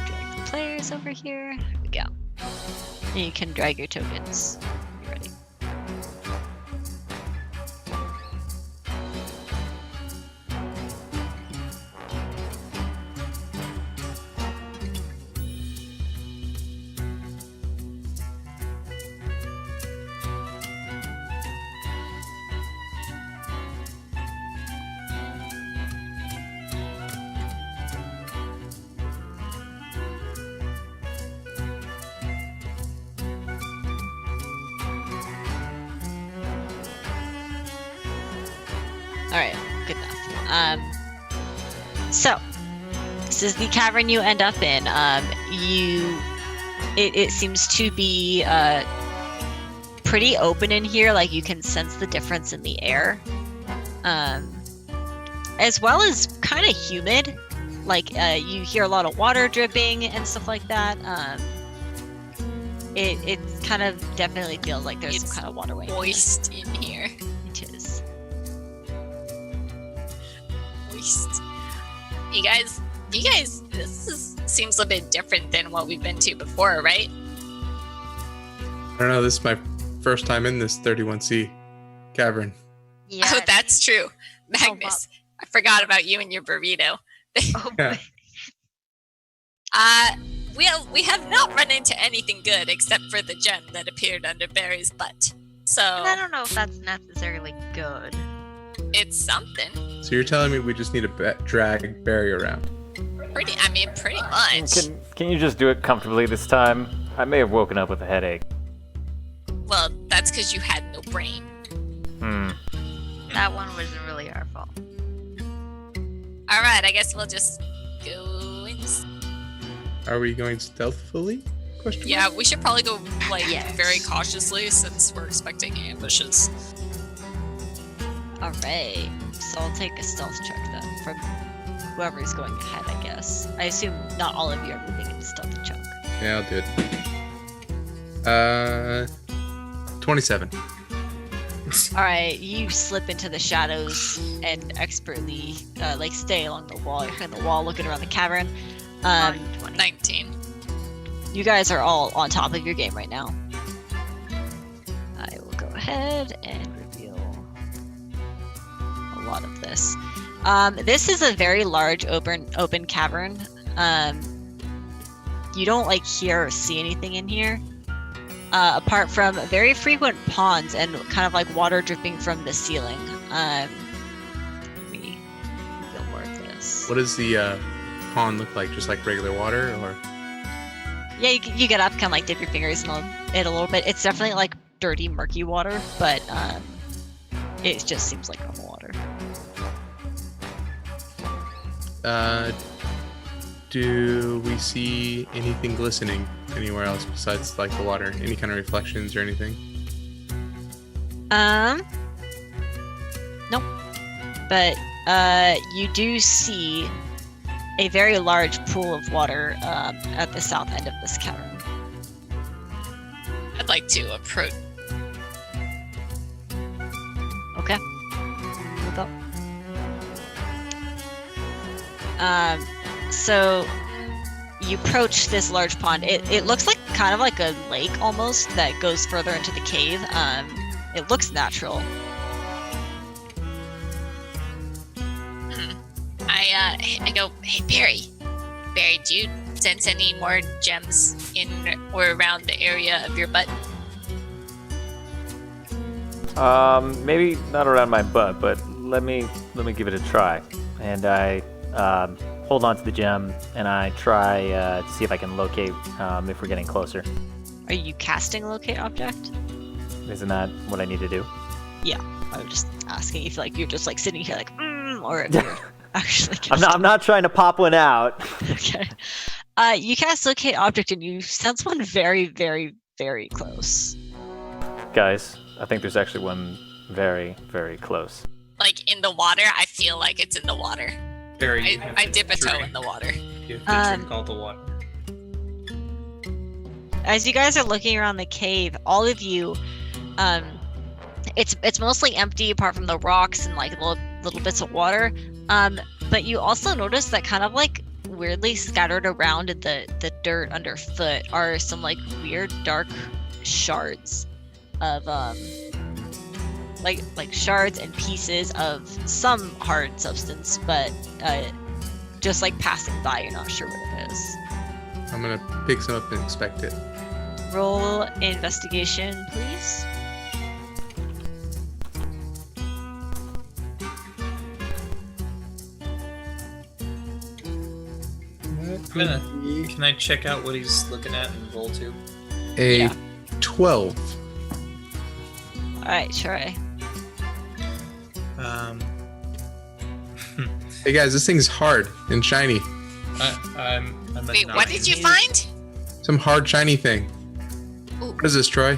Drag the players over here. Here we go. And you can drag your tokens. You're ready. Alright, good enough. So, this is the cavern you end up in. It seems to be pretty open in here, like you can sense the difference in the air. As well as kind of humid. Like you hear a lot of water dripping and stuff like that. It kind of definitely feels like there's It's some kind of waterway. Moist in here. It is. Moist. You guys, seems a bit different than what we've been to before, right? I don't know. This is my first time in this 31C cavern. Yeah. Oh, that's true. Magnus, I forgot about you and your burrito. Oh, Yeah. We have not run into anything good except for the gem that appeared under Barry's butt. So and I don't know if that's necessarily good. it's something. So you're telling me we just need to drag Barry around? Pretty much. Can you just do it comfortably this time? I may have woken up with a headache. Well, that's because you had no brain. That one wasn't really our fault. All right, I guess we'll just go in. Are we going stealthily? Question Yeah, we should probably go Yes. very cautiously since we're expecting ambushes. All right. So I'll take a stealth check then from whoever's going ahead, I guess. I assume not all of you are moving in stealth check. Yeah, I'll do it. 27. All right, you slip into the shadows and expertly stay along the wall. You're in the wall, looking around the cavern. 20. 19. You guys are all on top of your game right now. I will go ahead and reveal a lot of this. This is a very large open cavern. You don't hear or see anything in here. Apart from very frequent ponds and kind of water dripping from the ceiling. Let me reveal more of this. What does the pond look like? Just like regular water, or? Yeah, you get up, kind of dip your fingers in it a little bit. It's definitely dirty, murky water, but it just seems like normal water. Do we see anything glistening anywhere else besides the water? Any kind of reflections or anything? Nope. But you do see a very large pool of water at the south end of this cavern. I'd like to approach. Okay. Move up. So you approach this large pond. It looks kind of like a lake almost that goes further into the cave. It looks natural. I go, hey Barry, do you sense any more gems in or around the area of your butt? Maybe not around my butt, but let me give it a try. And I hold on to the gem and I try to see if I can locate if we're getting closer. Are you casting locate object? Isn't that what I need to do? Yeah. I was just asking if you're just sitting here or if you're actually casting. I'm not trying to pop one out. Okay. You cast locate object and you sense one very, very, very close. Guys, I think there's actually one very, very close. In the water? I feel like it's in the water. Barry, I dip a toe in the water. You have to drink all the water. As you guys are looking around the cave, all of you, it's mostly empty apart from the rocks and little bits of water. But you also notice that kind of weirdly scattered around in the dirt underfoot are some weird dark shards of shards and pieces of some hard substance, but just passing by, you're not sure what it is. I'm gonna pick some up and inspect it. Roll investigation, please. Can I check out what he's looking at and roll too? A 12. All right, try. Hey guys, this thing's hard and shiny. I'm a Wait, what did you 9. find? Some hard shiny thing. Ooh. What is this, Troy?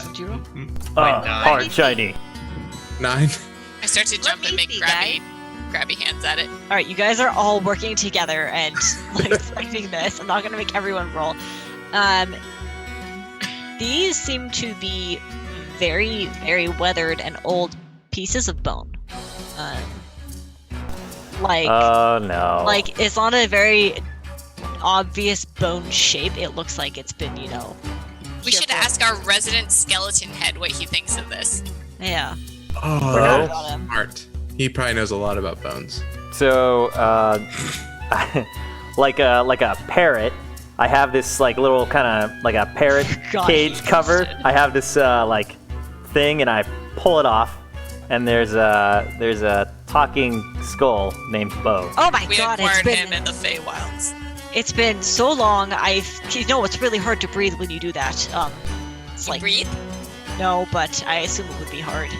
Did you roll? My 9. Hard shiny. 9. I start to Let jump me and make see, grabby grabby hands at it. All right, you guys are all working together and like fighting this. I'm not gonna make everyone roll. These seem to be very, very weathered and old pieces of bone. Oh no. Like it's not a very obvious bone shape. It looks like it's been, We should ask our resident skeleton head what he thinks of this. Yeah. Oh, Bro. that's smart. He probably knows a lot about bones. So, like a parrot, I have this like little kind of like a parrot God, cage he cover. existed. I have this like thing, and I pull it off, and there's a talking skull named Bo. Oh my We god, acquired him in the Feywilds. it's been so long. It's really hard to breathe when you do that. It's You like breathe? no, but I assume it would be hard.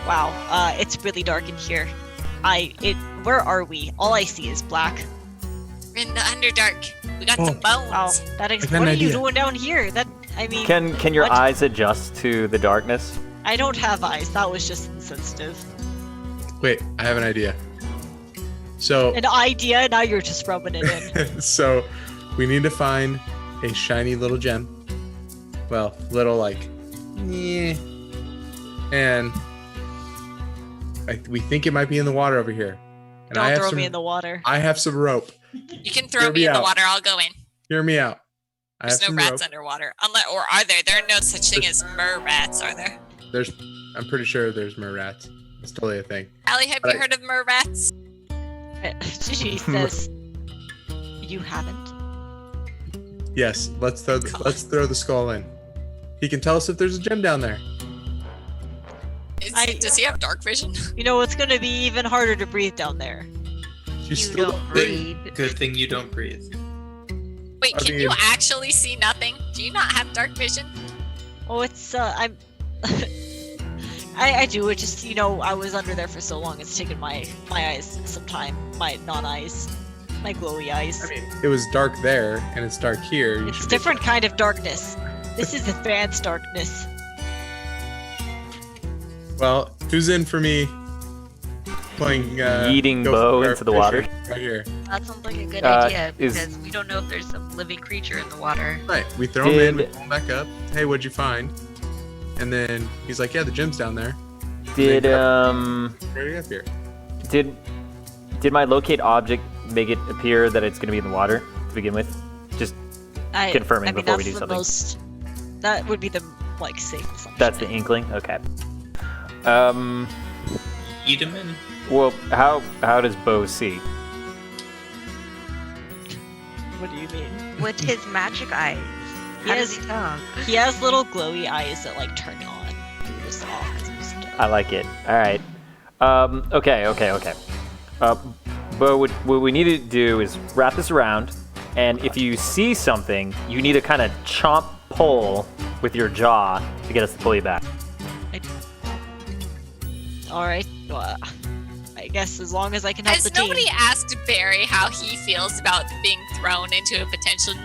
Wow. It's really dark in here. Where are we? All I see is black. We're in the Underdark. We got Oh. some bones. Wow. got What an are you idea. doing down here? Can your what? eyes adjust to the darkness? I don't have eyes. That was just insensitive. Wait, I have an idea. So, An idea. Now you're just rubbing it in. so we need to find a shiny little gem. Well, little like, yeah. And we think it might be in the water over here. And I Don't have throw some, me in the water. I have some rope. You can throw Hear me me in the out. water. I'll go in. Hear me out. I There's have no some rats rope. underwater. Or are there? There are no such thing as mer rats, are there? I'm pretty sure there's mer rats. It's totally a thing. Allie, have But you heard of mer rats? She says, "You haven't." Yes, let's throw the skull in. He can tell us if there's a gem down there. Does he have dark vision? It's gonna be even harder to breathe down there. She's You still don't breathe. Good thing you don't breathe. Wait, I can you mean- actually see nothing? Do you not have dark vision? Oh, it's I'm. I do. It just I was under there for so long. It's taken my eyes some time. My non-eyes, my glowy eyes. I mean, it was dark there, and it's dark here. You It's should be- different kind of darkness. This is advanced darkness. Well, who's in for me playing Yeeting Ghost Bo of Our into the water? Fishing Right here. That sounds like a good Uh, idea is- because we don't know if there's some living creature in the water. Right. We throw him in, we Did- pull him back up. Hey, what'd you find? And then he's like, yeah, the gem's down there. Did Right up here. did my locate object make it appear that it's gonna be in the water to begin with? Just Confirming I mean, before we that's do the something. That would be the safe assumption. that's the inkling. Okay. Eat him in. Well, how does Bo see? What do you mean? With his magic eyes. He How does has- he talk? He has little glowy eyes that turn on. They're just off 'cause it's dark. I like it. All right. Okay. Bo, what we need to do is wrap this around, and if you see something, you need to kind of chomp pull with your jaw to get us to pull you back. All right. Well, I guess as long as I can help Has the team. nobody asked Barry how he feels about being thrown into a potentially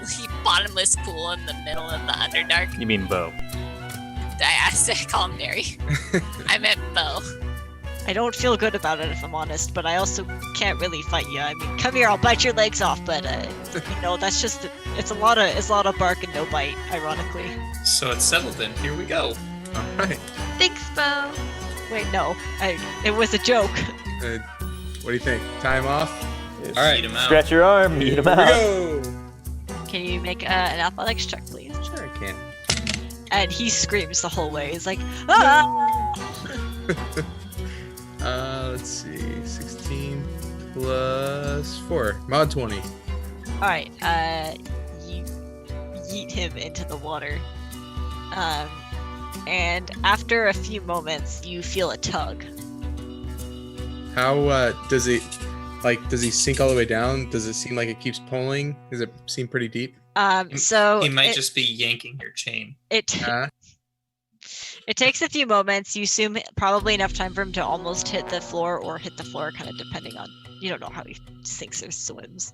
bottomless pool in the middle of the Underdark? You mean Bo? I call him Barry. I meant Bo. I don't feel good about it if I'm honest, but I also can't really fight you. I mean, come here, I'll bite your legs off, but that's just it's a lot of bark and no bite, ironically. So it's settled then. Here we go. All right. Thanks, Bo. Wait, no, it was a joke. What do you think? Time off? All right. Eat him out. Stretch your arm, eat him Here we out. go. Can you make an athletics check, please? Sure, I can. And he screams the whole way. He's like, ah! Let's see. 16 plus 4. Mod 20. All right, you yeet him into the water. And after a few moments, you feel a tug. How does he sink all the way down? Does it seem like it keeps pulling? Does it seem pretty deep? So He might it, just be yanking your chain. it Uh, it takes a few moments. You assume probably enough time for him to almost hit the floor or hit the floor, kind of depending on you don't know how he sinks or swims.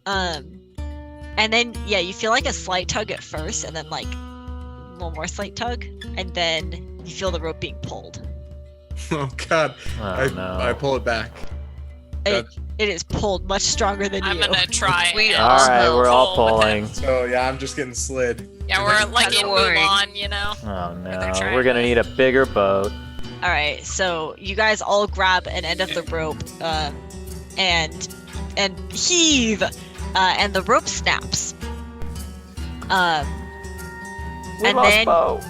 And then you feel like a slight tug at first, and then like a little more slight tug, and then you feel the rope being pulled. Oh God! Oh, no. I pull it back. It is pulled much stronger than I'm you. gonna try. We and All right, we're all pull with pulling. it. So yeah, I'm just getting slid. Yeah, we're like in Don't worry. Mulan, you know. Oh they're no, trying we're gonna to- need a bigger boat. All right, so you guys all grab an end of the rope and heave, and the rope snaps. We And lost then boat.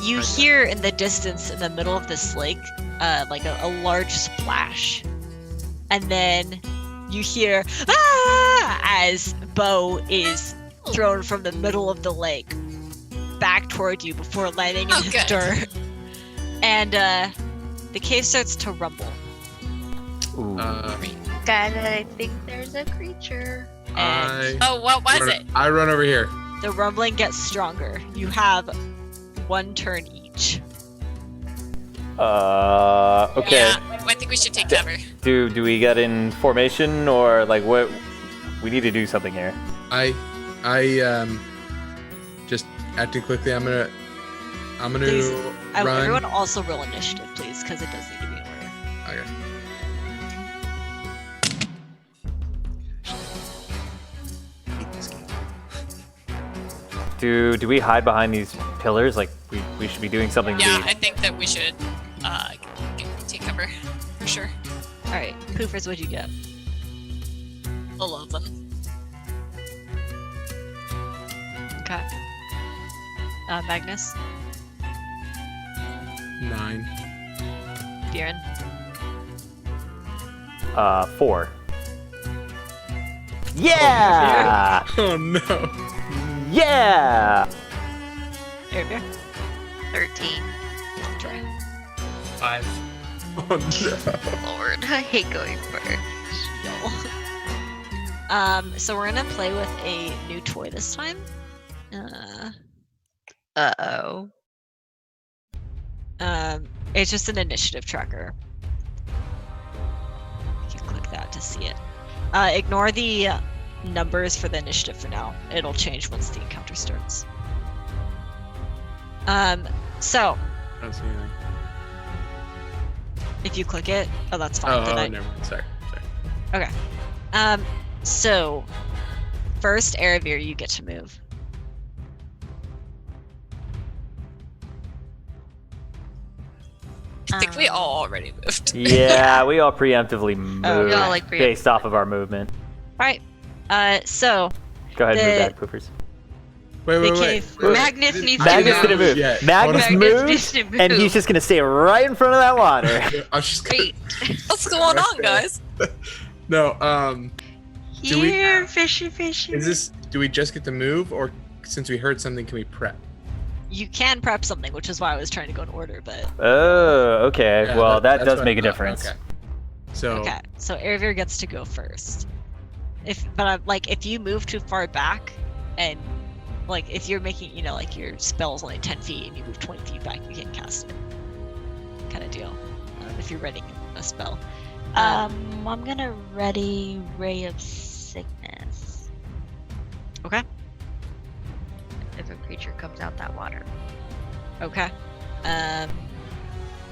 you hear in the distance, in the middle of this lake, like a large splash, and then you hear as Bo is thrown from the middle of the lake back toward you before landing in Oh, the good. dirt, and the cave starts to rumble. Ooh. God, I think there's a creature. And Oh, what was it? I run over here. the rumbling gets stronger. You have one turn each. Okay. Yeah, I think we should take cover. Do we get in formation or like what? We need to do something here. I just acting quickly. I'm gonna Please, run. everyone also roll initiative, please, because it does need to be in order. Okay. Do we hide behind these pillars? Like we should be doing something Yeah, to I think that we should take cover for sure. All right, Poofers, what'd you get? 11. Okay. Magnus, 9. Bjorn, 4. Yeah! Oh no! Yeah! Airbear, 13. Troy. 5. Oh no! Lord, I hate going first. So we're gonna play with a new toy this time. Uh-oh. It's just an initiative tracker. You can click that to see it. Ignore the numbers for the initiative for now. It'll change once the encounter starts. So I don't see anything. if you click it, oh, that's fine. Oh, Then never mind. Sorry. Okay. So first, Aravir, you get to move. I think we all already moved. Yeah, we all preemptively moved Oh, we all, like, based off of our movement. All right. So Go ahead and move The- that, Poofers. Wait, The wait, cave- wait. Magnus needs to Magnus move. didn't move. Yet. Magnus Hold on. Magnus moved, needs to and move. he's just gonna stay right in front of that water. I'm just gonna, Wait. What's going on, guys? no. Do we- Here, fishy, fishy. Is this? Do we just get to move, or since we heard something, can we prep? you can prep something, which is why I was trying to go in order, but Oh, okay. Yeah, well, that that's does what make I a thought. difference. Okay. So okay. So Aravir gets to go first. But I'm like, if you move too far back, and like if you're making, like your spell's only 10 feet and you move 20 feet back, you can't cast it. Kind of deal. If you're readying a spell. I'm gonna ready Ray of Sickness. Okay. If a creature comes out that water. Okay.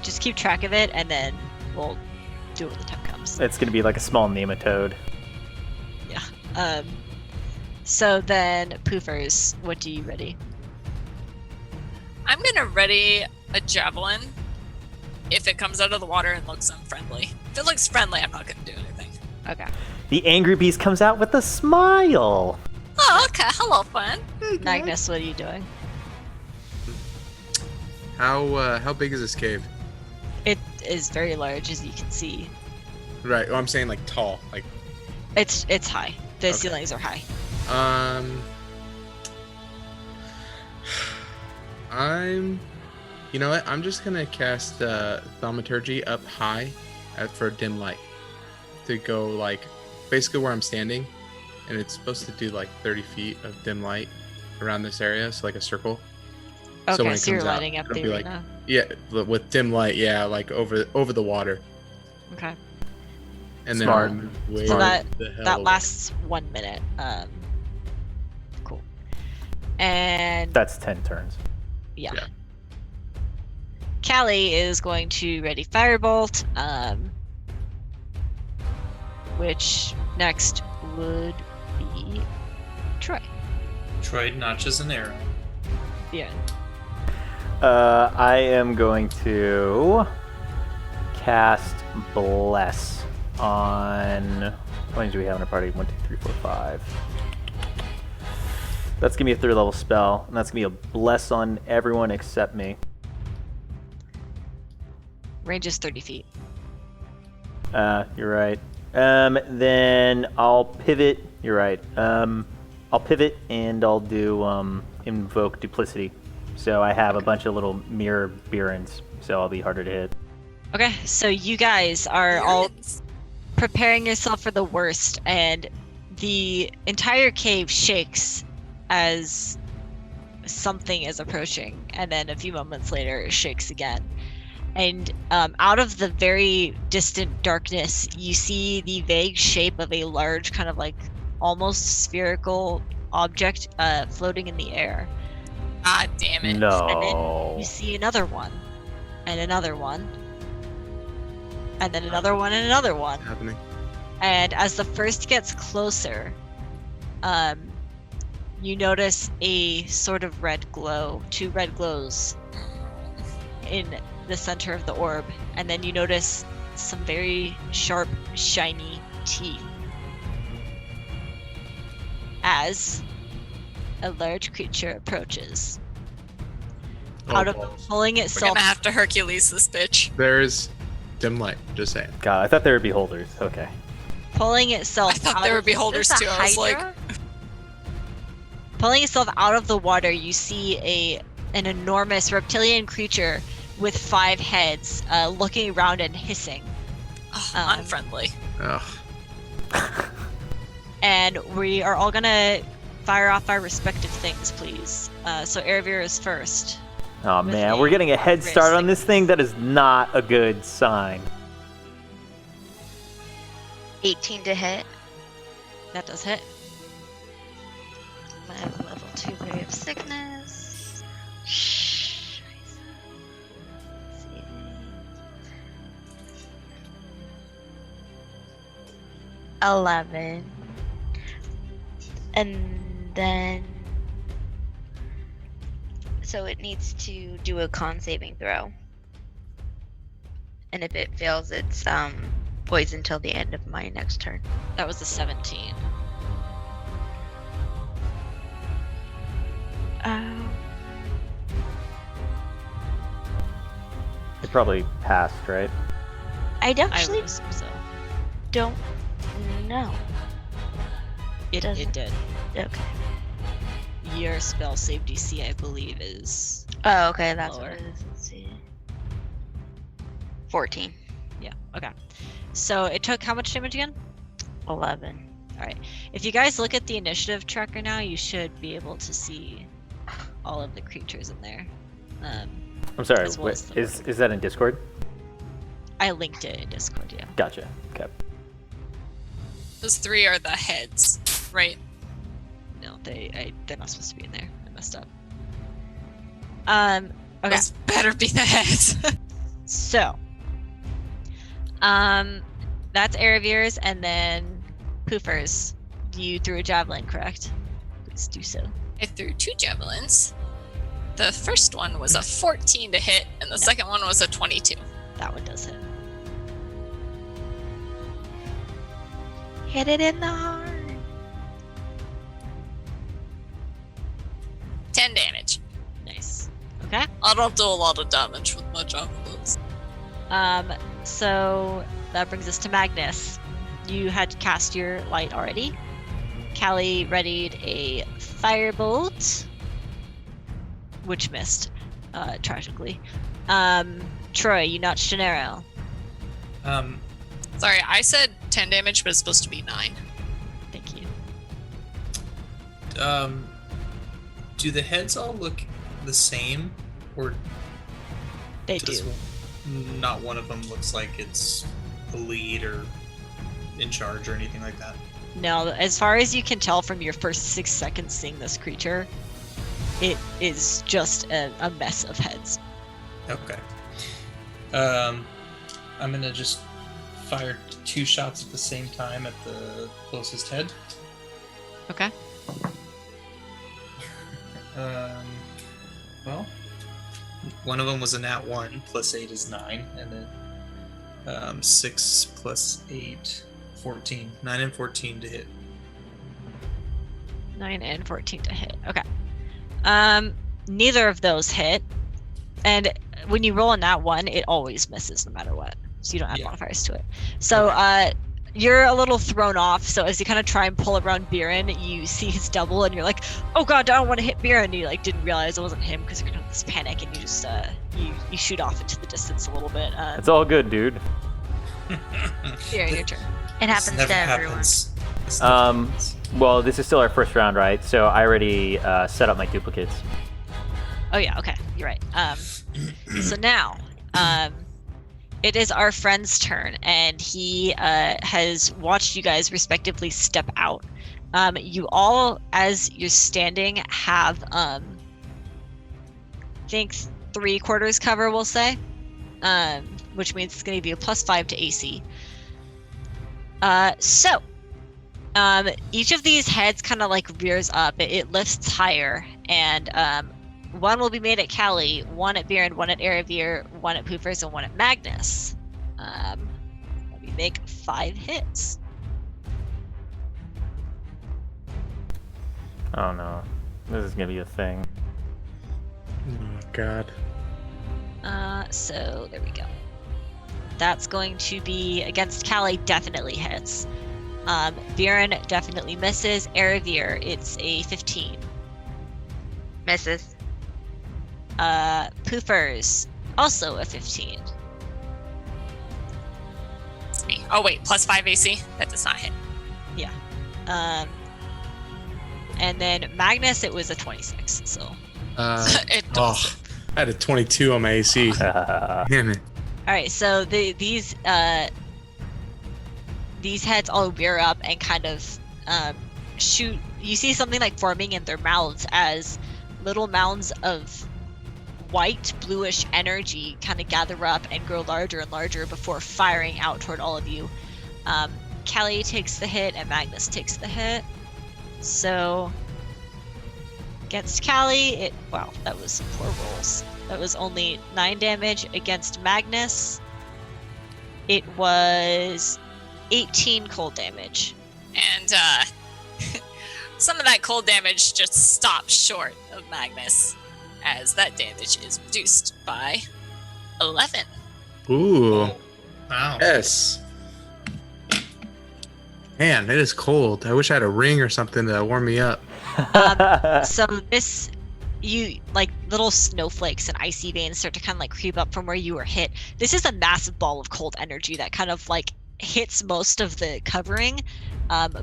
Just keep track of it, and then we'll do it when the time comes. It's gonna be like a small nematode. Yeah. So then, Poofers, what do you ready? I'm gonna ready a javelin if it comes out of the water and looks unfriendly. If it looks friendly, I'm not gonna do anything. Okay. The angry beast comes out with a smile. Oh, okay. Hello, fun. Magnus, what are you doing? how big is this cave? It is very large, as you can see. Right. Oh, I'm saying like tall. Like It's high. The Okay. ceilings are high. You know what? I'm just gonna cast Thaumaturgy up high for dim light to go like basically where I'm standing, and it's supposed to do like 30 feet of dim light around this area, so like a circle. Okay, when it you're comes out, lighting up it'll the be like- arena. Yeah, with dim light. Yeah, like over the water, Okay. and Smart. then I'll move way So the hell That away. lasts 1 minute. Cool. And That's 10 turns. yeah. Yeah. Callie is going to ready Firebolt. Which next would be Troy. Troy notches an arrow. Yeah. I am going to cast Bless on. How many do we have in our party? 1, 2, 3, 4, 5. That's gonna be a 3rd level spell, and that's gonna be a Bless on everyone except me. Range is 30 feet. You're right. Then I'll pivot. You're right. I'll pivot and I'll do invoke duplicity. So I have a bunch of little mirror Birans, so I'll be harder to hit. Okay, so you guys are all preparing yourself for the worst, and the entire cave shakes as something is approaching, and then a few moments later it shakes again. And out of the very distant darkness, you see the vague shape of a large, kind of like almost spherical object floating in the air. Ah, damn it. And then No. you see another one, and another one, and then another one, and another one. Happening. And as the first gets closer, you notice a sort of red glow, 2 red glows in the center of the orb, and then you notice some very sharp, shiny teeth as a large creature approaches. Out of pulling We're itself, gonna have to Hercules this bitch. There's dim light. Just saying. God, I thought they were beholders. Okay. pulling itself I thought out they were of- beholders Is this too. a I was like, hydra? Pulling itself out of the water, you see an enormous reptilian creature with 5 heads, looking around and hissing. oh, unfriendly. Ugh. And we are all gonna fire off our respective things, please. So Erebir is first. Oh With man, a we're getting a head wrist start on this sickness. thing. That is not a good sign. 18 to hit. That does hit. I have level 2 Ray of Sickness. Scheiße. Let's see. 11. And then. So it needs to do a con saving throw. And if it fails, it's poisoned till the end of my next turn. That was a 17. It probably passed, right? I I actually would assume so. don't know. It Doesn't- did. Okay. Your spell save DC, I believe, is Oh, okay, that's Lower. what it is. Let's see. 14. yeah. Okay. So it took how much damage again? 11. All right. If you guys look at the initiative tracker now, you should be able to see all of the creatures in there. I'm sorry. As well as the Is that in Discord? I linked it in Discord. Yeah. Gotcha. Okay. Those 3 are the heads, right? No, they're not supposed to be in there. I messed up. Okay. Those better be the heads. So, that's Erevir's, and then Poofer's. You threw a javelin, correct? Please do so. I threw 2 javelins. The first one was a 14 to hit, and the second one was a 22. That one does hit. Hit it in the heart. 10 damage. Nice. Okay. I don't do a lot of damage with my javelins. So that brings us to Magnus. You had cast your light already. Callie readied a firebolt, which missed, tragically. Troy, you notched an arrow. Sorry, I said 10 damage, but it's supposed to be 9. Thank you. Do the heads all look the same, or They does do. not one of them looks like it's the lead or in charge or anything like that? No, as far as you can tell from your first 6 seconds seeing this creature, it is just a mess of heads. Okay. I'm gonna just fire 2 shots at the same time at the closest head. Okay. Well, one of them was a nat 1, plus 8 is 9, and then 6 plus 8, 14. 9 and 14 to hit. 9 and 14 to hit. Okay. Neither of those hit. And when you roll a nat 1, it always misses no matter what. So you don't add Yeah. modifiers to it. So you're a little thrown off. So as you kind of try and pull around Biren, you see his double and you're like, oh god, I don't want to hit Biren. And you like didn't realize it wasn't him because you're kind of this panic and you just you shoot off into the distance a little bit. It's all good, dude. Biren, your turn. It This happens never to everyone. happens. This never happens. Well, this is still our first round, right? So I already set up my duplicates. Oh yeah, okay, you're right. So now, it is our friend's turn, and he has watched you guys respectively step out. You all, as you're standing, have I think 3/4 cover, we'll say, which means it's going to give you a +5 to AC. So each of these heads kind of like rears up. It lifts higher, and one will be made at Callie, one at Biren, one at Aravir, one at Poofers, and one at Magnus. Let me make 5 hits. Oh no, this is gonna be a thing. Oh god. So there we go. That's going to be against Callie, definitely hits. Biren definitely misses. Aravir, it's a 15. Misses. Poofers, also a 15. It's me. Oh wait, +5 AC. That does not hit. And then Magnus, it was a 26. So, It does. Oh, I had a 22 on my AC. Damn it. all right. So these heads all rear up and kind of shoot. You see something like forming in their mouths as little mounds of white bluish energy kind of gather up and grow larger and larger before firing out toward all of you. Callie takes the hit and Magnus takes the hit. So against Callie, wow, that was some poor rolls. That was only 9 damage. Against Magnus, it was 18 cold damage. And some of that cold damage just stops short of Magnus, as that damage is reduced by 11. Ooh. Oh, wow. Yes. Man, it is cold. I wish I had a ring or something to warm me up. So this, you like little snowflakes and icy veins start to kind of like creep up from where you were hit. This is a massive ball of cold energy that kind of like hits most of the covering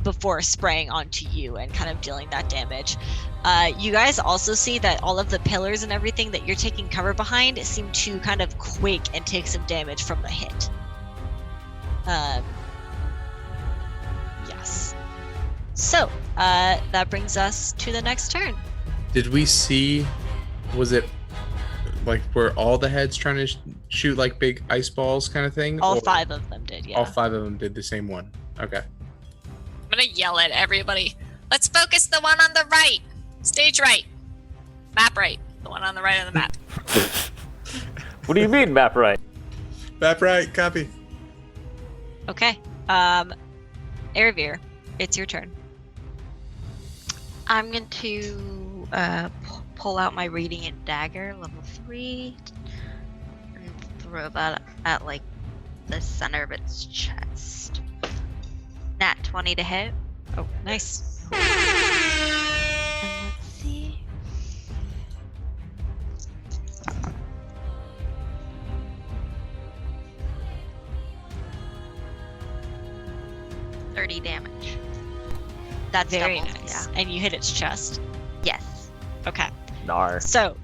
before spraying onto you and kind of dealing that damage. You guys also see that all of the pillars and everything that you're taking cover behind seem to kind of quake and take some damage from the hit. Yes. So, that brings us to the next turn. Did we see, was it like were all the heads trying to shoot like big ice balls kind of thing? All Or 5 of them did, yeah. All 5 of them did the same one. Okay. I'm gonna yell at everybody. Let's focus the one on the right. Stage right. Map right. The one on the right of the map. What do you mean, map right? Map right, copy. Okay. Aravir, it's your turn. I'm going to pull out my Radiant Dagger, level 3, and throw that at like the center of its chest. Nat 20 to hit. Oh, nice. And let's see. $30 damage. That's Very double, nice. Yeah. And you hit its chest. Yes. Okay. Nar. So,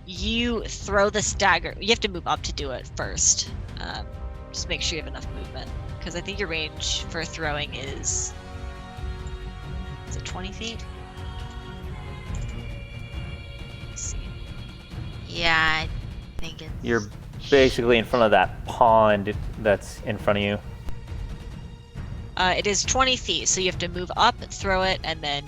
you throw this dagger. You have to move up to do it first. Just make sure you have enough movement. Because I think your range for throwing is it 20 feet? Let's see. Yeah, I think it's. You're basically in front of that pond that's in front of you. It is 20 feet, so you have to move up, throw it, and then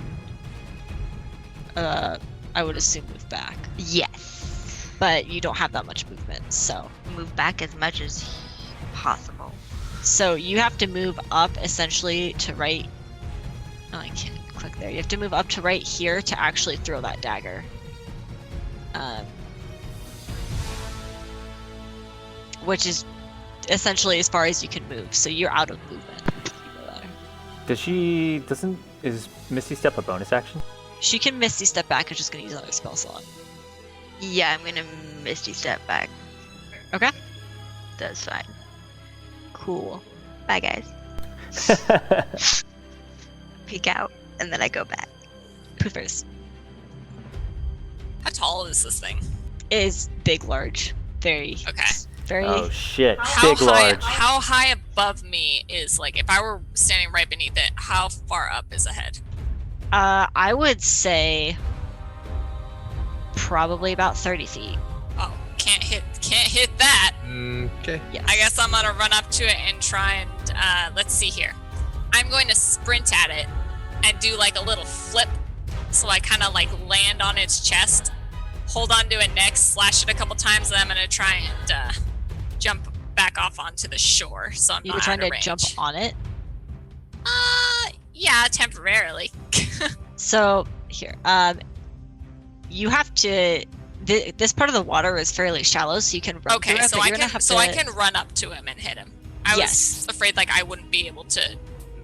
I would assume move back. Yes. But you don't have that much movement, so Move back as much as possible. you have to move up essentially to right. Oh, I can't click there. You have to move up to right here to actually throw that dagger. Which is essentially as far as you can move, so you're out of movement. Is Misty Step a bonus action? She can Misty Step back, it's just gonna use another spell slot. Yeah, I'm gonna Misty Step back. Okay. That's fine. Cool. Bye, guys. Peek out, and then I go back. Poofers How tall is this thing? is big, large, very, Okay. very. Oh shit! How Big, high? large. How high above me is like if I were standing right beneath it? How far up is ahead? I would say probably about 30 feet. Oh, can't hit that. Okay. Yes. I guess I'm gonna run up to it and try and let's see here. I'm going to sprint at it and do like a little flip, so I kind of like land on its chest, hold on to it next, slash it a couple times, and I'm gonna try and jump back off onto the shore. So I'm You not were trying out of to range. jump on it. Yeah, temporarily. So here, you have to. This part of the water is fairly shallow, so you can run Okay, through it, so but I you're gonna can have I to- can run up to him and hit him. I Yes. was afraid like I wouldn't be able to.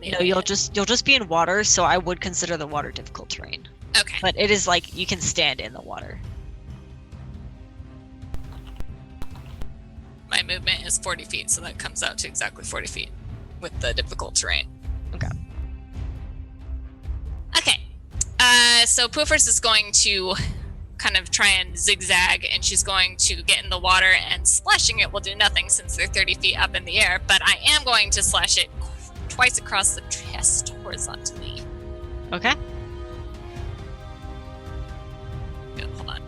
No, melee you'll it. just be in water, so I would consider the water difficult terrain. Okay. But it is like you can stand in the water. My movement is 40 feet, so that comes out to exactly 40 feet with the difficult terrain. Okay. Okay. So Poofers is going to kind of try and zigzag, and she's going to get in the water, and splashing it will do nothing since they're 30 feet up in the air, but I am going to slash it twice across the chest horizontally. Okay. Good, hold on.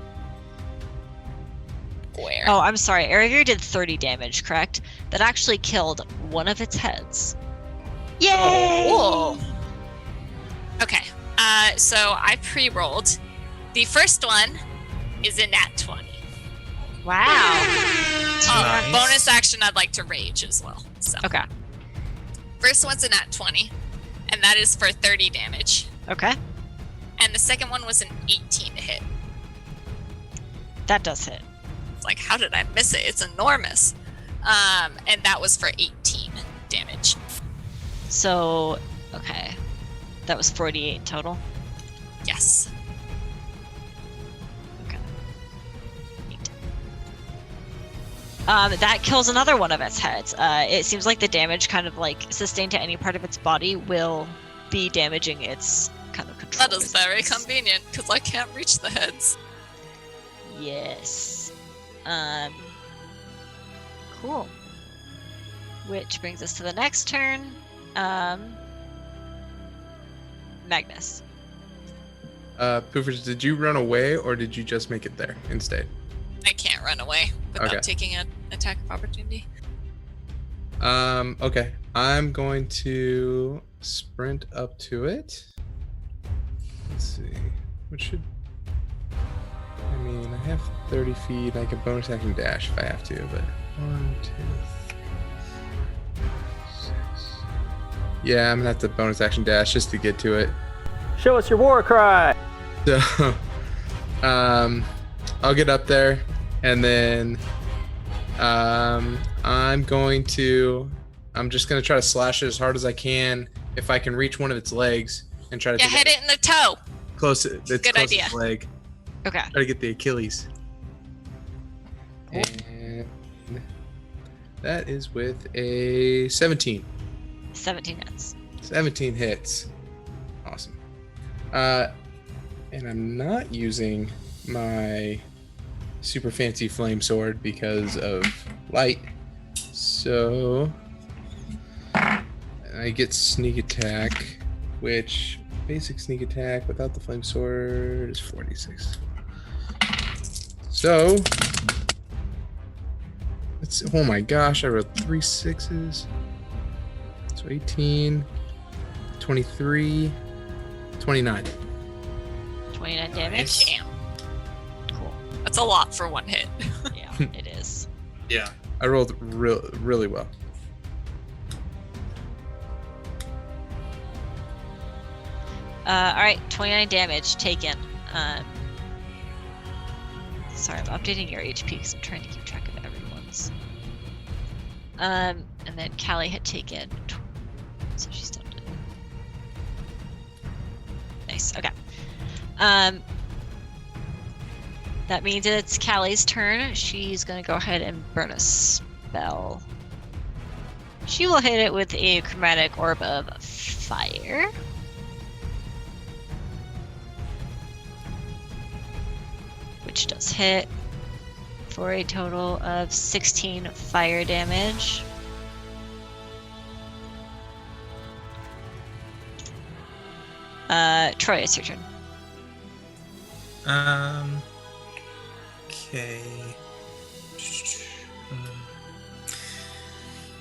Where? Oh, I'm sorry. Aragir did 30 damage, correct? That actually killed one of its heads. Yay! Cool. Okay. So I pre-rolled. The first one is a nat 20. Wow. Nice. Bonus action, I'd like to rage as well. So Okay. first one's a nat 20, and that is for 30 damage. Okay. And the second one was an 18 to hit. That does hit. It's like, how did I miss it? It's enormous. And that was for 18 damage. So, okay. That was 48 total. Yes. Okay. Neat. That kills another one of its heads. It seems like the damage kind of like sustained to any part of its body will be damaging its kind of control. That is very resistance. convenient because I can't reach the heads. Yes. Cool. Which brings us to the next turn. Magnus. Poofers, did you run away or did you just make it there and stay? I can't run away without Okay. taking an attack of opportunity. Okay. I'm going to sprint up to it. Let's see. What should... I mean, I have 30 feet. I can bonus action dash if I have to, but... 1, 2, 3, 6... Yeah, I'm gonna have to bonus action dash just to get to it. Show us your war cry. So, I'll get up there, and then I'm just gonna try to slash it as hard as I can if I can reach one of its legs and try to Yeah, hit it in the toe. close its Good closest idea. leg. Okay. Try to get the Achilles. Cool. And that is with a 17. 17 hits. 17 hits. Awesome. And I'm not using my super fancy flame sword because of light. So I get sneak attack, which basic sneak attack without the flame sword is 46. So Oh my gosh, I rolled 3 6s. So 18, 23, 29. 29 damage. Nice. Damn. Cool. That's a lot for one hit. Yeah, it is. Yeah. I rolled really well. All right, 29 damage taken. Sorry, I'm updating your HP because I'm trying to keep track of everyone's. And then Callie had taken. So she's done it. Nice. Okay. That means it's Callie's turn. She's gonna go ahead and burn a spell. She will hit it with a chromatic orb of fire. Which does hit for a total of 16 fire damage. Troy, it's your turn. Okay.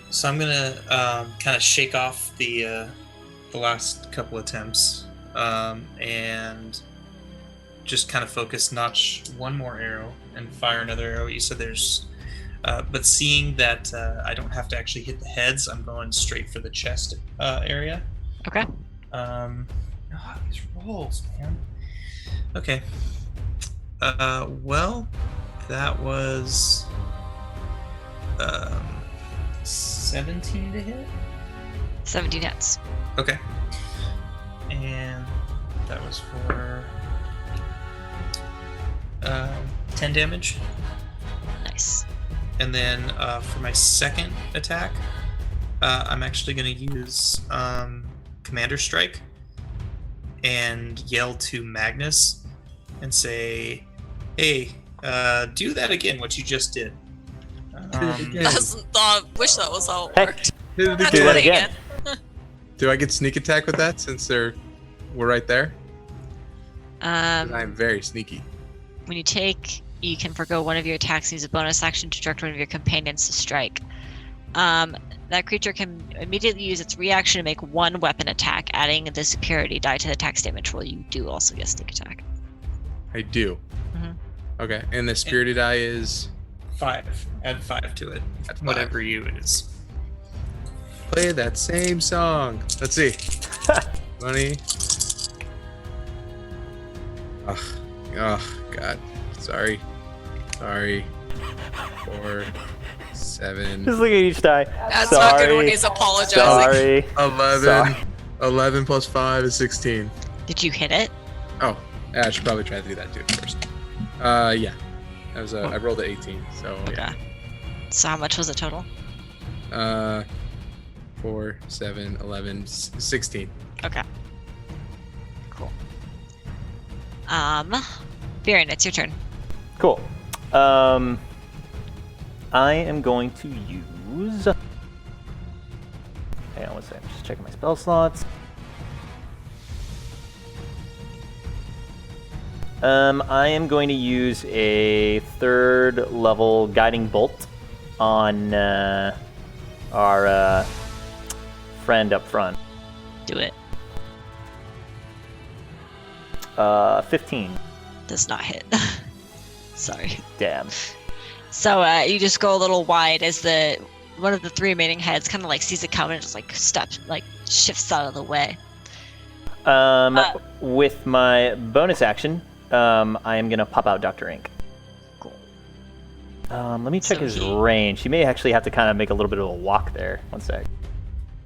So I'm gonna kind of shake off the last couple attempts and just kind of focus, notch one more arrow and fire another arrow. You said there's, but seeing that I don't have to actually hit the heads, I'm going straight for the chest area. Okay. These rolls, man. Okay. Well, that was 17 to hit. 17 hits. Okay. And that was for 10 damage. Nice. And then for my second attack, I'm actually going to use Commander Strike and yell to Magnus and say, "Hey, do that again, what you just did." I wish that was how it Hey. worked. Did it Not Do again. that 20 again. Do I get sneak attack with that since we're right there? 'Cause I'm very sneaky. When you take, you can forgo one of your attacks and use a bonus action to direct one of your companions to strike. That creature can immediately use its reaction to make one weapon attack, adding the superiority die to the attack's damage roll. You do also get sneak attack. I do. Mhm. Okay, and the spirited eye is 5. Add 5 to it. Add 5. Whatever you is. play that same song. Let's see. 20. Oh, God. Sorry. 4, 7. Just look at each die. That's Sorry. not good when he's apologizing. Sorry. 11. Sorry. 11 plus 5 is 16. Did you hit it? Oh, yeah, I should probably try to do that too first. Yeah. That was I rolled an 18, so yeah. Okay. So how much was it total? 4, 7, 11, 16. Okay. Cool. Baron, it's your turn. Cool. I am going to use. Hang on one second. I'm just checking my spell slots. I am going to use a 3rd level guiding bolt on our friend up front. Do it. 15. Does not hit. Sorry. Damn. So you just go a little wide as one of the 3 remaining heads kind of like sees it coming and just like shifts out of the way. With my bonus action, I am gonna pop out Dr. Ink. Cool. Let me check So his he- range. He may actually have to kind of make a little bit of a walk there. One sec.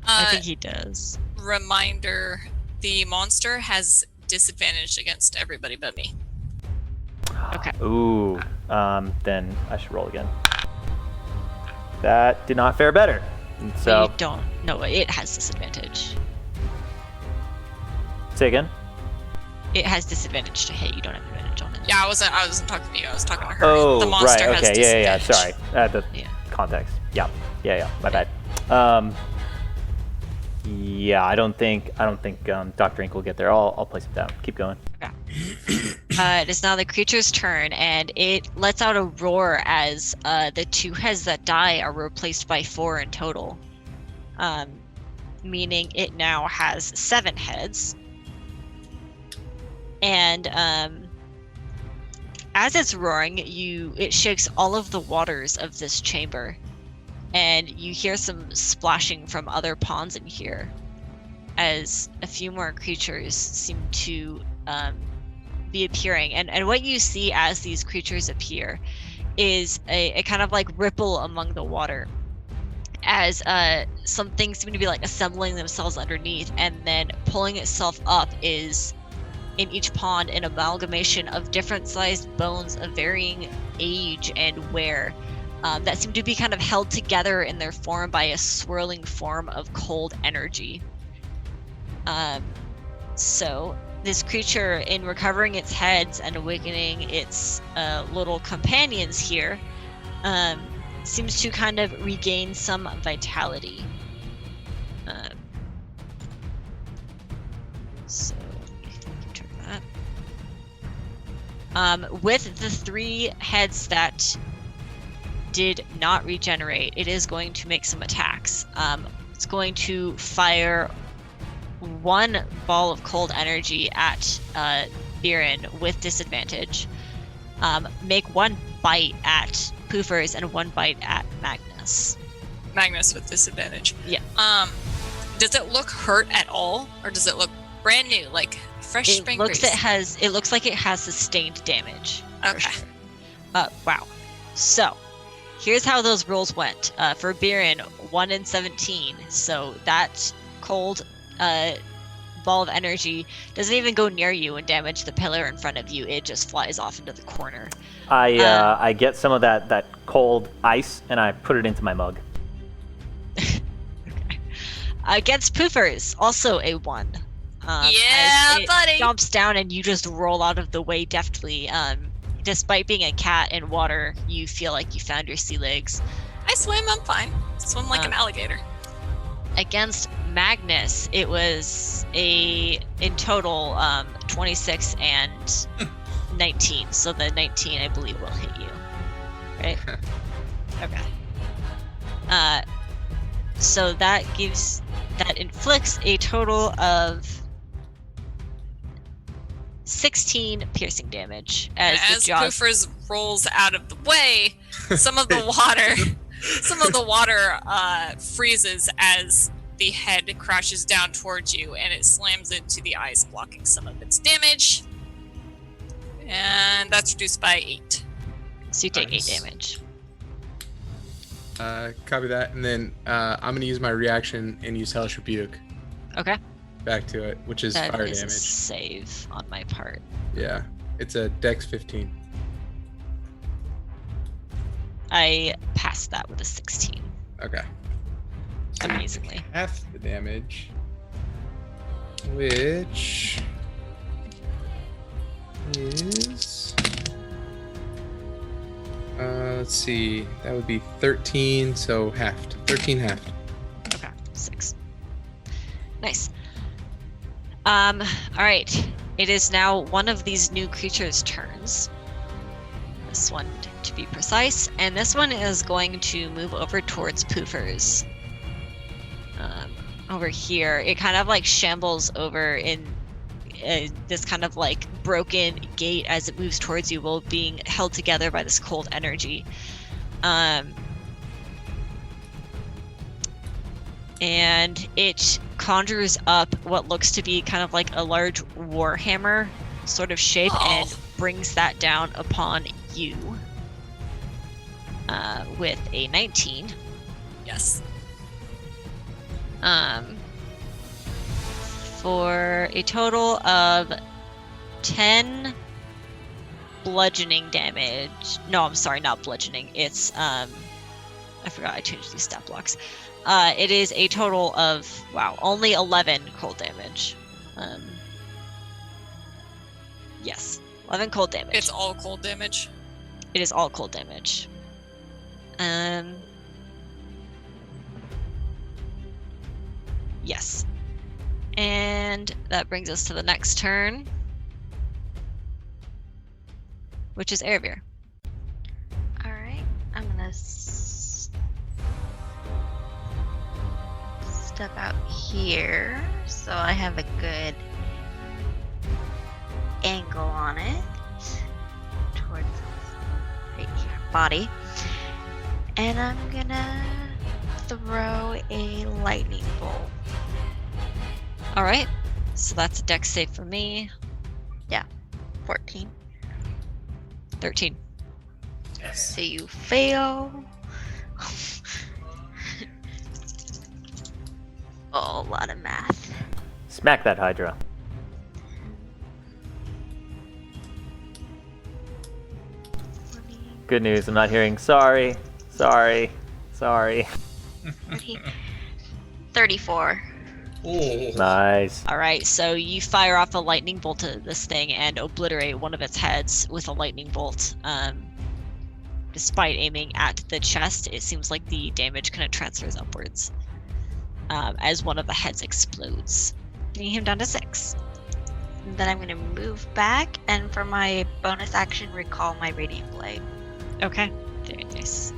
I think he does. Reminder, the monster has disadvantage against everybody but me. Okay. Ooh. Then I should roll again. That did not fare better. And So so you don't. No, it has disadvantage. say again. It has disadvantage to hit. You don't have advantage on it. Yeah, I wasn't talking to you. I was talking to her. Oh, the monster right. has Okay. Yeah. disadvantage. Sorry. The Yeah. context. Yeah. My bad. Yeah. I don't think Dr. Ink will get there. I'll place it down. Keep going. Okay. It is now the creature's turn, and it lets out a roar as the 2 heads that die are replaced by 4 in total. Meaning it now has 7 heads. And as it's roaring, it shakes all of the waters of this chamber. And you hear some splashing from other ponds in here as a few more creatures seem to be appearing. And what you see as these creatures appear is a kind of like ripple among the water as some things seem to be like assembling themselves underneath, and then pulling itself up is in each pond an amalgamation of different sized bones of varying age and wear that seem to be kind of held together in their form by a swirling form of cold energy. So this creature, in recovering its heads and awakening its little companions here, seems to kind of regain some vitality. So let me turn that. With the 3 heads that did not regenerate, it is going to make some attacks. It's going to fire 1 ball of cold energy at Biren with disadvantage. Make 1 bite at Poofers and 1 bite at Magnus. Magnus with disadvantage. Yeah. Does it look hurt at all, or does it look brand new, like fresh spring breeze? It looks like it has sustained damage. Okay. For sure. Wow. So, here's how those rolls went. For Biren, 1 in 17. So that cold ball of energy doesn't even go near you and damage the pillar in front of you. It just flies off into the corner. I get some of that cold ice and I put it into my mug. Okay. Against Poofers, also a 1. Yeah, it buddy. Jumps down and you just roll out of the way deftly. Despite being a cat in water, you feel like you found your sea legs. I swim, I'm fine. Swim like an alligator. Against Magnus, it was in total 26 and 19. So the 19, I believe, will hit you. Right? Okay. So that inflicts a total of 16 piercing damage as the jaws. Poofers rolls out of the way, some of the water freezes as the head crashes down towards you, and it slams into the eyes, blocking some of its damage. And that's reduced by 8. So you take Nice. 8 damage. Copy that, and then I'm gonna use my reaction and use Hellish Rebuke Okay. back to it, which is That fire is a damage. save on my part. Yeah, it's a Dex 15. I passed that with a 16. Okay. Amazingly. Half the damage, which is let's see, that would be 13, so halved. 13 halved. Okay, 6. Nice. All right. It is now one of these new creatures' turns. This one, to be precise, and this one is going to move over towards Poofers. Over here, it kind of like shambles over in this kind of like broken gate as it moves towards you, while being held together by this cold energy. And it conjures up what looks to be kind of like a large warhammer sort of shape and brings that down upon you with a 19. Yes. For a total of 10 bludgeoning damage. No, I'm sorry, not bludgeoning. It's I forgot I changed these stat blocks. It is a total of only 11 cold damage. Yes, 11 cold damage. It's all cold damage. It is all cold damage. Yes. And that brings us to the next turn. which is Erebir. All right, I'm gonna step out here so I have a good angle on it towards right here, body, and I'm gonna throw a lightning bolt. All right, so that's a dex save for me. 14. 13. Yes. So you fail. Oh, a lot of math. Smack that Hydra. Good news, I'm not hearing sorry, sorry, sorry. 34. Oh. Nice. All right, so you fire off a lightning bolt at this thing and obliterate one of its heads with a lightning bolt. Despite aiming at the chest, it seems like the damage kind of transfers upwards as one of the heads explodes, bringing him down to 6. And then I'm going to move back, and for my bonus action, recall my Radiant Blade. Okay, very nice.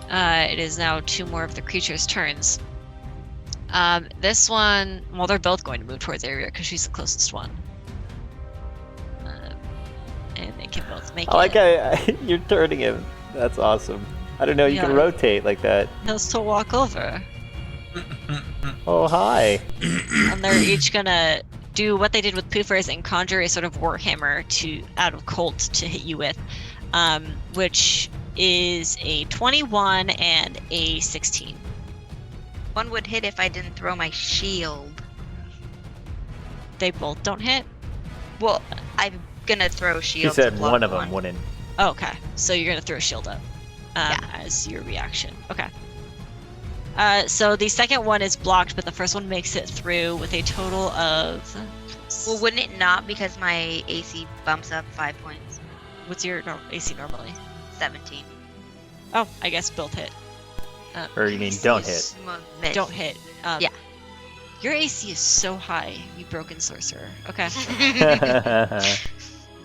It is now 2 more of the creature's turns. This one, well, they're both going to move towards Area because she's the closest one. And they can both make I like it. how you're turning him. That's awesome. I don't know you can Yeah. rotate like that. He'll still walk over. Oh, hi. And they're each gonna do what they did with Poofers and conjure a sort of warhammer out of Colt to hit you with, which is a 21 and a 16. One would hit if I didn't throw my shield. They both don't hit. Well, I'm going to throw shield. He to said block one of them wouldn't. Oh, okay, so you're gonna throw a shield up Yeah. as your reaction. Okay. So the second one is blocked, but the first one makes it through with a total of. Well, wouldn't it not, because my AC bumps up 5 points? What's your AC normally? 17. Oh, I guess both hit. Or you mean don't hit. Miss. Don't hit. Yeah. Your AC is so high, you broken sorcerer. Okay.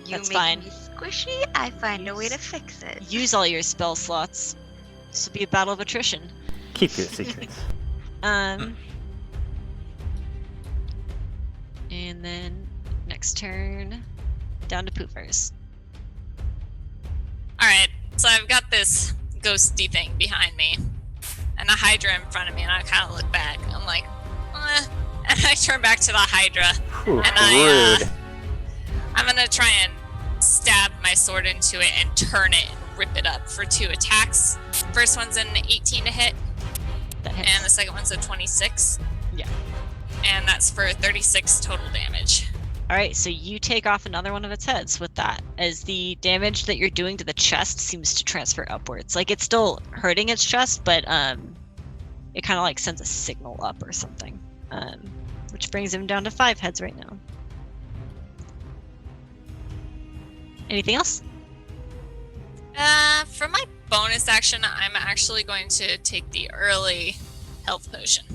You That's make fine. me squishy, I find a way to fix it. Use all your spell slots. This will be a battle of attrition. Keep your secrets. And then next turn, down to Poofers. Alright, so I've got this ghosty thing behind me, and a Hydra in front of me, and I kind of look back. I'm like, eh. And I turn back to the Hydra, Ooh, and rude. I'm gonna try and stab my sword into it and turn it and rip it up for 2 attacks. First one's an 18 to hit, That hits. and the second one's a 26. Yeah. And that's for 36 total damage. All right, so you take off another one of its heads with that, as the damage that you're doing to the chest seems to transfer upwards. Like, it's still hurting its chest, but it kind of like sends a signal up or something, which brings him down to 5 heads right now. Anything else? For my bonus action, I'm actually going to take the early health potion.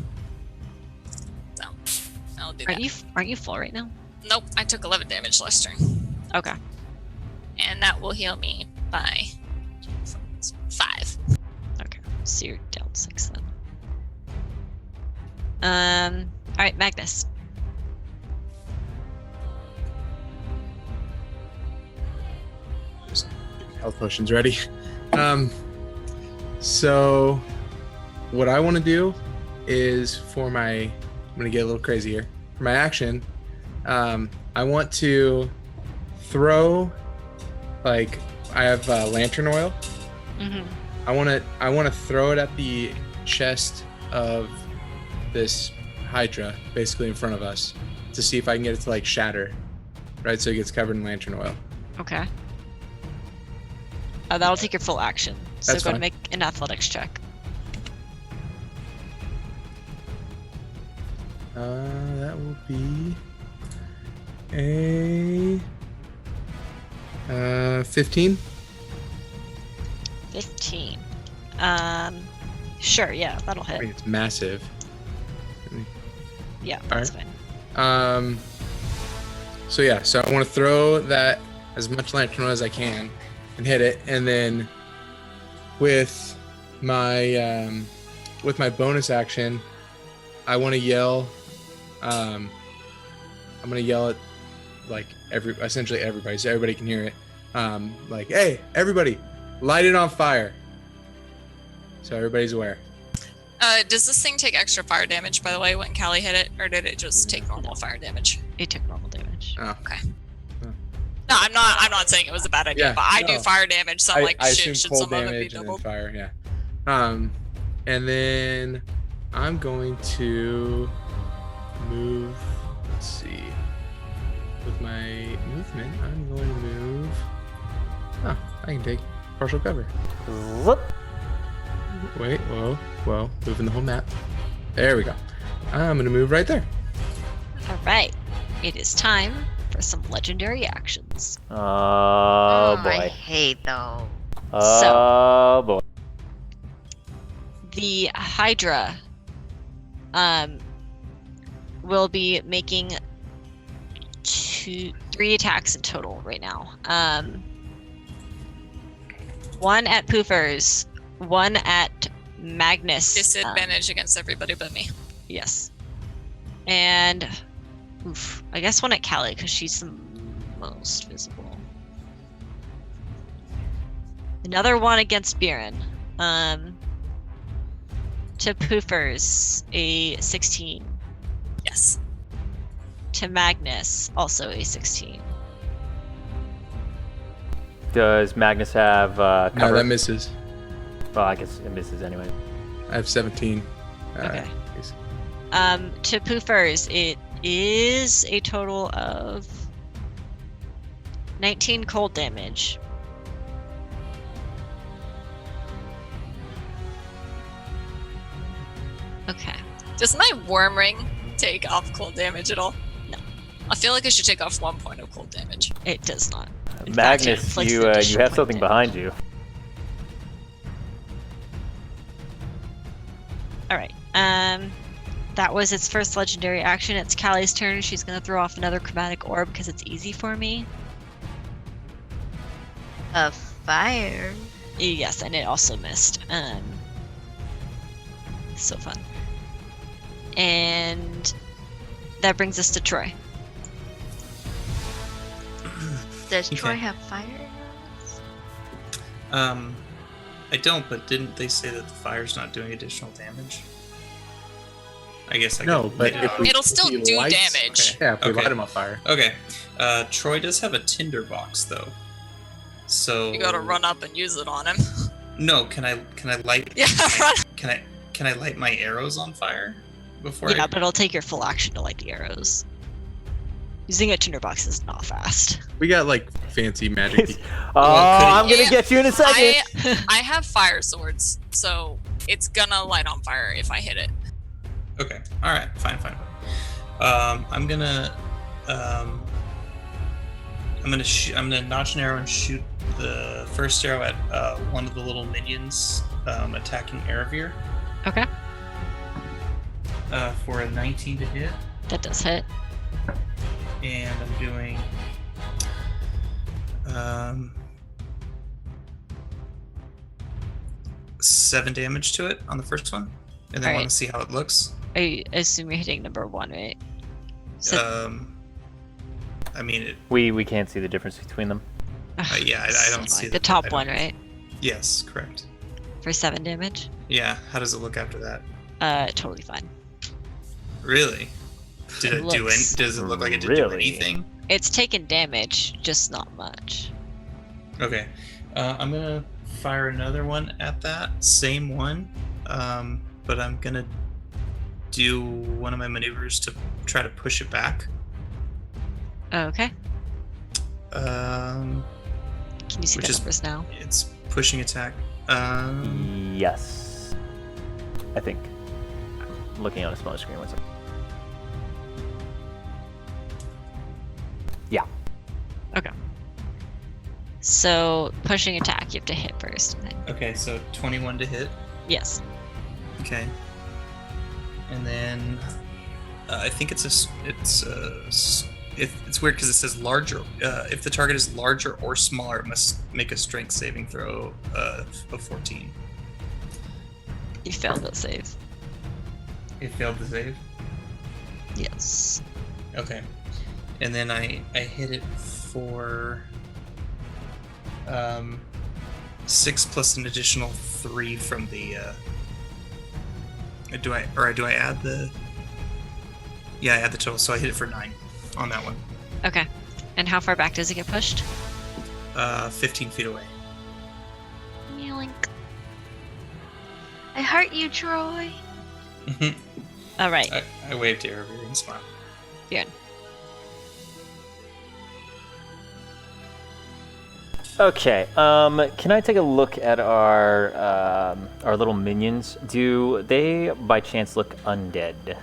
So, I'll do that. Aren't you full right now? Nope, I took 11 damage last turn. Okay. And that will heal me by 5. Okay. So you're down 6 then. All right, Magnus. Just health potions ready. So what I want to do is I'm gonna get a little crazy here. For my action, I want to throw, like, I have lantern oil. Mm-hmm. I want to throw it at the chest of this Hydra, basically in front of us, to see if I can get it to like shatter, right? So it gets covered in lantern oil. Okay. That'll take your full action. So That's go ahead fine. and make an athletics check. That will be a 15. 15. Sure, yeah, that'll I hit. mean, it's massive. Yeah, that's fine. So I want to throw that as much lantern as I can and hit it. And then with my bonus action, I want to yell. I'm gonna yell at like essentially everybody, so everybody can hear it. Like, hey, everybody, light it on fire, so everybody's aware. Does this thing take extra fire damage, by the way, when Callie hit it, or did it just take normal fire damage? It took normal damage. Oh. Okay. No, I'm not saying it was a bad idea, Yeah, but I no. do fire damage, so I'm like, I shit, assume should cold some of it be damage and then doubled? fire. Yeah. And then I'm going to move. Let's see. With my movement, I'm going to move. Oh, I can take partial cover. Whoop. Wait, whoa, moving the whole map. There we go. I'm gonna move right there. All right. It is time for some legendary actions. Oh I boy. hate those. Oh boy. The Hydra will be making 3 attacks in total right now. 1 at Poofers, 1 at Magnus. Disadvantage against everybody but me. Yes. And I guess 1 at Callie because she's the most visible. Another 1 against Biren. To Poofers, a 16. Yes. To Magnus, also a 16. Does Magnus have No, cover? that misses. Well, I guess it misses anyway. I have 17. Okay. Please. To Poofers, it is a total of 19 cold damage. Okay. Does my worm ring take off cold damage at all? No. I feel like I should take off 1 point of cold damage. It does not. In fact, it Magnus, inflicts you an you additional have point something of behind you. Alright. That was its first legendary action. It's Callie's turn. She's gonna throw off another chromatic orb because it's easy for me. A fire. Yes, and it also missed. So fun. And that brings us to Troy. Does Troy Okay. have fire? I don't, but didn't they say that the fire's not doing additional damage? I guess I No, could but make if we, It'll if still he do lights- damage. Yeah, if we Okay. light him on fire. Okay. Troy does have a tinderbox though. So You gotta run up and use it on him. No, can I light Yeah, run. can I light my arrows on fire before Yeah, I but it'll take your full action to light the arrows. Using a tinderbox is not fast. We got like fancy magic. Oh, I'm gonna Yeah, get you in a second. I have fire swords, so it's gonna light on fire if I hit it. Okay. All right. Fine. I'm gonna notch an arrow and shoot the first arrow at one of the little minions attacking Aravir Okay. for a 19 to hit, That does hit. and I'm doing 7 damage to it on the first one, and then All want right. to see how it looks. I assume you're hitting number 1, right? So, I mean, We can't see the difference between them. yeah, I don't see the that- top I don't- one, right? yes, correct. For 7 damage. Yeah, how does it look after that? Totally fine. Really? Did It it do any? looks- Does it look like it did do Really? anything? It's taken damage, just not much. Okay, I'm gonna fire another one at that same one, but I'm gonna do one of my maneuvers to try to push it back. Okay. Um, Can you see Which the is- numbers now? it's pushing attack. Yes, I think. I'm looking on a smaller screen. One second. Yeah. So, pushing attack, you have to hit first. And then, Okay, so 21 to hit. yes. Okay, and then I think it's a It's weird because it says larger. If the target is larger or smaller, it must make a strength saving throw of 14. You failed that save. It failed the save. Yes. Okay, and then I hit it for 6 plus an additional 3 from the. Do I add the? Yeah, I add the total, so I hit it for 9 on that one. Okay. And how far back does it get pushed? 15 feet away. Yoink. I heart you, Troy. All right. I waved to her and smiled. Bjorn. Okay. Can I take a look at our little minions? Do they, by chance, look undead?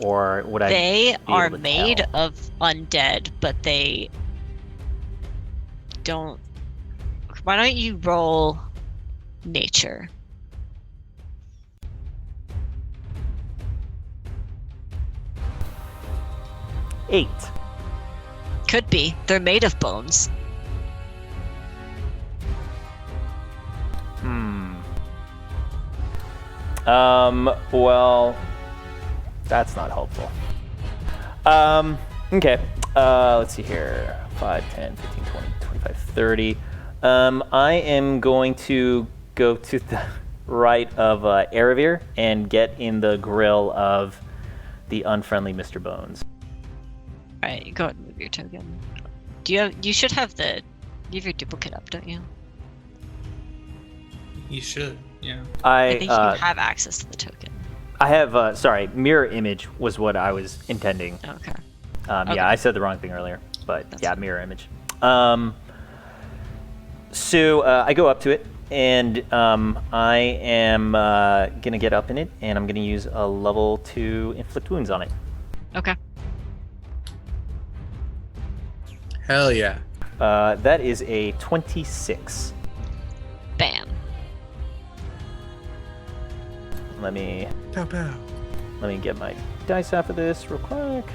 Or would I? They be are able to made tell? of undead, but they don't. Why don't you roll nature? Eight. Could be. They're made of bones. Well, that's not helpful. Okay. Let's see here. 5, 10, 15, 20, 25, 30. I am going to go to the right of Aravir and get in the grill of the unfriendly Mr. Bones. All right, go ahead and move your token. Do you have? You should have the. You have your duplicate up, don't you? You should, yeah. I think you have access to the token. I have, sorry, mirror image was what I was intending. Okay. Yeah, I said the wrong thing earlier, but That's yeah, fine. mirror image. So I go up to it, and I am gonna get up in it, and I'm gonna use a level 2 inflict wounds on it. Okay. Hell yeah. That is a 26. Bam. Let me Pow pow. get my dice off of this real quick.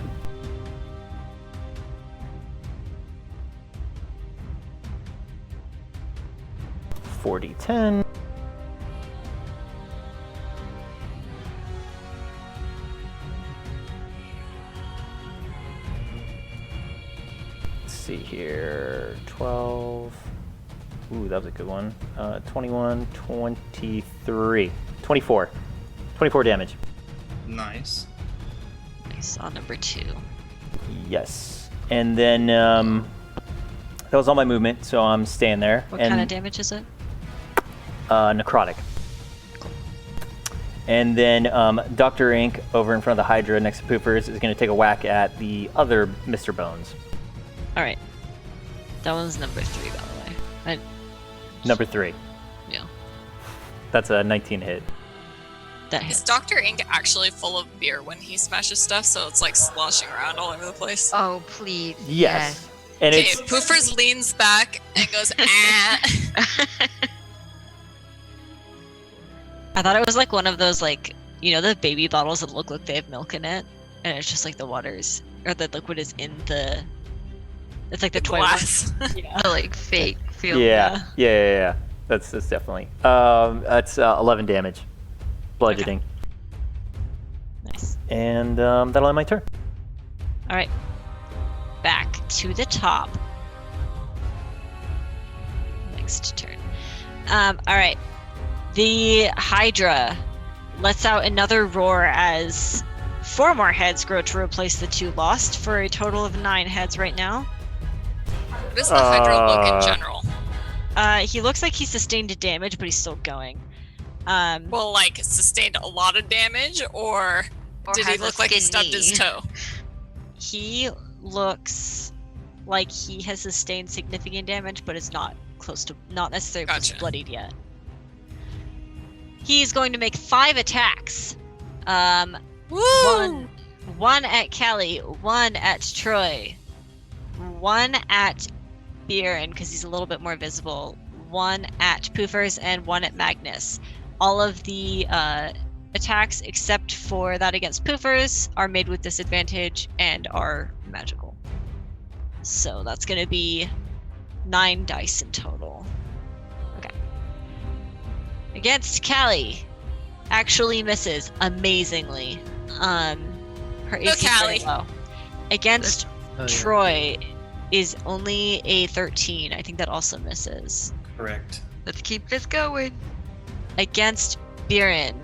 $40.10. Let's see here. 12. Ooh, that was a good one. 21, 23, 24. 24 damage. Nice. Nice. On number 2. Yes. And then that was all my movement, so I'm staying there. What and, kind of damage is it? necrotic. And then Dr. Ink over in front of the Hydra next to Poofers is going to take a whack at the other Mr. Bones. All right. That one's number 3, by the way. Number 3. Yeah. That's a 19 hit. That Is hits. Dr. Ink actually full of beer when he smashes stuff, so it's like sloshing around all over the place? Oh, please. Yes. And Okay, it's Poofers leans back and goes, ah. I thought it was like one of those, like, you know, the baby bottles that look like they have milk in it, and it's just like the water's, or the liquid is in the, it's like the toy one. glass. Yeah. The, like, fake feel. yeah. That's definitely. That's 11 damage. Bludgeoning. Nice. And that'll end my turn. All right. Back to the top. Next turn. All right. The Hydra lets out another roar as 4 more heads grow to replace the 2 lost, for a total of 9 heads right now. What does the Hydra look in general? He looks like he sustained damage, but he's still going. Well, like, sustained a lot of damage, or did he has a look like he skin stubbed his knee. toe? He looks like he has sustained significant damage, but is not necessarily close to Gotcha. bloodied yet. He's going to make 5 attacks. Woo! One at Kelly, 1 at Troy, 1 at Bjorn because he's a little bit more visible, 1 at Poofers, and 1 at Magnus. All of the attacks, except for that against poofers, are made with disadvantage and are magical. So that's going to be 9 dice in total. Okay. Against Callie, actually misses amazingly. Her AC is very Callie. low. Against Oh, yeah. Troy is only a 13. I think that also misses. Correct. Let's keep this going. Against Biren,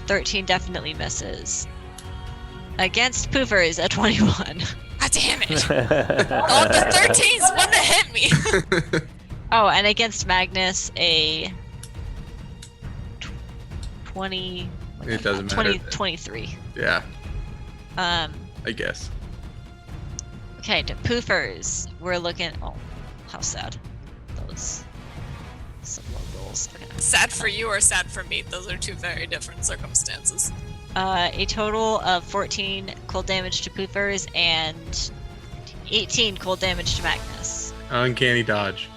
13 definitely misses. Against Poofers, a 21. God damn it! All the 13s wouldn't have hit me. Oh, and against Magnus, a 20. It doesn't 20, matter. 23. Yeah, I guess. Okay, to Poofers, we're looking. Oh, how sad. Those. Some low rolls. Okay. Sad for you or sad for me? Those are two very different circumstances. A total of 14 cold damage to Poofers and 18 cold damage to Magnus. Uncanny dodge.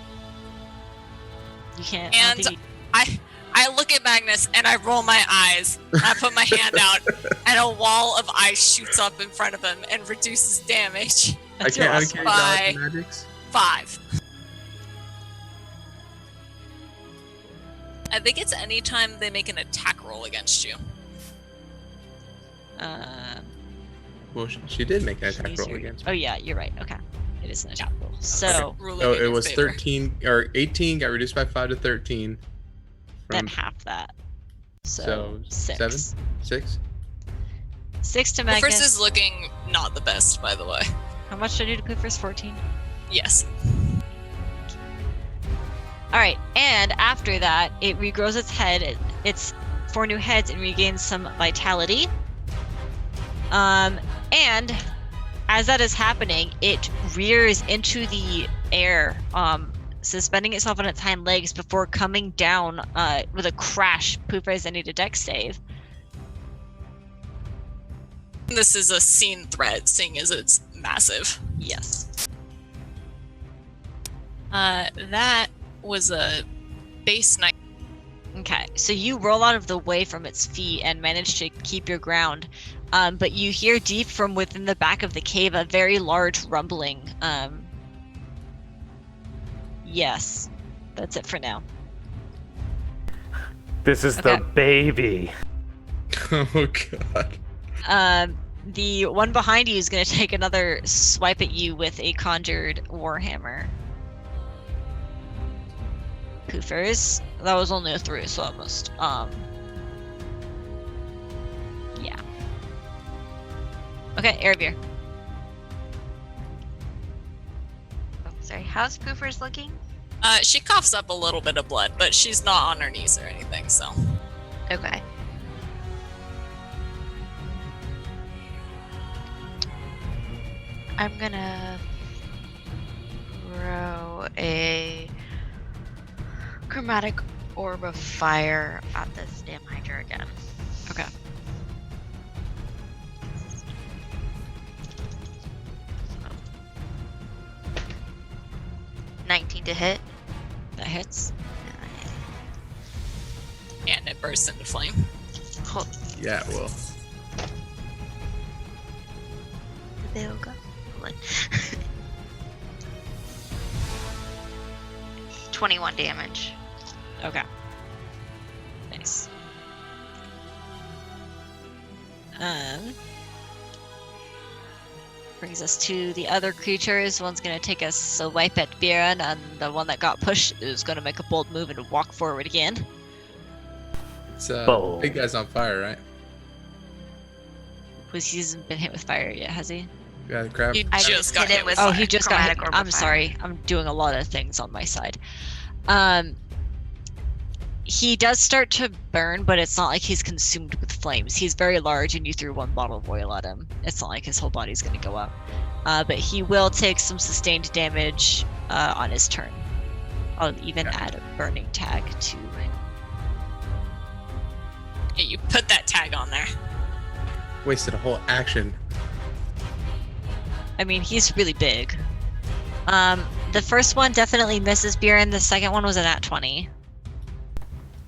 You can't. I don't And think I look at Magnus and I roll my eyes. I put my hand out, and a wall of ice shoots up in front of him and reduces damage. that's I can't awesome. uncanny dodge Bye. magics. 5. I think it's any time they make an attack roll against you. Well, she did make an attack roll easier. against Oh me. yeah, you're right. Okay, it is an attack roll. So Ruling So in it your was favor. 13 or 18, got reduced by 5 to 13. then From half that. So, So, 6. 7? 6? 6 to The Magnus. first is looking not the best, by the way. How much did I do to Poofers? 14. Yes. All right, and after that, it regrows its head. It's 4 new heads and regains some vitality. And as that is happening, it rears into the air, suspending itself on its hind legs before coming down with a crash. Poofers, I need a dex save. This is a scene threat, seeing as it's massive. Yes. That was a base 9. Okay, so you roll out of the way from its feet and manage to keep your ground. But you hear deep from within the back of the cave a very large rumbling. Yes, that's it for now. This is Okay. the baby. Oh, God. The one behind you is going to take another swipe at you with a conjured warhammer. Poofers. That was only a 3, so almost. Yeah. Okay, Airveer. Oh, sorry. How's Poofers looking? She coughs up a little bit of blood, but she's not on her knees or anything, so. Okay. I'm gonna throw a chromatic orb of fire at this damn Hydra again. Okay. So, 19 to hit. That hits. And it bursts into flame. Hold. Yeah, well. There we go. Hold on. 21 damage. Okay. Nice. Brings us to the other creatures. One's gonna take a swipe at Biren, and the one that got pushed is gonna make a bold move and walk forward again. It's Bold. big guy's on fire, right? Because he hasn't been hit with fire yet, has he? Yeah, the crab. He I just just got hit it hit with with Oh, fire. he just got hit. Chromatic orb I'm of fire. sorry. I'm doing a lot of things on my side. He does start to burn, but it's not like he's consumed with flames. He's very large, and you threw 1 bottle of oil at him. It's not like his whole body's going to go up. But he will take some sustained damage on his turn. I'll even add a burning tag to him. Yeah, you put that tag on there. Wasted a whole action. I mean, he's really big. The first one definitely misses Biren. The second one was a nat 20.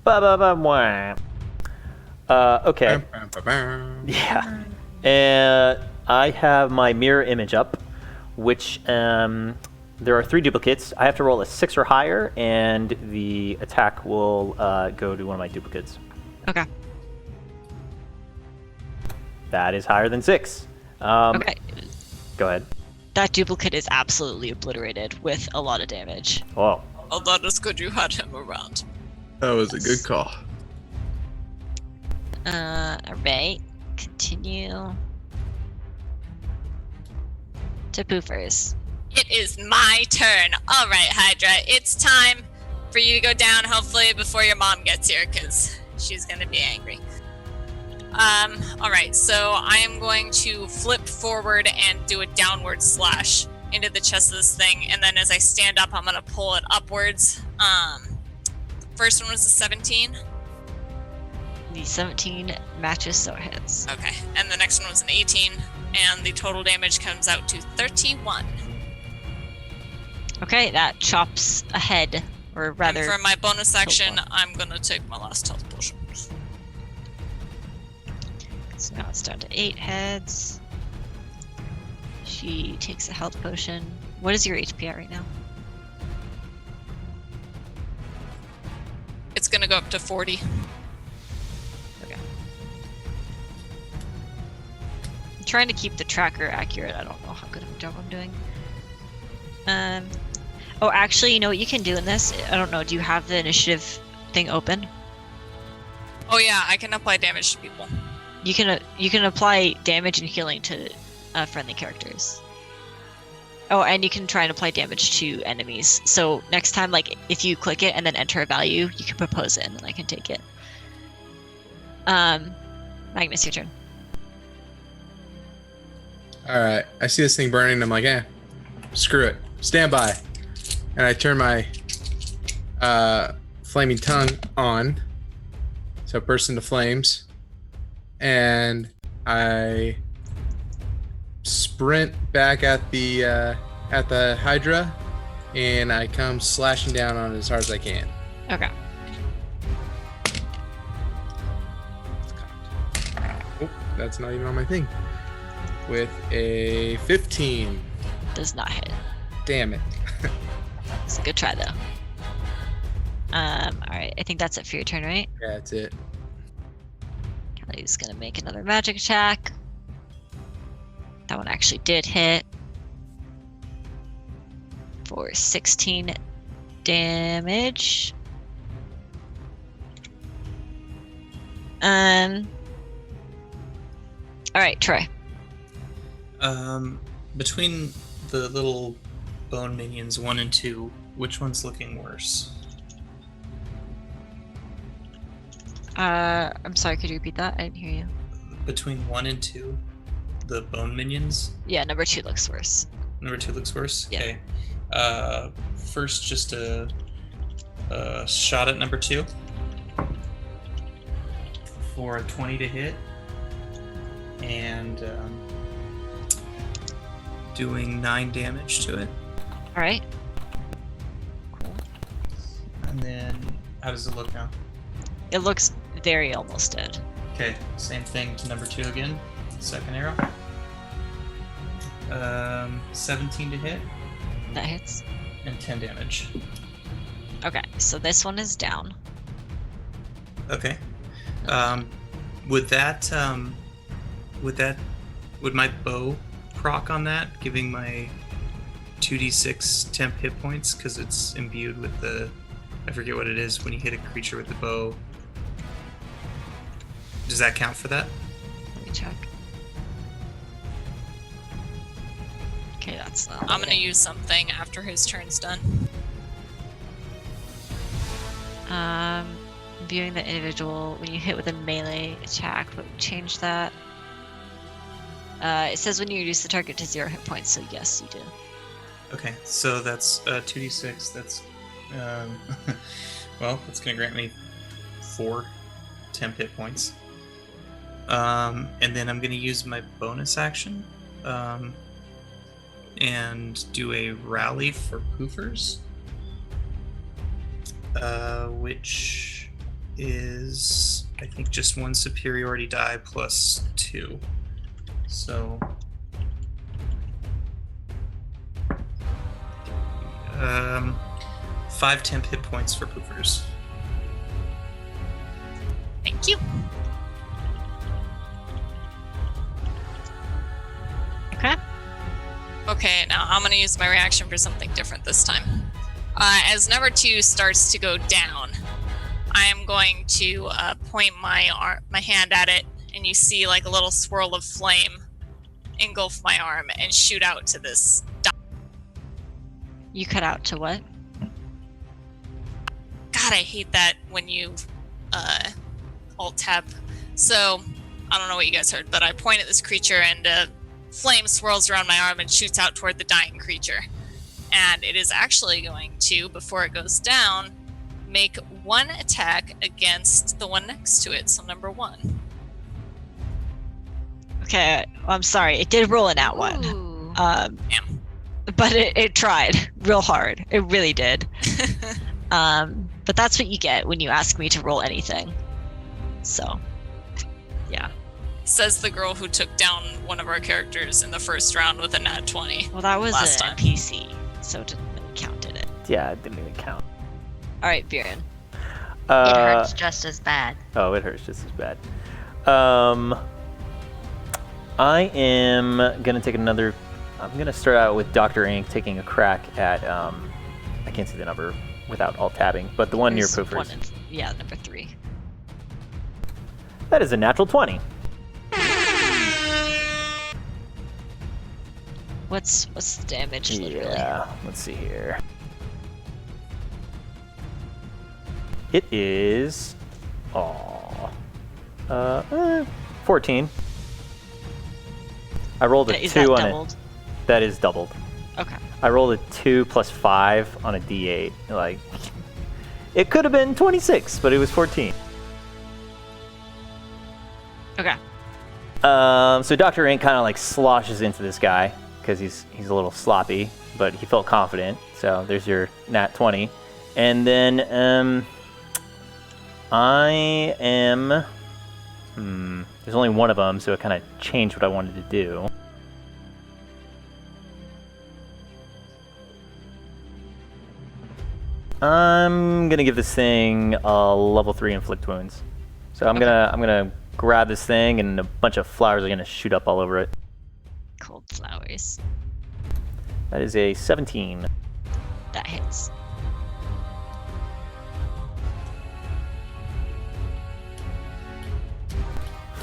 Ba-ba-ba-wah. Okay. Yeah. And I have my mirror image up, which there are 3 duplicates. I have to roll a 6 or higher, and the attack will go to one of my duplicates. Okay. That is higher than 6. Okay. Go ahead. That duplicate is absolutely obliterated with a lot of damage. Oh. Oh, that is good you had him around. That was a good call. Alright. Continue. To Poofers. It is my turn. All right, Hydra, it's time for you to go down, hopefully before your mom gets here, because she's going to be angry. All right, so I am going to flip forward and do a downward slash into the chest of this thing, and then as I stand up, I'm going to pull it upwards. The first one was a 17. The 17 matches, so it hits. Okay, and the next one was an 18, and the total damage comes out to 31. Okay, that chops a head, or rather... And for my bonus action, one. I'm going to take my last health potion. So now it's down to 8 heads. She takes a health potion. What is your HP at right now? It's going to go up to 40. Okay. I'm trying to keep the tracker accurate. I don't know how good of a job I'm doing. Oh, actually, you know what you can do in this? I don't know. Do you have the initiative thing open? Oh yeah, I can apply damage to people. You can apply damage and healing to friendly characters. Oh, and you can try and apply damage to enemies. So next time, like, if you click it and then enter a value, you can propose it and then I can take it. Magnus, your turn. Alright, I see this thing burning, I'm like, screw it. Stand by. And I turn my flaming tongue on. So burst into flames. And I sprint back at the Hydra, and I come slashing down on it as hard as I can. Okay. Oh, that's not even on my thing. With a 15. Does not hit. Damn it. It's a good try though. Alright, I think that's it for your turn, right? Yeah, that's it. Kelly's gonna make another magic attack. That one actually did hit. For 16 damage. Alright, Troy. Between the little bone minions 1 and 2, which one's looking worse? I'm sorry, could you repeat that? I didn't hear you. Between 1 and 2, the bone minions. Yeah, number 2 looks worse. Number 2 looks worse. Yeah. Okay. First, just a shot at number 2 for a 20 to hit, and doing 9 damage to it. All right. And then, how does it look now? It looks very almost dead. Okay, same thing to number 2 again. Second arrow. 17 to hit That hits. and 10 damage. Okay, so this one is down. Okay. Would my bow proc on that, giving my 2d6 temp hit points because it's imbued with the, I forget what it is when you hit a creature with the bow. Does that count for that? Let me check. Okay, that's not. I'm gonna use something after his turn's done. Viewing the individual when you hit with a melee attack, but change that. It says when you reduce the target to 0 hit points, so yes, you do. Okay, so that's 2d6. That's well, that's gonna grant me 4 temp hit points. And then I'm gonna use my bonus action, and do a rally for poofers, which is, I think, just one superiority die plus 2. So 5 temp hit points for poofers. Thank you. Okay. Okay, now I'm going to use my reaction for something different this time. As number 2 starts to go down, I am going to point my hand at it, and you see like a little swirl of flame engulf my arm and shoot out to this. You cut out to what? God, I hate that when you alt-tab. So, I don't know what you guys heard, but I point at this creature and flame swirls around my arm and shoots out toward the dying creature. And it is actually going to, before it goes down, make one attack against the one next to it, so number 1. Okay, I'm sorry. It did roll in that one. Ooh. But it tried real hard. It really did. But that's what you get when you ask me to roll anything. So, yeah. Says the girl who took down one of our characters in the first round with a nat 20. Well, that was Last an time. NPC, so it didn't really count, did it? Yeah, it didn't even count. All right, Viren. It hurts just as bad. Oh, it hurts just as bad. I am gonna take another. I'm gonna start out with Dr. Ink taking a crack at. I can't see the number without alt tabbing, but the one near There's poofers. yeah, number 3. That is a natural 20. What's the damage, literally? Yeah, let's see here. It is. 14. I rolled a Is 2 that on doubled? it. That is doubled. Okay. I rolled a 2 plus 5 on a d8. Like, it could have been 26, but it was 14. Okay. So Dr. Ink kind of like sloshes into this guy because he's a little sloppy, but he felt confident. So there's your nat 20. And then I am. There's only one of them, so it kind of changed what I wanted to do. I'm gonna give this thing a level 3 inflict wounds. So I'm gonna grab this thing, and a bunch of flowers are gonna shoot up all over it. Cold flowers. That is a 17. That hits.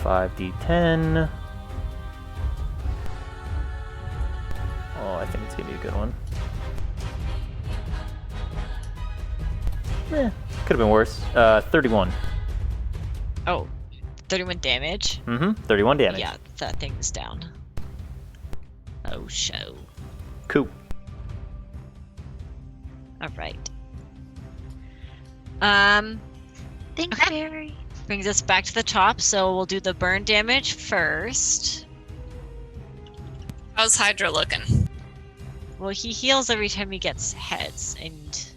$5d10. Oh, I think it's gonna be a good one. Could have been worse. 31. Oh, 31 damage? 31 damage. Yeah, that thing's down. Oh, show. Cool. Alright. Thanks, Okay. Barry. Brings us back to the top, so we'll do the burn damage first. How's Hydra looking? Well, he heals every time he gets heads, and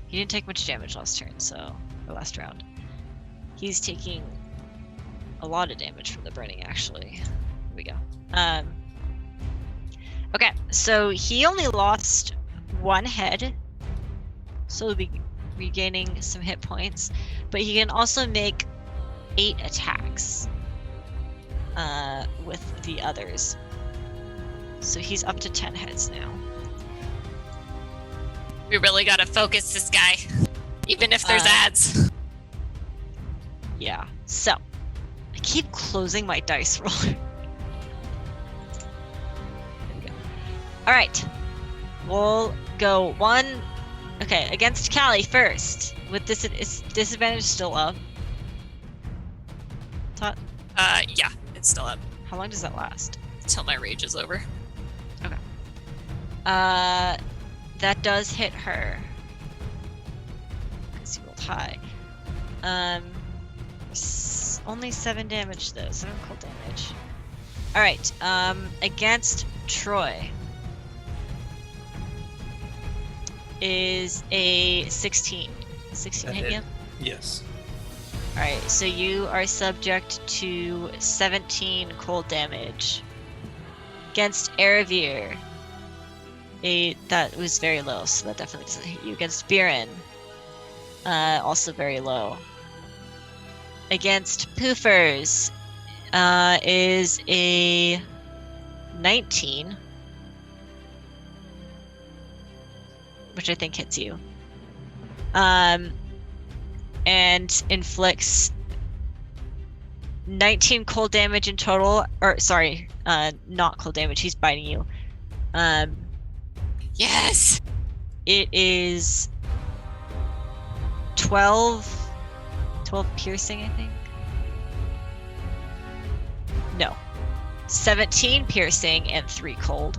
he didn't take much damage last turn, or last round. He's taking a lot of damage from the burning, actually. Here we go. Okay, so he only lost 1 head, so he'll be regaining some hit points, but he can also make 8 attacks with the others. So he's up to 10 heads now. We really gotta focus this guy, even if there's Uh, ads. Yeah, so I keep closing my dice roller. There we go. All right, we'll go 1. Okay, against Callie first. With this, is disadvantage still up? Tot, Yeah, it's still up how long does that last? until my rage is over. That does hit her. Because you rolled high. Only 7 damage though, 7 cold damage. Alright, against Troy is a 16. 16 That hit you? hit. Yes. Alright, so you are subject to 17 cold damage. Against Erebir, that was very low, so that definitely doesn't hit you. Against Biren, also very low. Against Poofers, is a 19, which I think hits you. And inflicts 19 cold damage in total. Or sorry, not cold damage. He's biting you. Yes! It is 12 piercing, I think. No. 17 piercing and 3 cold.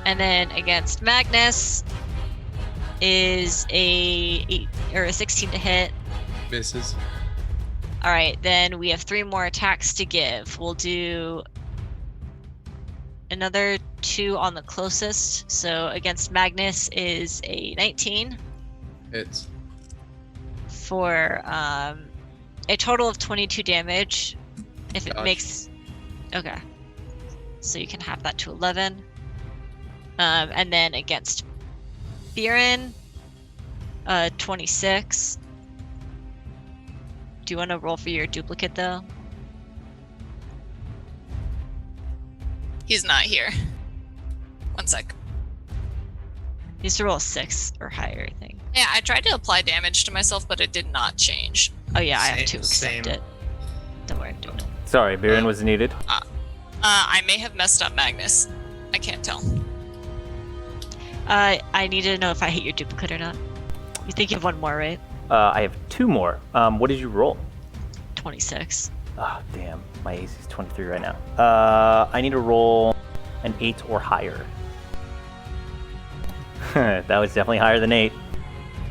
And then against Magnus is a 16 to hit. Misses. All right, then we have 3 more attacks to give. We'll do another 2 on the closest. So against Magnus is a 19 Hits. for a total of 22 damage. If it Dodge. makes... Okay. So you can have that to 11. And then against Biren, 26. Do you want to roll for your duplicate, though? He's not here. One sec. You used to roll a 6 or higher, I think. Yeah, I tried to apply damage to myself, but it did not change. Oh yeah, I have Same- to accept same. it. Don't worry, I'm doing it. Sorry, Biren was needed. I may have messed up Magnus. I can't tell. I need to know if I hit your duplicate or not. You think you have 1 more, right? I have 2 more. What did you roll? 26. Ah, damn. My AC is 23 right now. I need to roll an 8 or higher. That was definitely higher than 8.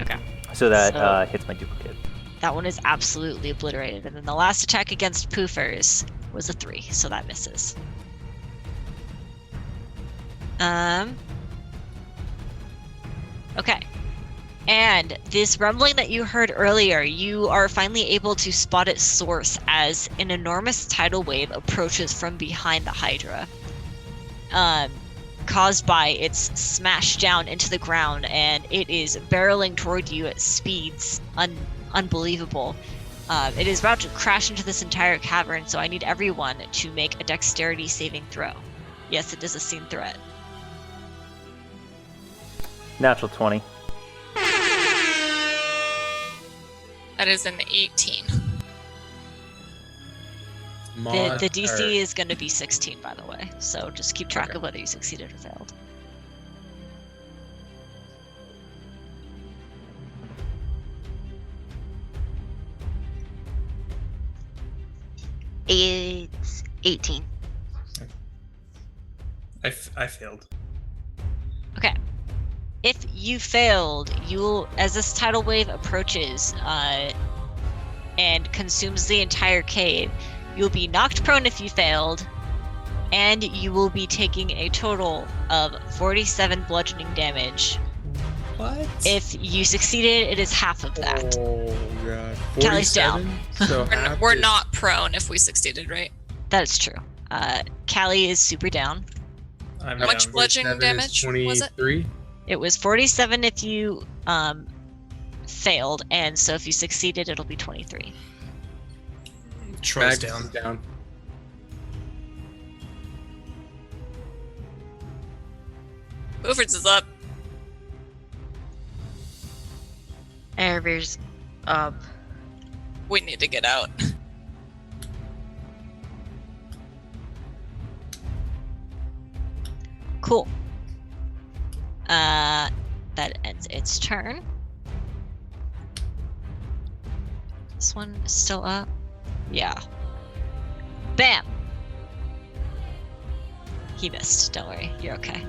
Okay. So that So- hits my duplicate. That one is absolutely obliterated. And then the last attack against Poofers was a 3, so that misses. Okay. And this rumbling that you heard earlier, you are finally able to spot its source as an enormous tidal wave approaches from behind the Hydra. Caused by its smash down into the ground, and it is barreling toward you at speeds unbelievable. It is about to crash into this entire cavern, so I need everyone to make a dexterity saving throw. Yes, it is a seen threat. Natural 20. That is an 18. The DC is going to be 16, by the way, so just keep track of whether you succeeded or failed. It's 18. I failed. Okay. If you failed, you'll, as this tidal wave approaches and consumes the entire cave, you'll be knocked prone if you failed, and you will be taking a total of 47 bludgeoning damage. What? If you succeeded, it is half of that. Oh god. Cally's down. 47? So We're not prone if we succeeded, right? That is true. Callie is super down. I'm How much down. bludgeoning damage was it? 23. It was 47 if you failed, and so if you succeeded, it'll be 23. Troy's Magnus is down. Buford's is up. Erebir's up. We need to get out. Cool. That ends its turn. This one is still up. Yeah. Bam! He missed. Don't worry. You're okay.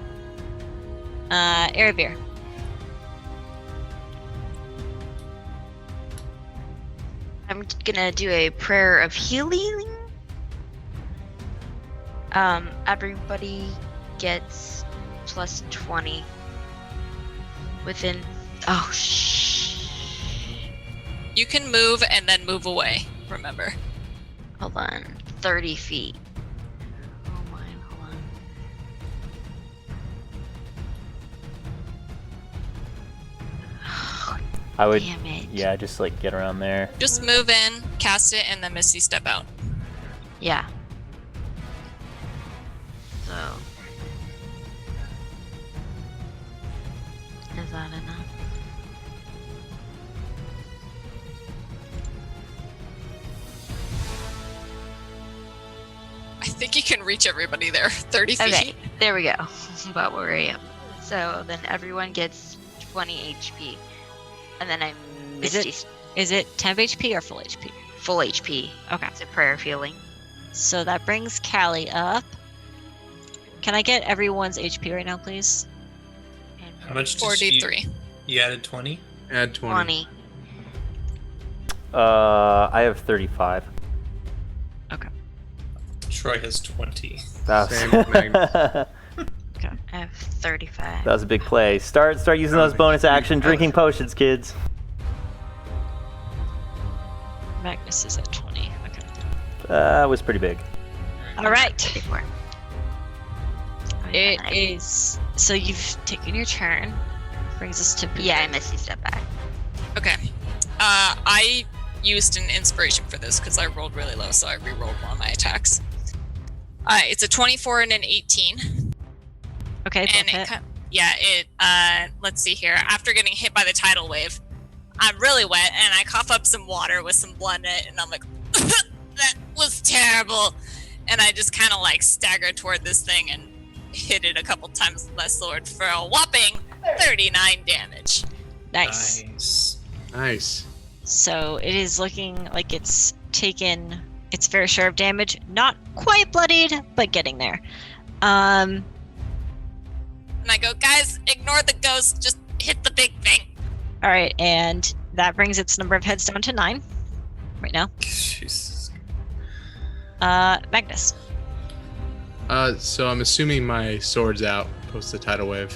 Erebir. I'm gonna do a prayer of healing. Everybody gets plus 20 within. Oh, shh. You can move and then move away, remember. Hold on. 30 feet. Oh my, hold on. I would, Damn it. yeah, just like get around there. Just move in, cast it, and then Misty step out. Yeah. So. Is that enough? I think you can reach everybody there. 30 feet. Okay, there we go. About where I am. So then everyone gets 20 HP. And then I'm Is it- Misty Is it temp HP or full HP? full HP. Okay. It's a prayer feeling. So that brings Callie up. Can I get everyone's HP right now, please? And How much? Did 43. You added 20. Add 20. 20. I have 35. Troy has 20. That Same with Magnus. that I have 35. was a big play. Start using those bonus action drinking potions, kids. Magnus is at 20. Okay. That was pretty big. All right. 34. It is. So you've taken your turn. Brings us to. Yeah, I Misty step back. Okay. I used an inspiration for this because I rolled really low, so I re-rolled one of my attacks. It's a 24 and an 18. Okay. And both hit. let's see here. After getting hit by the tidal wave, I'm really wet, and I cough up some water with some blood in it, and I'm like, that was terrible. And I just kind of like stagger toward this thing and hit it a couple times with my sword for a whopping 39 damage. Nice. Nice. So it is looking like it's taken its fair share of damage. Not quite bloodied, but getting there. And I go, guys, ignore the ghost, just hit the big thing. All right, and that brings its number of heads down to 9 right now. Jesus. Magnus. So I'm assuming my sword's out post the tidal wave.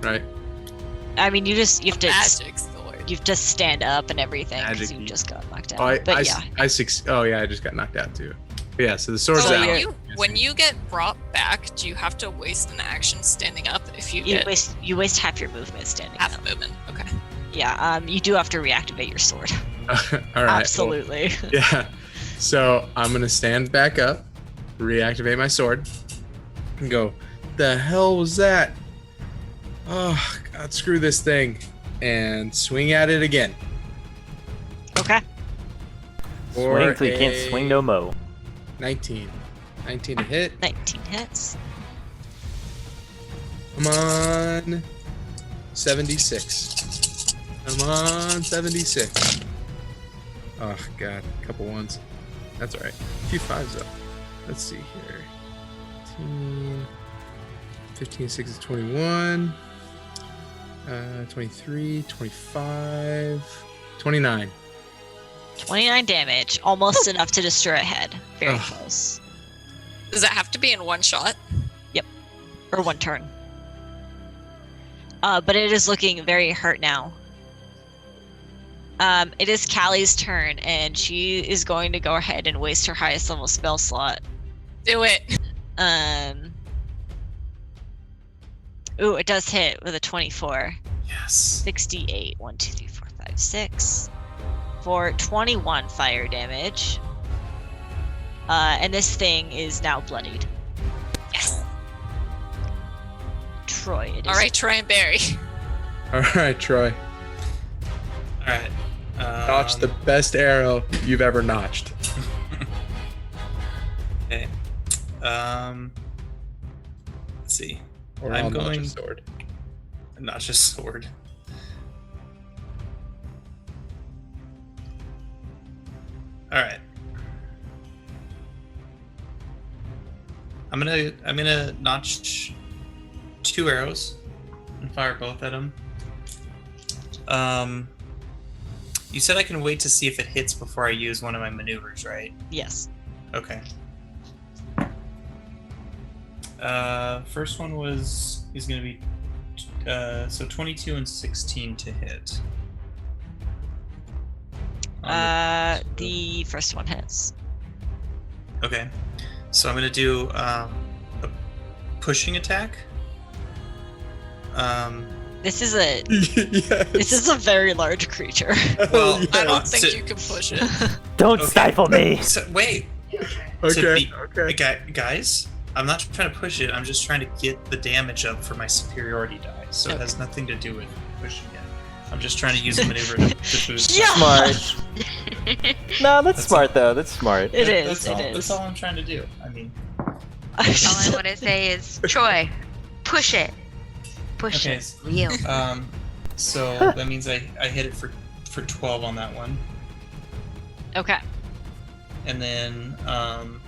Right? I mean, you have to Magic sword. you have to stand up and everything because Magic. you just got knocked out. Oh, but yeah, I just got knocked out too. But yeah, so the sword's So out. when you get brought back, do you have to waste an action standing up if you you get waste half your movement standing half up. movement? Okay. Yeah, you do have to reactivate your sword. All right. well, Absolutely. yeah. So I'm gonna stand back up, reactivate my sword, and go. The hell was that? Oh God, screw this thing, and swing at it again. Okay. Swing till you can't a swing no mo. 19. 19 to hit. 19 hits. Come on. 76. Come on, 76. Oh God, a couple ones. That's all right. A few fives though. Let's see here. 15, 6 is 21. 23, 25, 29. 29 damage, almost enough to destroy a head. Very Ugh. close. Does it have to be in one shot? Or one turn. But it is looking very hurt now. It is Callie's turn, and she is going to go ahead and waste her highest level spell slot. Do it. Ooh, it does hit with a 24. Yes. 68. 1, 2, 3, 4, 5, 6. For 21 fire damage. And this thing is now bloodied. Yes. Troy, it is. All right, Troy and Barry. All right, Troy. All right. Notch the best arrow you've ever notched. Okay. Let's see. Or I'm I'll notch going- a sword. Not just sword. All right. I'm gonna notch 2 arrows and fire both at him. You said I can wait to see if it hits before I use one of my maneuvers, right? Yes. Okay. First one is gonna be so 22 and 16 to hit. The first one hits. Okay. So I'm gonna do a pushing attack. This is a Yes. this is a very large creature. Well, I don't uh, think to- you can push it. Don't Okay. stifle me. So, wait. Okay. Guys, I'm not trying to push it. I'm just trying to get the damage up for my superiority die. So it has nothing to do with pushing it. I'm just trying to use a maneuver to boost. Yeah! Smart. No, that's That's smart though. That's smart. It is. That's all, It That's is. all I'm trying to do. I mean, All I want to say is, Troy, push it. Push Okay. it. Real. so that means I hit it for 12 on that one, Okay. and then I'm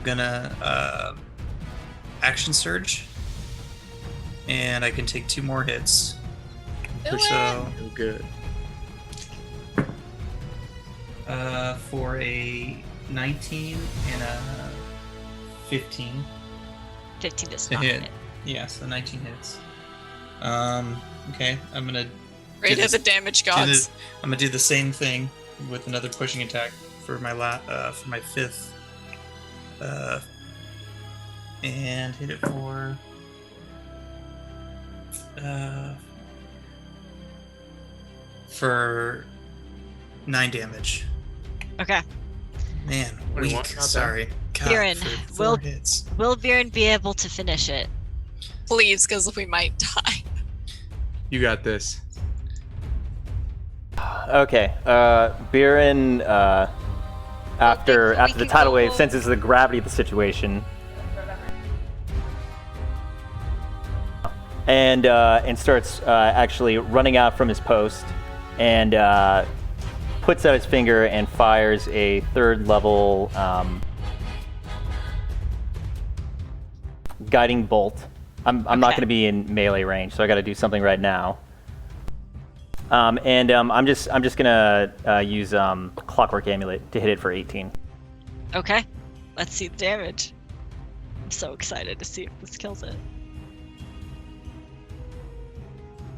gonna action surge, and I can take 2 more hits. Do So Oh, good. for a 19 and a 15 15 does to not hit. hit. Yeah, so 19 hits. Okay, I'm gonna Right do at the damage gods. I'm gonna do the same thing with another pushing attack for my for my 5th, and hit it for 9 damage. Okay. Man, 21, weak. not bad. Sorry. God, Kieran, for 4 will- hits. Will Viren be able to finish it? Please, because we might die. You got this. Okay. Biren, after think we the can tidal wave, go- senses the gravity of the situation, and starts actually running out from his post, and puts out his finger and fires a 3rd level guiding bolt. I'm not Okay. going to be in melee range, so I got to do something right now. I'm just gonna use Clockwork Amulet to hit it for 18. Okay. Let's see the damage. I'm so excited to see if this kills it.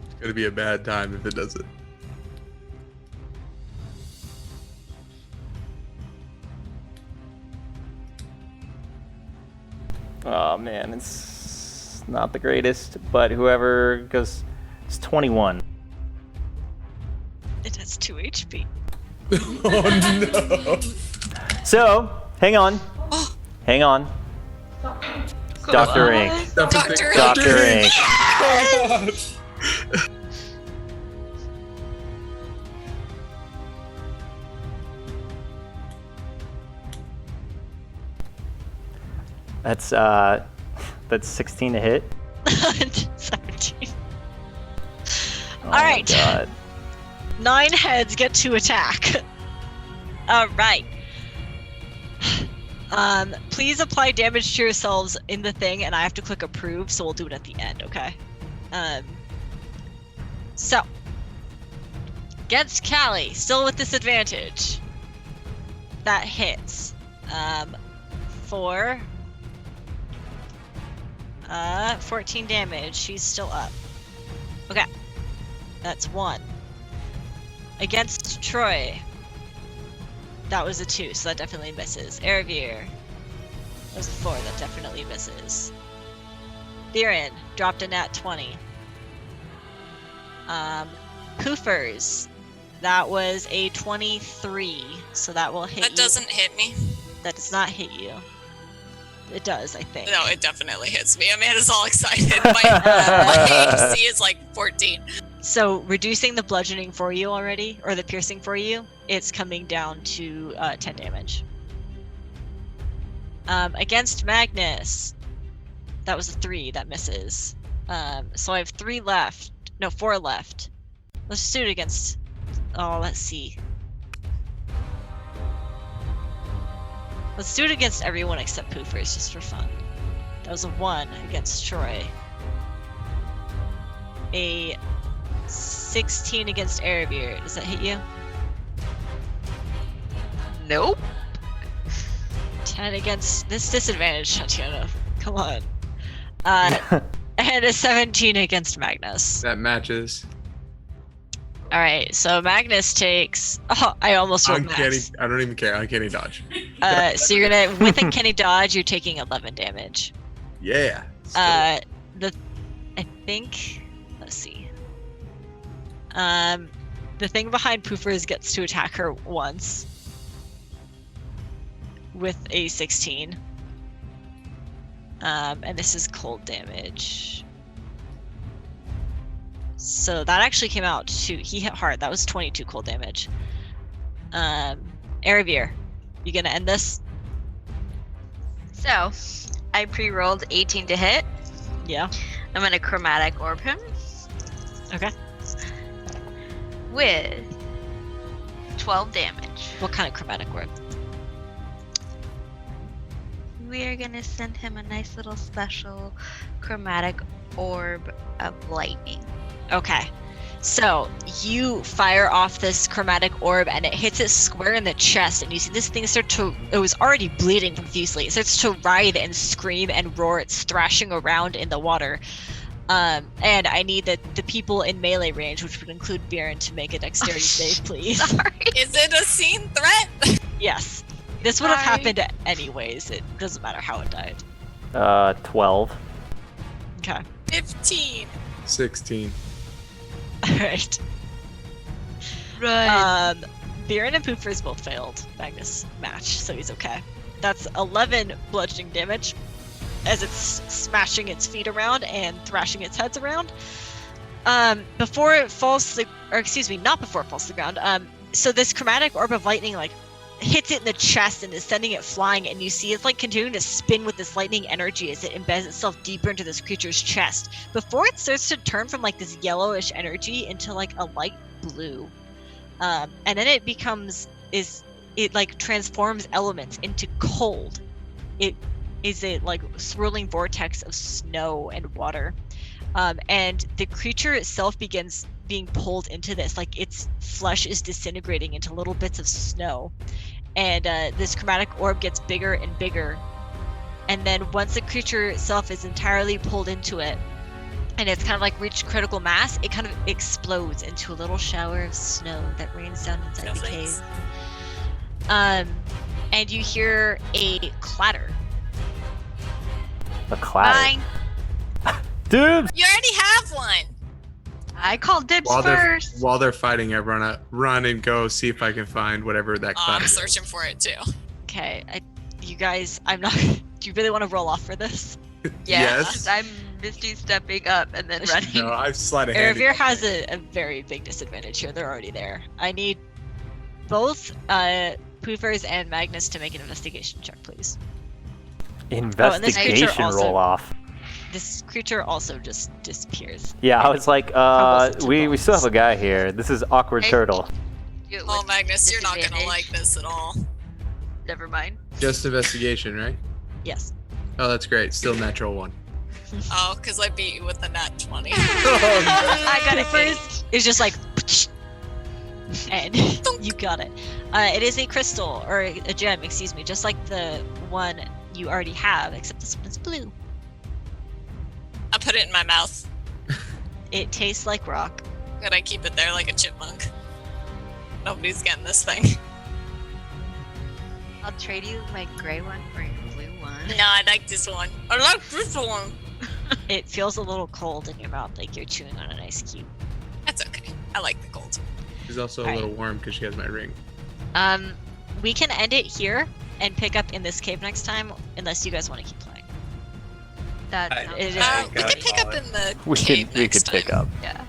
It's gonna be a bad time if it doesn't. Oh man, it's not the greatest, but whoever goes, it's 21. It has 2 HP. Oh no! So, hang on. Hang on. Dr. Ink. Dr. Dr. Ink. That's 16 to hit. 17. Oh All my right. God. 9 heads get to attack. All right. Please apply damage to yourselves in the thing, and I have to click approve, so we'll do it at the end, okay? So, against Callie, still with disadvantage. That hits. For 14 damage. She's still up. Okay. That's 1. Against Troy, that was a 2, so that definitely misses. Eravir, that was a 4, that definitely misses. Viren dropped a nat 20. Poofers, that was a 23, so that will hit That you. doesn't hit me. That does not hit you. It does, I think. No, it definitely hits me. Amanda's all excited. My AC is like 14. So reducing the bludgeoning for you already, or the piercing for you, it's coming down to 10 damage. Against Magnus, that was a 3, that misses. So I have 3 left. No, 4 left. Let's just do it against. Oh, let's see. Let's do it against everyone except Poofers, just for fun. That was a 1 against Troy. A 16 against Eravir. Does that hit you? Nope. 10 against this disadvantage, Tatiana. Come on. And a 17 against Magnus. That matches. All right, so Magnus takes. Oh, I almost rolled max. I don't even care. Uncanny dodge. So you're gonna with uncanny dodge, you're taking 11 damage. Yeah. I think. Let's see. The thing behind Poofers gets to attack her once with a 16. And this is cold damage. So that actually came out to he hit hard. That was 22 cold damage. Erebir, you gonna end this? So, I pre-rolled 18 to hit. Yeah. I'm gonna chromatic orb him Okay. with 12 damage. What kind of chromatic orb? We are gonna send him a nice little special chromatic orb of lightning. Okay. So you fire off this chromatic orb and it hits it square in the chest, and you see this thing start to, it was already bleeding profusely. It starts to writhe and scream and roar. It's thrashing around in the water. And I need the people in melee range, which would include Bjorn, to make a dexterity save, please. Sorry. Is it a scene threat? Yes. This would have Sorry. happened anyways. It doesn't matter how it died. 12. Okay. 15. 16. Alright. Right. Bjorn and Poofers both failed Magnus' match, so he's okay. That's 11 bludgeoning damage as it's smashing its feet around and thrashing its heads around. Before it falls to the, or excuse me, not before it falls to the ground. So this chromatic orb of lightning like hits it in the chest and is sending it flying, and you see it's like continuing to spin with this lightning energy as it embeds itself deeper into this creature's chest before it starts to turn from like this yellowish energy into like a light blue. And then it it like transforms elements into cold. It is a like swirling vortex of snow and water. And the creature itself begins being pulled into this, like its flesh is disintegrating into little bits of snow, and this chromatic orb gets bigger and bigger, and then once the creature itself is entirely pulled into it and it's kind of like reached critical mass, it kind of explodes into a little shower of snow that rains down inside the cave. And you hear a clatter. A clatter. Mine. Dude! You already have one. I called dibs While first. they're fighting, I run and go see if I can find whatever that Oh, clap I'm is. searching for it too. Okay, you guys, I'm not. Do you really want to roll off for this? Yes. I'm Misty stepping up and then running. No, I've sleight of hand. Erebir has a very big disadvantage here. They're already there. I need both Poofers and Magnus to make an investigation check, please. Investigation also- roll off. This creature also just disappears. Yeah, I was like, Almost we still have a guy here. This is awkward Hey. turtle. Do it Oh, with Magnus, you're not gonna disadvantage. like this at all. Never mind. Just investigation, right? Yes. Oh, that's great. Still natural one. Oh, because I beat you with a nat 20. I got it. Poofers is just like, and you got it. It is a crystal or a gem, excuse me, just like the one you already have, except this one is blue. I put it in my mouth. It tastes like rock. Good, I keep it there like a chipmunk. Nobody's getting this thing. I'll trade you my gray one for your blue one. No, I like this one. I like this one. It feels a little cold in your mouth, like you're chewing on an ice cube. That's okay. I like the cold. She's also a Alright. little warm because she has my ring. We can end it here and pick up in this cave next time, unless you guys want to keep playing. That I- sounds It is- good. We could pick up in the We cave could next pick time. up. Yeah.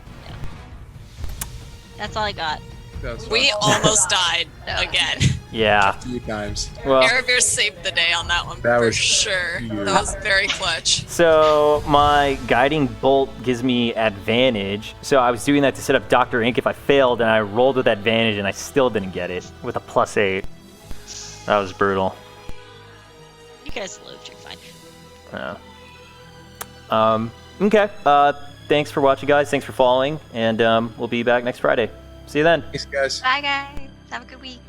That's all I got. That was We fun. almost died No. again. Yeah. A few times. Well, Erebir saved the day on that one That for was sure. huge. That was very clutch. so my guiding bolt gives me advantage. So I was doing that to set up Dr. Ink if I failed, and I rolled with advantage, and I still didn't get it with a +8. That was brutal. You guys lived, you're fine. Yeah. Okay. Thanks for watching, guys. Thanks for following, and we'll be back next Friday. See you then. Thanks, guys. Bye, guys. Have a good week.